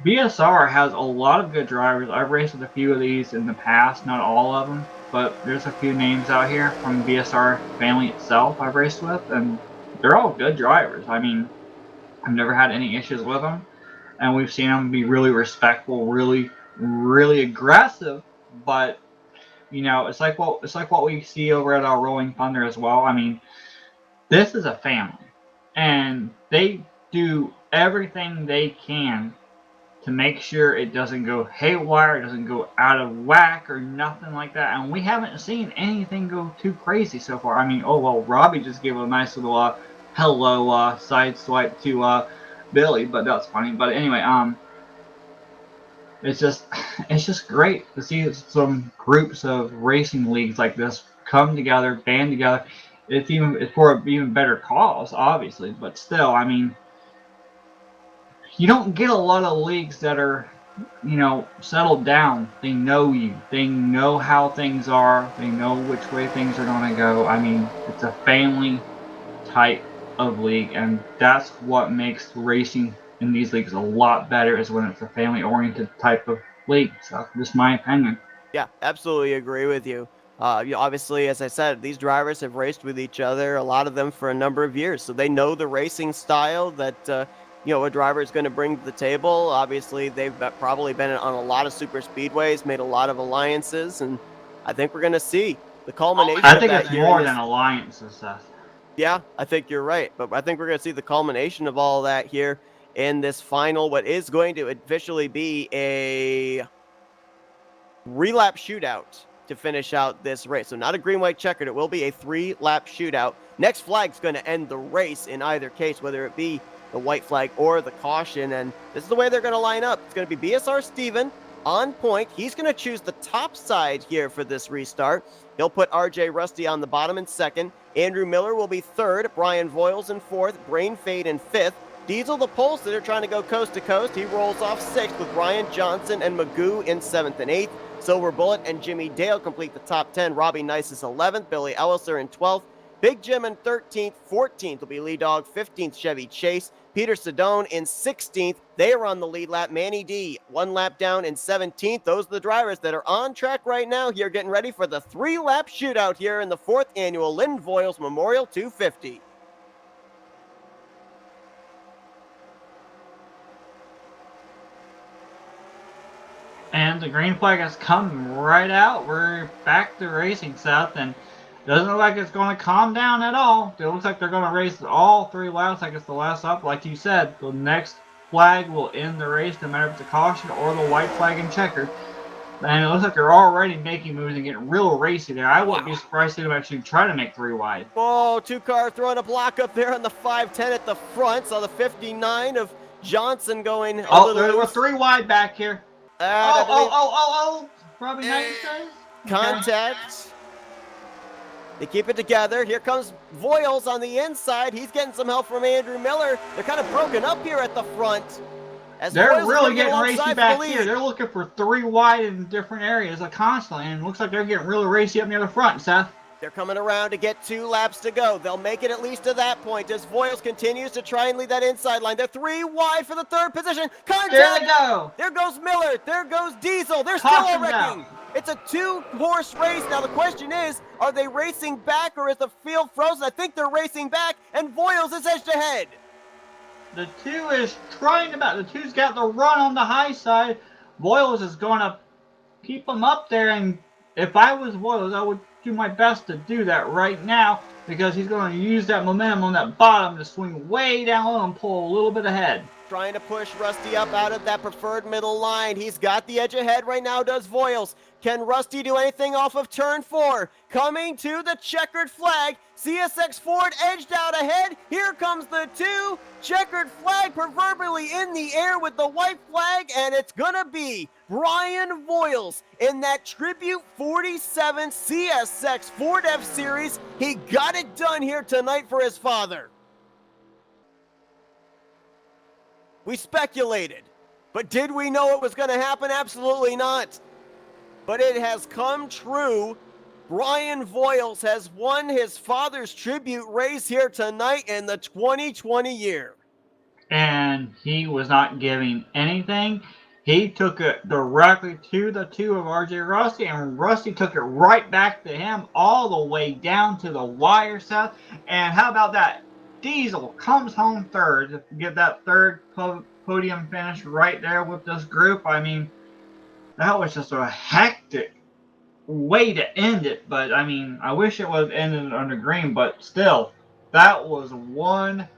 BSR has a lot of good drivers. I've raced with a few of these in the past, not all of them, but there's a few names out here from the BSR family itself I've raced with, and they're all good drivers. I mean, I've never had any issues with them, and we've seen them be really respectful, really, really aggressive, but you know, it's like what we see over at our Rolling Thunder as well. I mean, this is a family, and they do everything they can to make sure it doesn't go haywire, it doesn't go out of whack or nothing like that. And we haven't seen anything go too crazy so far. I mean, oh well, Robbie just gave a nice little hello side swipe to Billy, but that's funny. But anyway, it's just great to see some groups of racing leagues like this come together, band together. It's for an even better cause, obviously, but still, I mean, you don't get a lot of leagues that are, you know, settled down. They know you. They know how things are. They know which way things are going to go. I mean, it's a family type of league, and that's what makes racing in these leagues a lot better, is when it's a family-oriented type of league. So, just my opinion. Yeah, absolutely agree with you. You know, obviously, as I said, these drivers have raced with each other, a lot of them for a number of years, so they know the racing style that you know, a driver is going to bring to the table. Obviously, they've probably been on a lot of super speedways, made a lot of alliances, and I think we're going to see the culmination. I think of that it's here more in this... than alliances, Seth. Yeah, I think you're right, but I think we're going to see the culmination of all that here in this final, what is going to officially be a relap shootout to finish out this race. So not a green-white checkered, it will be a 3-lap shootout. Next flag's going to end the race in either case, whether it be the white flag or the caution, and this is the way they're going to line up. It's going to be BSR Steven on point. He's going to choose the top side here for this restart. He'll put RJ Rusty on the bottom in second. Andrew Miller will be third. Brian Voiles in fourth. Brain Fade in fifth. Diesel the Pulse that are trying to go coast to coast. He rolls off sixth with Ryan Johnson and Magoo in seventh and eighth. Silver Bullet and Jimmy Dale complete the top 10. Robbie Nice is 11th. Billy Elliser in 12th. Big Jim in 13th. 14th will be Lee Dog. 15th, Chevy Chase. Peter Sedone in 16th. They are on the lead lap. Manny D, 1 lap down in 17th. Those are the drivers that are on track right now here, getting ready for the 3-lap shootout here in the 4th annual Lynn Voiles Memorial 250. And the green flag has come right out. We're back to racing, Seth, and doesn't look like it's going to calm down at all. It looks like they're going to race all 3 laps like it's the last up. Like you said, the next flag will end the race, no matter if it's a caution or the white flag and checkered. And it looks like they're already making moves and getting real racy there. I wouldn't be surprised if they actually try to make 3 wide. Whoa, 2-car throwing a block up there on the 510 at the front. Saw the 59 of Johnson going a little there were loose. 3 wide back here. Probably not says. Contact. They keep it together. Here comes Voiles on the inside. He's getting some help from Andrew Miller. They're kind of broken up here at the front. As They're Voiles really getting alongside racy for back the lead. here. They're looking for 3 wide in different areas constantly, and it looks like they're getting really racy up near the front, Seth. They're coming around to get 2 laps to go. They'll make it at least to that point as Voiles continues to try and lead that inside line. They're 3 wide for the 3rd position. Contact! There they go. There goes Miller. There goes Diesel. They're still Caution's wrecking. out. It's a 2-horse race. Now the question is, are they racing back or is the field frozen? I think they're racing back, and Voiles is edged ahead. The 2 is trying to back. The 2's got the run on the high side. Voiles is going to keep them up there, and if I was Voiles, I would do my best to do that right now because he's going to use that momentum on that bottom to swing way down low and pull a little bit ahead. Trying to push Rusty up out of that preferred middle line. He's got the edge ahead right now, does Voiles. Can Rusty do anything off of turn 4? Coming to the checkered flag. CSX Ford edged out ahead. Here comes the 2. Checkered flag proverbially in the air with the white flag, and it's gonna be Brian Voiles in that Tribute 47 CSX Ford F-Series. He got it done here tonight for his father. We speculated, but did we know it was going to happen? Absolutely not. But it has come true. Brian Voiles has won his father's tribute race here tonight in the 2020 year. And he was not giving anything. He took it directly to the 2 of RJ Rusty, and Rusty took it right back to him all the way down to the wire, Seth. And how about that? Diesel comes home 3rd to get that 3rd podium finish right there with this group. I mean, that was just a hectic way to end it. But, I mean, I wish it was ended under green, but still, that was one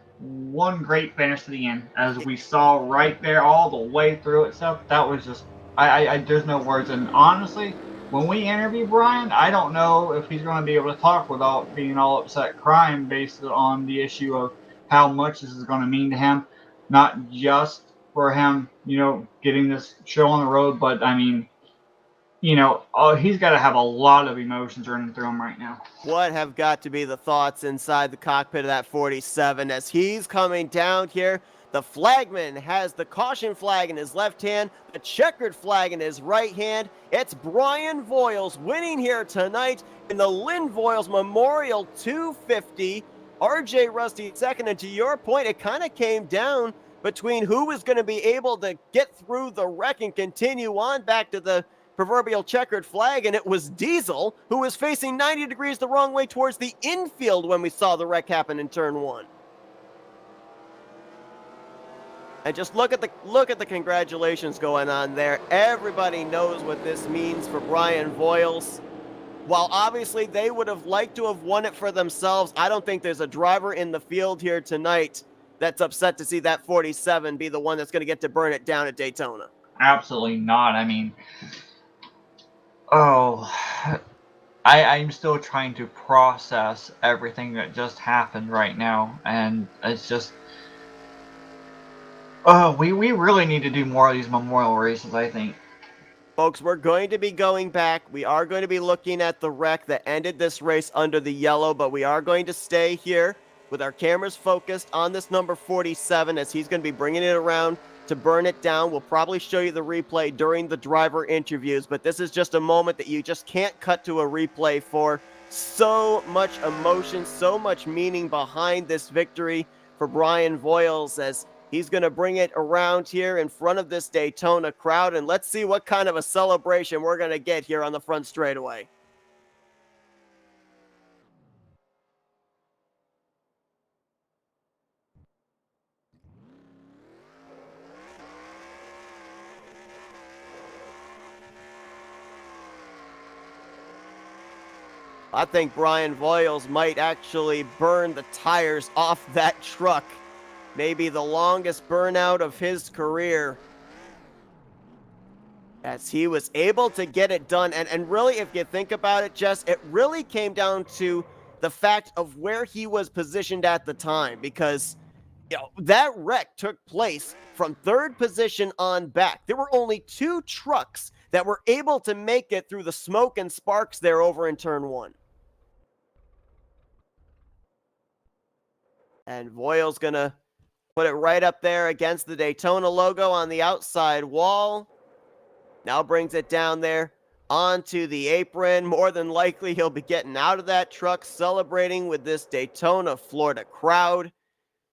great finish to the end, as we saw right there all the way through itself. That was just, there's no words. And honestly, when we interview Brian, I don't know if he's going to be able to talk without being all upset crying based on the issue of how much this is going to mean to him. Not just for him, getting this show on the road, but I mean, he's got to have a lot of emotions running through him right now. What have got to be the thoughts inside the cockpit of that 47 as he's coming down here? The flagman has the caution flag in his left hand, the checkered flag in his right hand. It's Brian Voiles winning here tonight in the Lynn Voiles Memorial 250. RJ Rusty second, and to your point, it kind of came down between who was going to be able to get through the wreck and continue on back to the proverbial checkered flag, and it was Diesel who was facing 90 degrees the wrong way towards the infield when we saw the wreck happen in turn 1. And just look at the congratulations going on there. Everybody knows what this means for Brian Voiles. While obviously they would have liked to have won it for themselves, I don't think there's a driver in the field here tonight that's upset to see that 47 be the one that's going to get to burn it down at Daytona. Absolutely not. I mean, I'm still trying to process everything that just happened right now, and it's just, we really need to do more of these memorial races, I think. Folks, we're going to be going back. We are going to be looking at the wreck that ended this race under the yellow, but we are going to stay here with our cameras focused on this number 47 as he's going to be bringing it around to burn it down. We'll probably show you the replay during the driver interviews, but this is just a moment that you just can't cut to a replay for. So much emotion, so much meaning behind this victory for Brian Voiles as he's going to bring it around here in front of this Daytona crowd, and let's see what kind of a celebration we're going to get here on the front straightaway. I think Brian Voiles might actually burn the tires off that truck maybe the longest burnout of his career, as he was able to get it done. And really, if you think about it, Jess, it really came down to the fact of where he was positioned at the time, because that wreck took place from third position on back. There were only 2 trucks that were able to make it through the smoke and sparks there over in turn 1. And Voiles gonna put it right up there against the Daytona logo on the outside wall. Now brings it down there onto the apron. More than likely, he'll be getting out of that truck, celebrating with this Daytona, Florida crowd.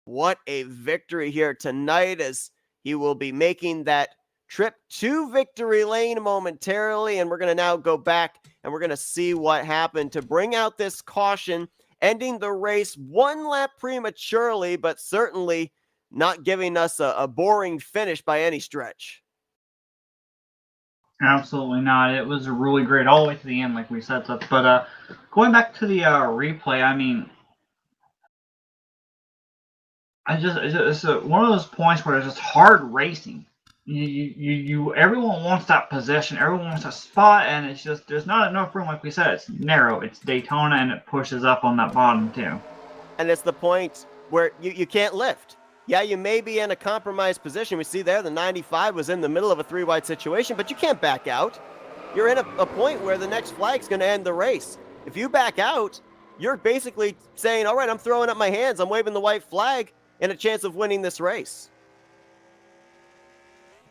What a victory here tonight, as he will be making that trip to victory lane momentarily. And we're going to now go back and we're going to see what happened to bring out this caution, ending the race 1 lap prematurely, but certainly not giving us a boring finish by any stretch. Absolutely not. It was really great all the way to the end, like we said. But going back to the replay, I mean, it's one of those points where it's just hard racing. Everyone wants that position, everyone wants a spot, and it's just there's not enough room. Like we said, it's narrow, it's Daytona, and it pushes up on that bottom too. And it's the point where you can't lift. Yeah, you may be in a compromised position. We see there the 95 was in the middle of a 3-wide situation, but you can't back out. You're in a point where the next flag's going to end the race. If you back out, you're basically saying, all right, I'm throwing up my hands, I'm waving the white flag, and a chance of winning this race.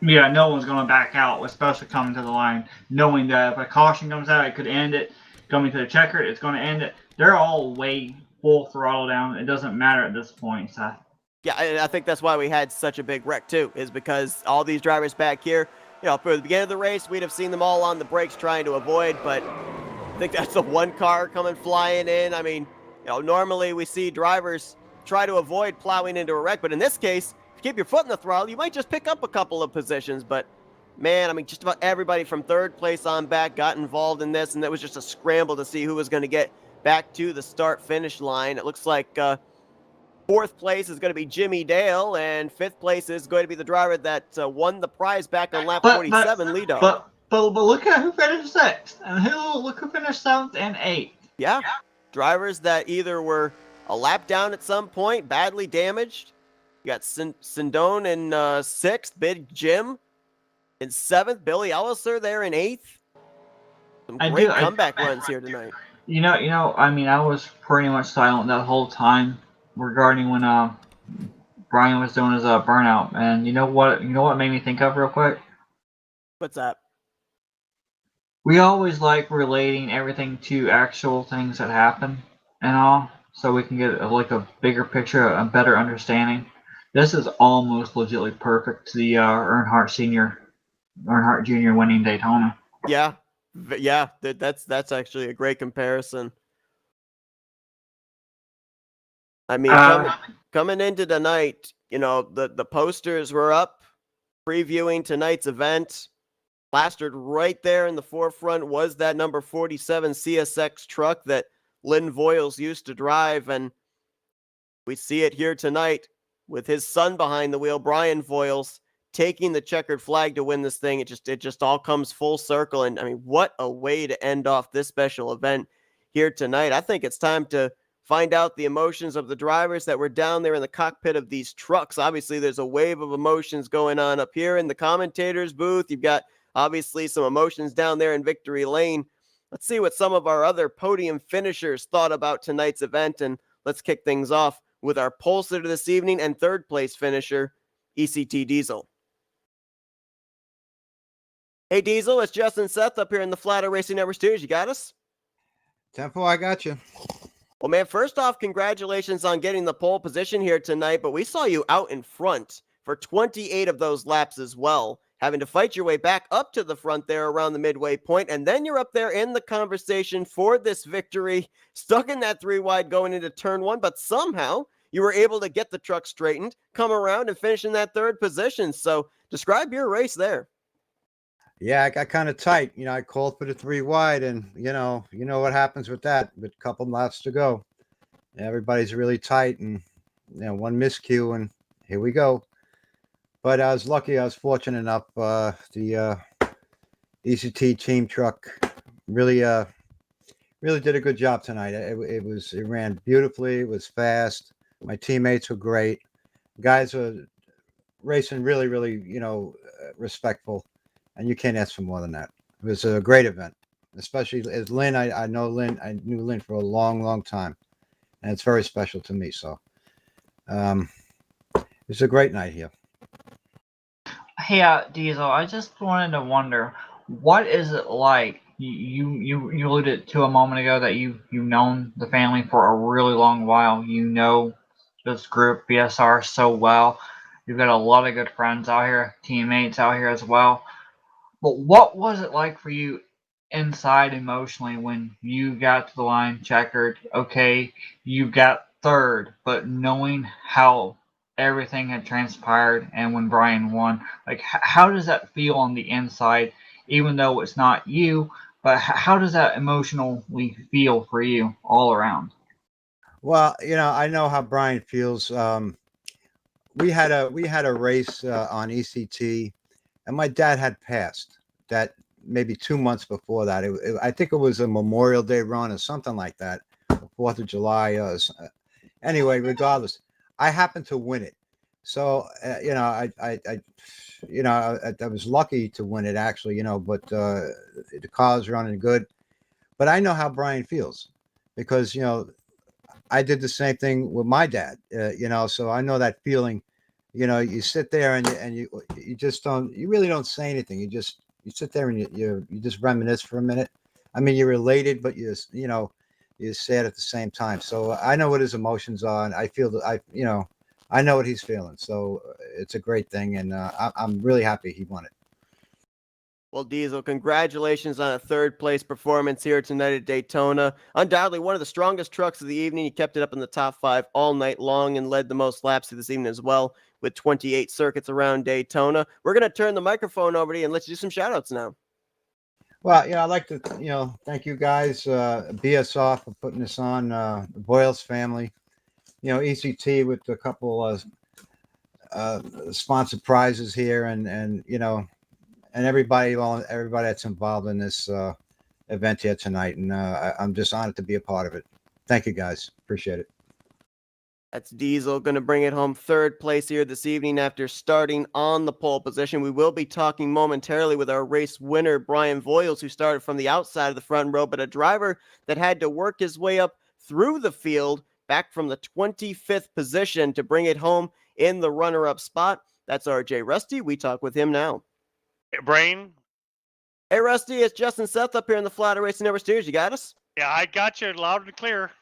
Yeah, no one's going to back out, especially coming to the line, knowing that if a caution comes out, it could end it. Coming to the checker, it's going to end it. They're all way full throttle down. It doesn't matter at this point, so. Yeah, and I think that's why we had such a big wreck, too, is because all these drivers back here, for the beginning of the race, we'd have seen them all on the brakes trying to avoid, but I think that's the one car coming flying in. I mean, normally we see drivers try to avoid plowing into a wreck, but in this case, if you keep your foot in the throttle, you might just pick up a couple of positions. But, man, I mean, just about everybody from third place on back got involved in this, and it was just a scramble to see who was going to get back to the start-finish line. It looks like 4th place is going to be Jimmy Dale, and 5th place is going to be the driver that won the prize back on lap 47, Lido. But look at who finished 6th, and look who finished 7th and 8th. Yeah, drivers that either were a lap down at some point, badly damaged. You got Sindone in 6th, Big Jim in 7th, Billy Elliser there in 8th. Some great comeback runs here tonight. I mean, I was pretty much silent that whole time regarding when Brian was doing his burnout, and you know what made me think of real quick? What's that? We always like relating everything to actual things that happen and all, so we can get a bigger picture, a better understanding. This is almost legitimately perfect to the Earnhardt Jr. winning Daytona. Yeah, that's actually a great comparison. I mean, coming into tonight, the posters were up previewing tonight's event. Plastered right there in the forefront was that number 47 CSX truck that Lynn Voiles used to drive, and we see it here tonight with his son behind the wheel, Brian Voiles, taking the checkered flag to win this thing. It just all comes full circle, and I mean, what a way to end off this special event here tonight. I think it's time to find out the emotions of the drivers that were down there in the cockpit of these trucks. Obviously, there's a wave of emotions going on up here in the commentators booth. You've got obviously some emotions down there in victory lane. Let's see what some of our other podium finishers thought about tonight's event, and let's kick things off with our pole sitter this evening and 3rd place finisher, ECT Diesel. Hey, Diesel, it's Justin Seth up here in the Flatout Racing Network studios. You got us? Tempo, I got you. Well, man, first off, congratulations on getting the pole position here tonight, but we saw you out in front for 28 of those laps as well, having to fight your way back up to the front there around the midway point, and then you're up there in the conversation for this victory, stuck in that 3-wide going into turn 1, but somehow you were able to get the truck straightened, come around, and finish in that 3rd position. So describe your race there. Yeah, I got kind of tight. I called for the 3-wide, and you know what happens with that. With a couple laps to go, everybody's really tight, and one miscue, and here we go. But I was lucky. I was fortunate enough. The ECT team truck really did a good job tonight. It ran beautifully. It was fast. My teammates were great. Guys were racing really, respectful, and you can't ask for more than that. It was a great event, especially as Lynn. I know Lynn. I knew Lynn for a long time, and it's very special to me. So, it's a great night here. Hey, Diesel, I just wanted to wonder, what is it like? You alluded to a moment ago that you've known the family for a really long while. You know this group, BSR, so well. You've got a lot of good friends out here, teammates out here as well. But what was it like for you inside emotionally when you got to the line checkered? Okay, you got third, but knowing how everything had transpired and when Brian won, like how does that feel on the inside, even though it's not you, but how does that emotionally feel for you all around? Well, I know how Brian feels. We had a race on ECT, and my dad had passed that maybe 2 months before that. I think it was a Memorial Day run or something like that, 4th of July. Anyway, regardless, I happened to win it. So I was lucky to win it actually. But the car's running good. But I know how Brian feels because I did the same thing with my dad. So I know that feeling. You sit there and you just don't. You really don't say anything. You sit there and you just reminisce for a minute. I mean, you're elated, but you're sad at the same time. So I know what his emotions are, and I feel that I know what he's feeling. So it's a great thing, and I'm really happy he won it. Well, Diesel, congratulations on a third-place performance here tonight at Daytona. Undoubtedly one of the strongest trucks of the evening. You kept it up in the top 5 all night long and led the most laps this evening as well with 28 circuits around Daytona. We're going to turn the microphone over to you and let you do some shout-outs now. Well, I'd like to, thank you guys, BSR for putting this on, the Voiles family, ECT with a couple of sponsored prizes here and everybody that's involved in this event here tonight. And I'm just honored to be a part of it. Thank you, guys. Appreciate it. That's Diesel going to bring it home third place here this evening after starting on the pole position. We will be talking momentarily with our race winner, Brian Voiles, who started from the outside of the front row, but a driver that had to work his way up through the field back from the 25th position to bring it home in the runner-up spot. That's RJ Rusty. We talk with him now. Brain? Hey, Rusty, it's Justin Seth up here in the Flatout Racing Network studios. You got us? Yeah, I got you loud and clear.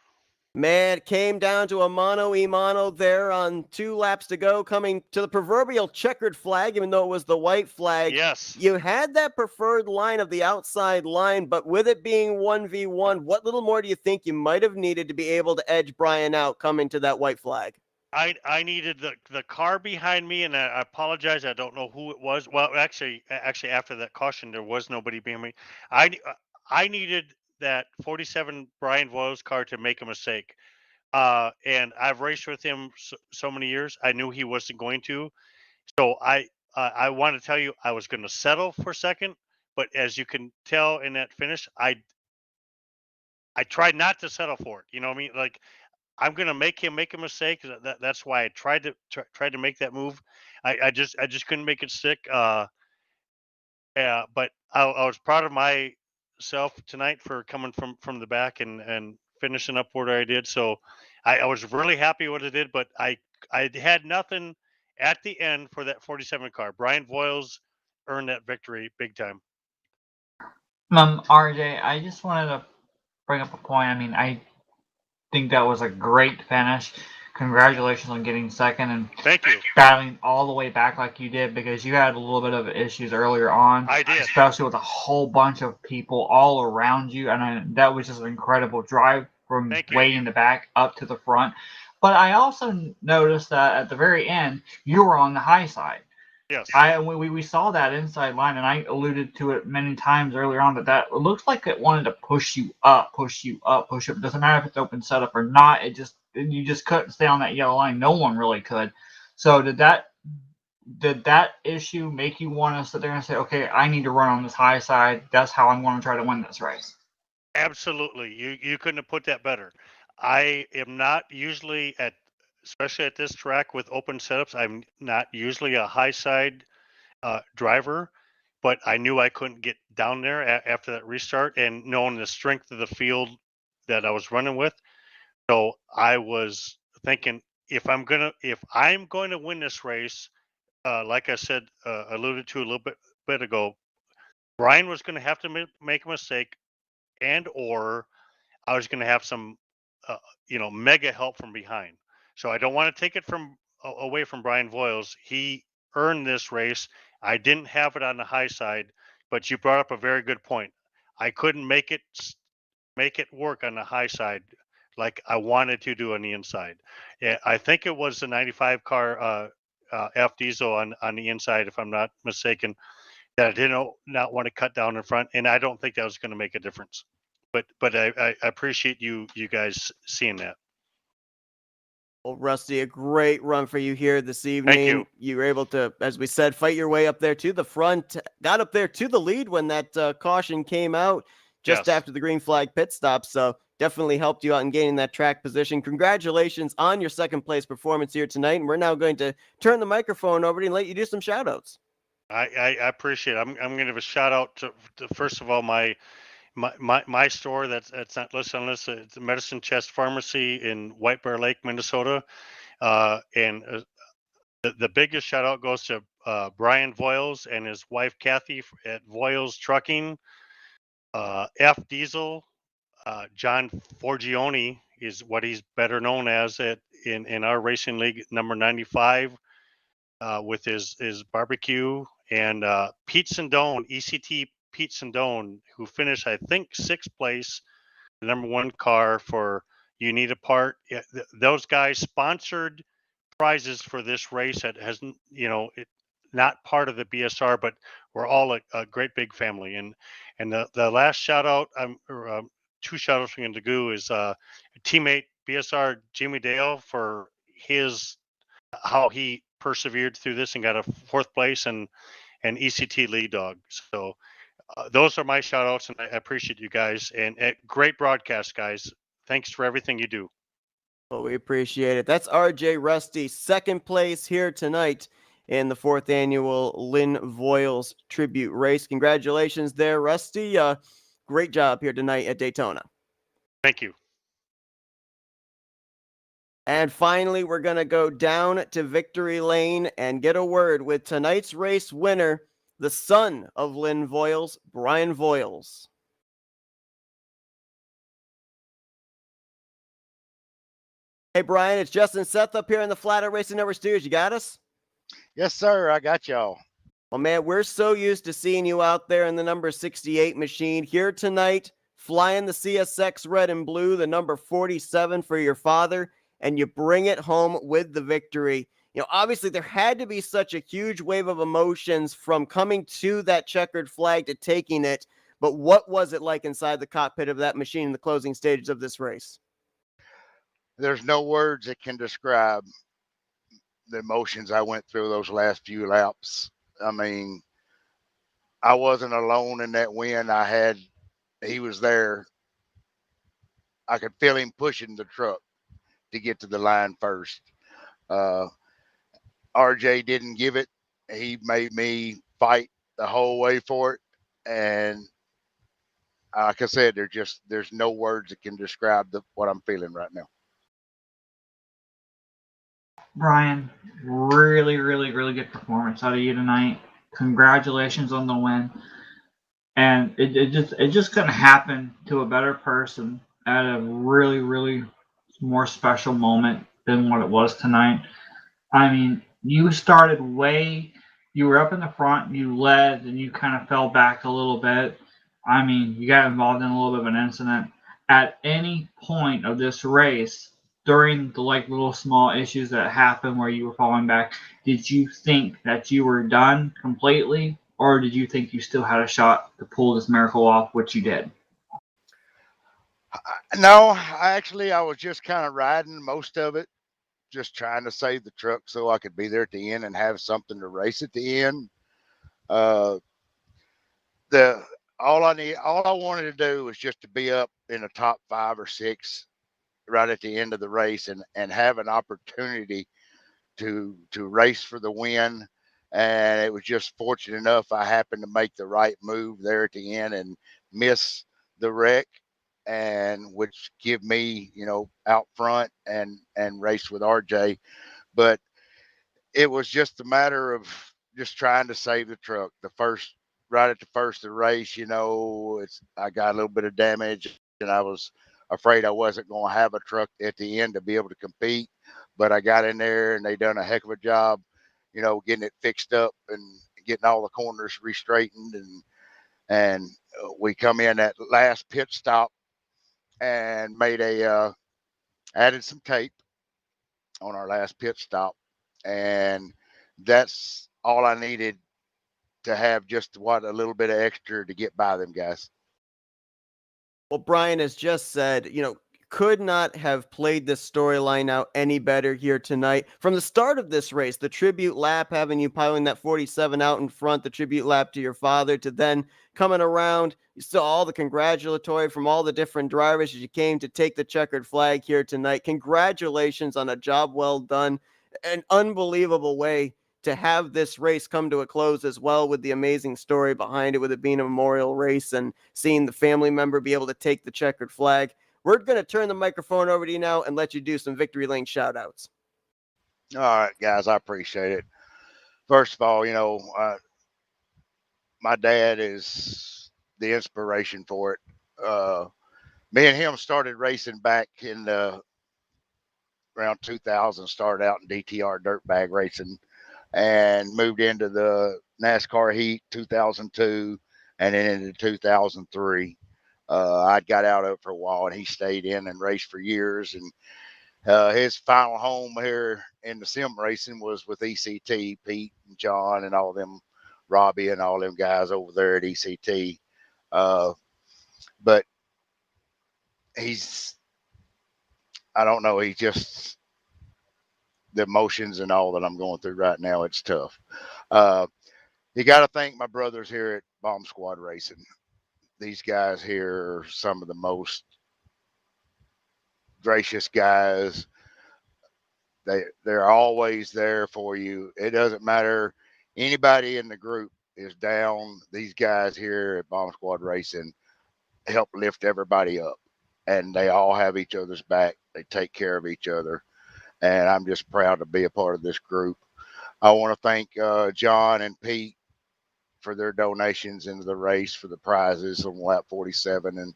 Man, it came down to a mano-a-mano there on 2 laps to go, coming to the proverbial checkered flag, even though it was the white flag. Yes. You had that preferred line of the outside line, but with it being 1v1, what little more do you think you might have needed to be able to edge Brian out coming to that white flag? I needed the car behind me, and I apologize. I don't know who it was. Well, actually, after that caution, there was nobody behind me. I needed that 47 Brian Voiles car to make a mistake. And I've raced with him so many years. I knew he wasn't going to. So I want to tell you, I was going to settle for second, but as you can tell in that finish, I tried not to settle for it. You know what I mean? Like, I'm gonna make him make a mistake. That's why I tried to make that move. I just couldn't make it stick. Yeah, but I was proud of myself tonight for coming from the back and finishing up where I did. So I was really happy what I did. But I had nothing at the end for that 47 car. Brian Voiles earned that victory big time. RJ, I just wanted to bring up a point. I mean, I think that was a great finish. Congratulations on getting second and Thank you. battling all the way back like you did, because you had a little bit of issues earlier on. I did. Especially with a whole bunch of people all around you. And that was just an incredible drive from way in the back up to the front. But I also noticed that at the very end, you were on the high side. Yes. We saw that inside line, and I alluded to it many times earlier on that it looks like it wanted to push you up. It doesn't matter if it's open setup or not. You just couldn't stay on that yellow line. No one really could. So did that issue make you want to sit there and say, okay, I need to run on this high side. That's how I'm going to try to win this race? Absolutely. You couldn't have put that better. I am not usually especially at this track with open setups, I'm not usually a high side driver, but I knew I couldn't get down there after that restart, and knowing the strength of the field that I was running with. So I was thinking, if I'm going to win this race, like I said, alluded to a little bit ago, Brian was going to have to make a mistake, and or I was going to have some, mega help from behind. So I don't want to take it away from Brian Voiles. He earned this race. I didn't have it on the high side, but you brought up a very good point. I couldn't make it work on the high side like I wanted to do on the inside. Yeah, I think it was the 95 car F diesel on the inside, if I'm not mistaken, that I didn't not want to cut down in front, and I don't think that was going to make a difference. But I appreciate you guys seeing that. Well, Rusty, a great run for you here this evening. Thank you. You were able to, as we said, fight your way up there to the front, got up there to the lead when that caution came out just Yes. after the green flag pit stop. So definitely helped you out in gaining that track position. Congratulations on your second place performance here tonight. And we're now going to turn the microphone over to you and let you do some shout outs. I appreciate it. I'm going to give a shout out to first of all my store that's not listed on this. It's the Medicine Chest Pharmacy in White Bear Lake, Minnesota. And the biggest shout out goes to Brian Voiles and his wife Kathy at Voiles Trucking. F Diesel, John Forgione is what he's better known as in our racing league, number 95, with his barbecue, and Pete Sindone, ECT Pete Sindone, who finished, I think, 6th place, the number 1 car for You Need a Part. Yeah, those guys sponsored prizes for this race that has, not part of the BSR, but we're all a great big family. And the last shout out, two shout outs I'm going to do is teammate BSR Jimmy Dale for how he persevered through this and got a 4th place, and ECT lead dog. So those are my shout outs, and I appreciate you guys, and great broadcast, guys. Thanks for everything you do. Well, we appreciate it. That's RJ Rusty, second place here tonight in the 4th annual Lynn Voiles tribute race. Congratulations there, Rusty. Great job here tonight at Daytona. Thank you. And finally, we're going to go down to victory lane and get a word with tonight's race winner, the son of Lynn Voiles, Brian Voiles. Hey, Brian, it's Justin Seth up here in the Flatout Racing Network studios. You got us? Yes, sir. I got y'all. Well, man, we're so used to seeing you out there in the number 68 machine. Here tonight, flying the CSX red and blue, the number 47 for your father, and you bring it home with the victory. You know, obviously, there had to be such a huge wave of emotions from coming to that checkered flag to taking it. But what was it like inside the cockpit of that machine in the closing stages of this race? There's no words that can describe the emotions I went through those last few laps. I mean, I wasn't alone in that win. He was there. I could feel him pushing the truck to get to the line first. RJ didn't give it. He made me fight the whole way for it. And like I said, there's no words that can describe what I'm feeling right now. Brian, really, really, really good performance out of you tonight. Congratulations on the win. And it just couldn't happen to a better person at a really, really more special moment than what it was tonight. I mean, you were up in the front, you led, and you kind of fell back a little bit. I mean, you got involved in a little bit of an incident. At any point of this race, during the little small issues that happened where you were falling back, did you think that you were done completely, or did you think you still had a shot to pull this miracle off, which you did? No, I was just kind of riding most of it. just trying to save the truck so I could be there at the end and have something to race at the end. Uh, all I wanted to do was just to be up in the top 5 or 6 right at the end of the race and have an opportunity to race for the win. And it was just fortunate enough I happened to make the right move there at the end and miss the wreck, and which give me, out front and race with RJ. But it was just a matter of just trying to save the truck. Right at the first of the race, I got a little bit of damage, and I was afraid I wasn't going to have a truck at the end to be able to compete. But I got in there, and they done a heck of a job, getting it fixed up and getting all the corners re-straightened, and we come in at last pit stop and made added some tape on our last pit stop, and that's all I needed to have just a little bit of extra to get by them guys. Well, Brian has just said, could not have played this storyline out any better here tonight. From the start of this race, the tribute lap, having you piling that 47 out in front, the tribute lap to your father, to then coming around, you saw all the congratulatory from all the different drivers as you came to take the checkered flag here tonight. Congratulations on a job well done. An unbelievable way to have this race come to a close as well, with the amazing story behind it, with it being a memorial race and seeing the family member be able to take the checkered flag. We're going to turn the microphone over to you now and let you do some Victory Lane shout outs. All right, guys, I appreciate it. First of all, my dad is the inspiration for it. Me and him started racing back in around 2000, started out in DTR dirt bag racing and moved into the NASCAR heat 2002 and then into 2003. I got out of it for a while, and he stayed in and raced for years. And his final home here in the sim racing was with ECT, Pete and John and all them, Robbie and all them guys over there at ECT. But I don't know, he just, the emotions and all that I'm going through right now, it's tough. You got to thank my brothers here at Bomb Squad Racing. These guys here are some of the most gracious guys. They're always there for you. It doesn't matter. Anybody in the group is down. These guys here at Bomb Squad Racing help lift everybody up, and they all have each other's back. They take care of each other, and I'm just proud to be a part of this group. I want to thank John and Pete for their donations into the race for the prizes on lap 47 and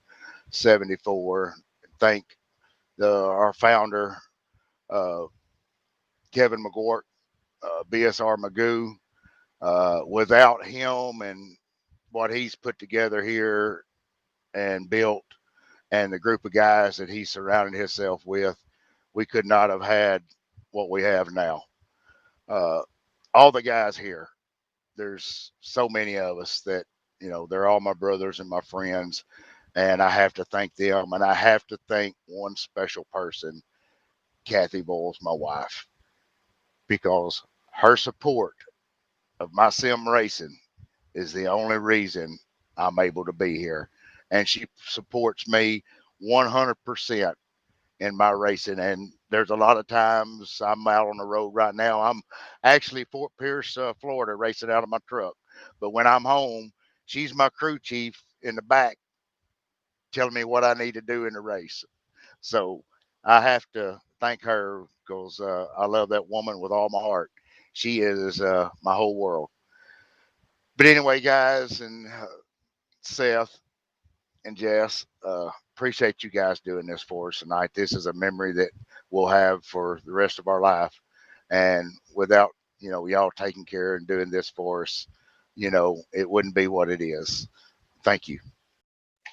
74. Thank our founder, Kevin McGort, BSR Magoo. Without him and what he's put together here and built, and the group of guys that he surrounded himself with, we could not have had what we have now. All the guys here, there's so many of us that, they're all my brothers and my friends, and I have to thank them. And I have to thank one special person, Kathy Voiles, my wife, because her support of my sim racing is the only reason I'm able to be here. And she supports me 100% in my racing. And there's a lot of times I'm out on the road right now. I'm actually Fort Pierce, Florida, racing out of my truck. But when I'm home, she's my crew chief in the back telling me what I need to do in the race. So I have to thank her because I love that woman with all my heart. She is my whole world. But anyway, guys, and Seth and Jess, appreciate you guys doing this for us tonight. This is a memory that we'll have for the rest of our life. And without, y'all taking care and doing this for us, it wouldn't be what it is. Thank you.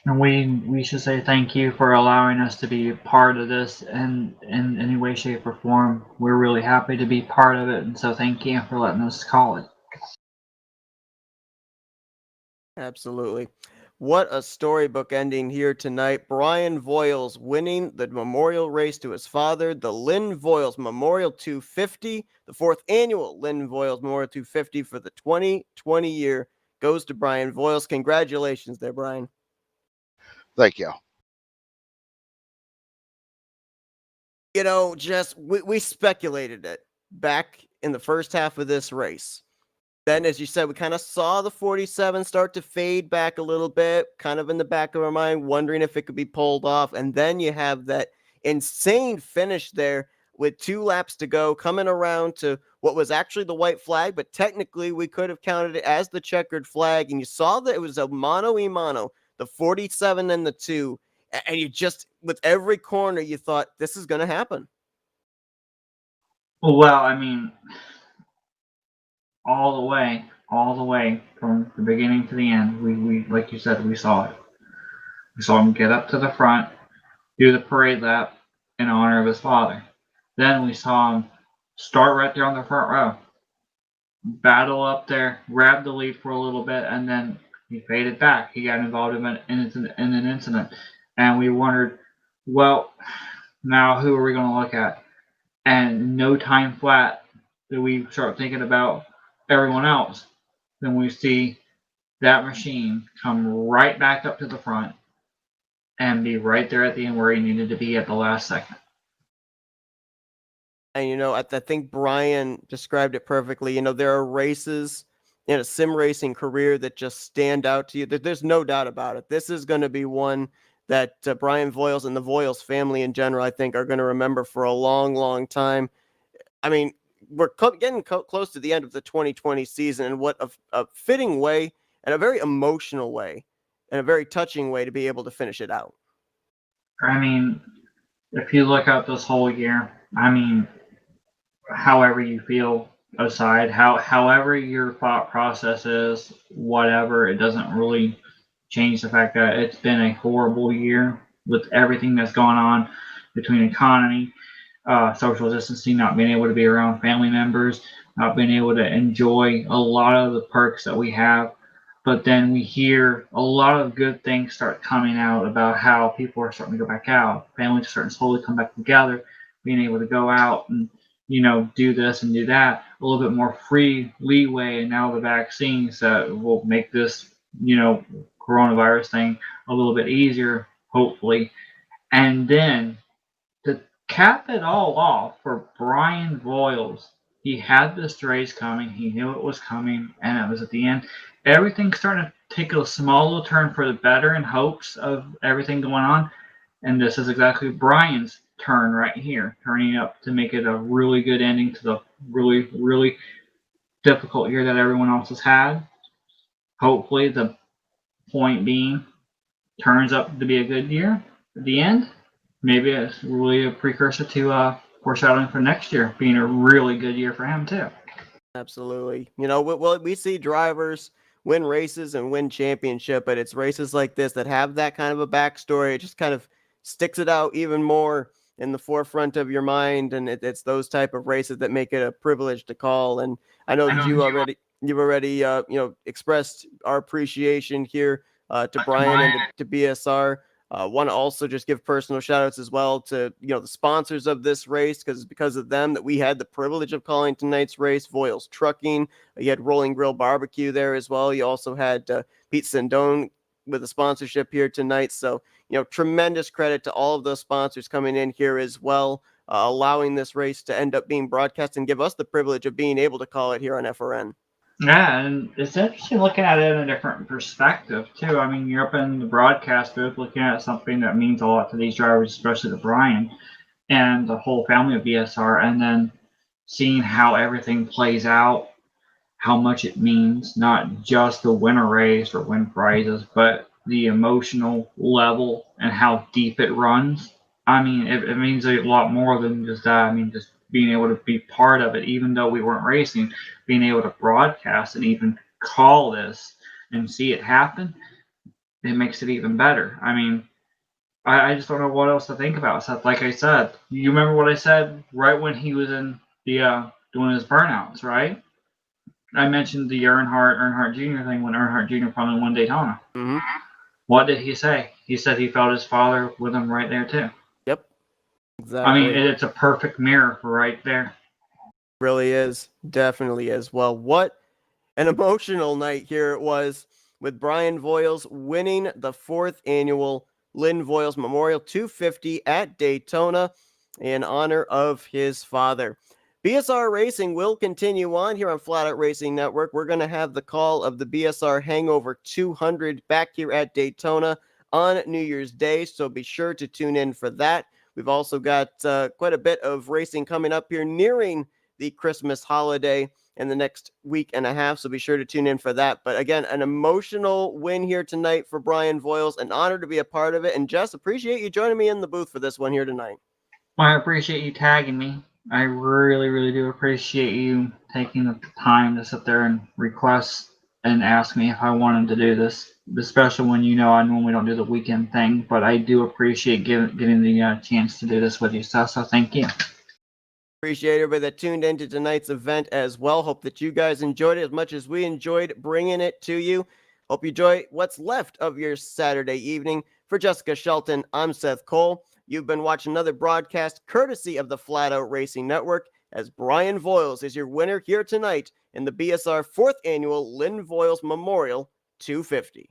And we should say thank you for allowing us to be part of this in any way, shape, or form. We're really happy to be part of it, and so thank you for letting us call it. Absolutely. What a storybook ending here tonight. Brian Voiles winning the memorial race to his father, the Lynn Voiles Memorial 250, the 4th annual Lynn Voiles Memorial 250 for the 2020 year goes to Brian Voiles. Congratulations there, Brian. Thank you. You know, just we speculated it back in the first half of this race. Then, as you said, we kind of saw the 47 start to fade back a little bit, kind of in the back of our mind, wondering if it could be pulled off. And then you have that insane finish there with 2 laps to go, coming around to what was actually the white flag, but technically we could have counted it as the checkered flag. And you saw that it was a mano-a-mano, the 47 and the 2. And you just, with every corner, you thought, this is going to happen. Well, I mean, all the way from the beginning to the end, we like you said, we saw it. We saw him get up to the front, do the parade lap in honor of his father. Then we saw him start right there on the front row, battle up there, grab the lead for a little bit, and then he faded back. He got involved in an incident. And we wondered, well, now who are we going to look at? And no time flat do we start thinking about everyone else. Then we see that machine come right back up to the front and be right there at the end where he needed to be at the last second. And, you know, I think Brian described it perfectly. You know, there are races in a sim racing career that just stand out to you. There's no doubt about it. This is going to be one that Brian Voiles and the Voiles family in general, I think, are going to remember for a long, long time. I mean, we're getting close to the end of the 2020 season, and what a fitting way and a very emotional way and a very touching way to be able to finish it out. I mean, if you look up this whole year, I mean, however you feel aside, however your thought process is, whatever, it doesn't really change the fact that it's been a horrible year with everything that's gone on between economy, social distancing, not being able to be around family members, not being able to enjoy a lot of the perks that we have. But then we hear a lot of good things start coming out about how people are starting to go back out, families are starting to slowly come back together, being able to go out and, you know, do this and do that, a little bit more free leeway, and now the vaccines that will make this, you know, coronavirus thing a little bit easier, hopefully. And then to cap it all off for Brian Voiles, he had this race coming, he knew it was coming, and it was at the end. Everything's starting to take a small little turn for the better in hopes of everything going on. And this is exactly Brian's turn right here, turning up to make it a really good ending to the really, really difficult year that everyone else has had. Hopefully, the point being, turns up to be a good year at the end. Maybe it's really a precursor to foreshadowing for next year being a really good year for him too. Absolutely. You know, we see drivers win races and win championship, but it's races like this that have that kind of a backstory. It just kind of sticks it out even more in the forefront of your mind, and it's those type of races that make it a privilege to call. And I know that you've already expressed our appreciation here to Brian and to BSR. Want to also just give personal shout outs as well to, you know, the sponsors of this race, because it's because of them that we had the privilege of calling tonight's race. Voiles Trucking, you had Rolling Grill Barbecue there as well. You also had Pete Sindone with a sponsorship here tonight. So, you know, tremendous credit to all of those sponsors coming in here as well, allowing this race to end up being broadcast and give us the privilege of being able to call it here on FRN. Yeah, and it's interesting looking at it in a different perspective too. I mean, you're up in the broadcast booth looking at something that means a lot to these drivers, especially to Brian and the whole family of BSR, and then seeing how everything plays out, how much it means, not just to win a race or win prizes, but the emotional level and how deep it runs. I mean, it means a lot more than just that. I mean, just being able to be part of it, even though we weren't racing, being able to broadcast and even call this and see it happen, it makes it even better. I mean, I just don't know what else to think about. So, like I said, you remember what I said right when he was in the doing his burnouts, right? I mentioned the Earnhardt Jr. thing when Earnhardt Jr. finally won Daytona. Mm-hmm. What did he say? He said he felt his father with him right there too. Yep. I Exactly. mean, it's a perfect mirror for right there. Really is. Definitely is. Well, what an emotional night here it was with Brian Voiles winning the 4th annual Lynn Voiles Memorial 250 at Daytona in honor of his father. BSR Racing will continue on here on Flatout Racing Network. We're going to have the call of the BSR Hangover 200 back here at Daytona on New Year's Day, so be sure to tune in for that. We've also got quite a bit of racing coming up here nearing the Christmas holiday in the next week and a half, so be sure to tune in for that. But again, an emotional win here tonight for Brian Voiles. An honor to be a part of it. And Jess, appreciate you joining me in the booth for this one here tonight. Well, I appreciate you tagging me. I really, really do appreciate you taking the time to sit there and request and ask me if I wanted to do this, especially when you know I normally don't do the weekend thing, but I do appreciate getting the chance to do this with you, so thank you. Appreciate everybody that tuned into tonight's event as well. Hope that you guys enjoyed it as much as we enjoyed bringing it to you. Hope you enjoy what's left of your Saturday evening. For Jessica Shelton, I'm Seth Cole. You've been watching another broadcast courtesy of the Flatout Racing Network, as Brian Voiles is your winner here tonight in the BSR 4th Annual Lynn Voiles Memorial 250.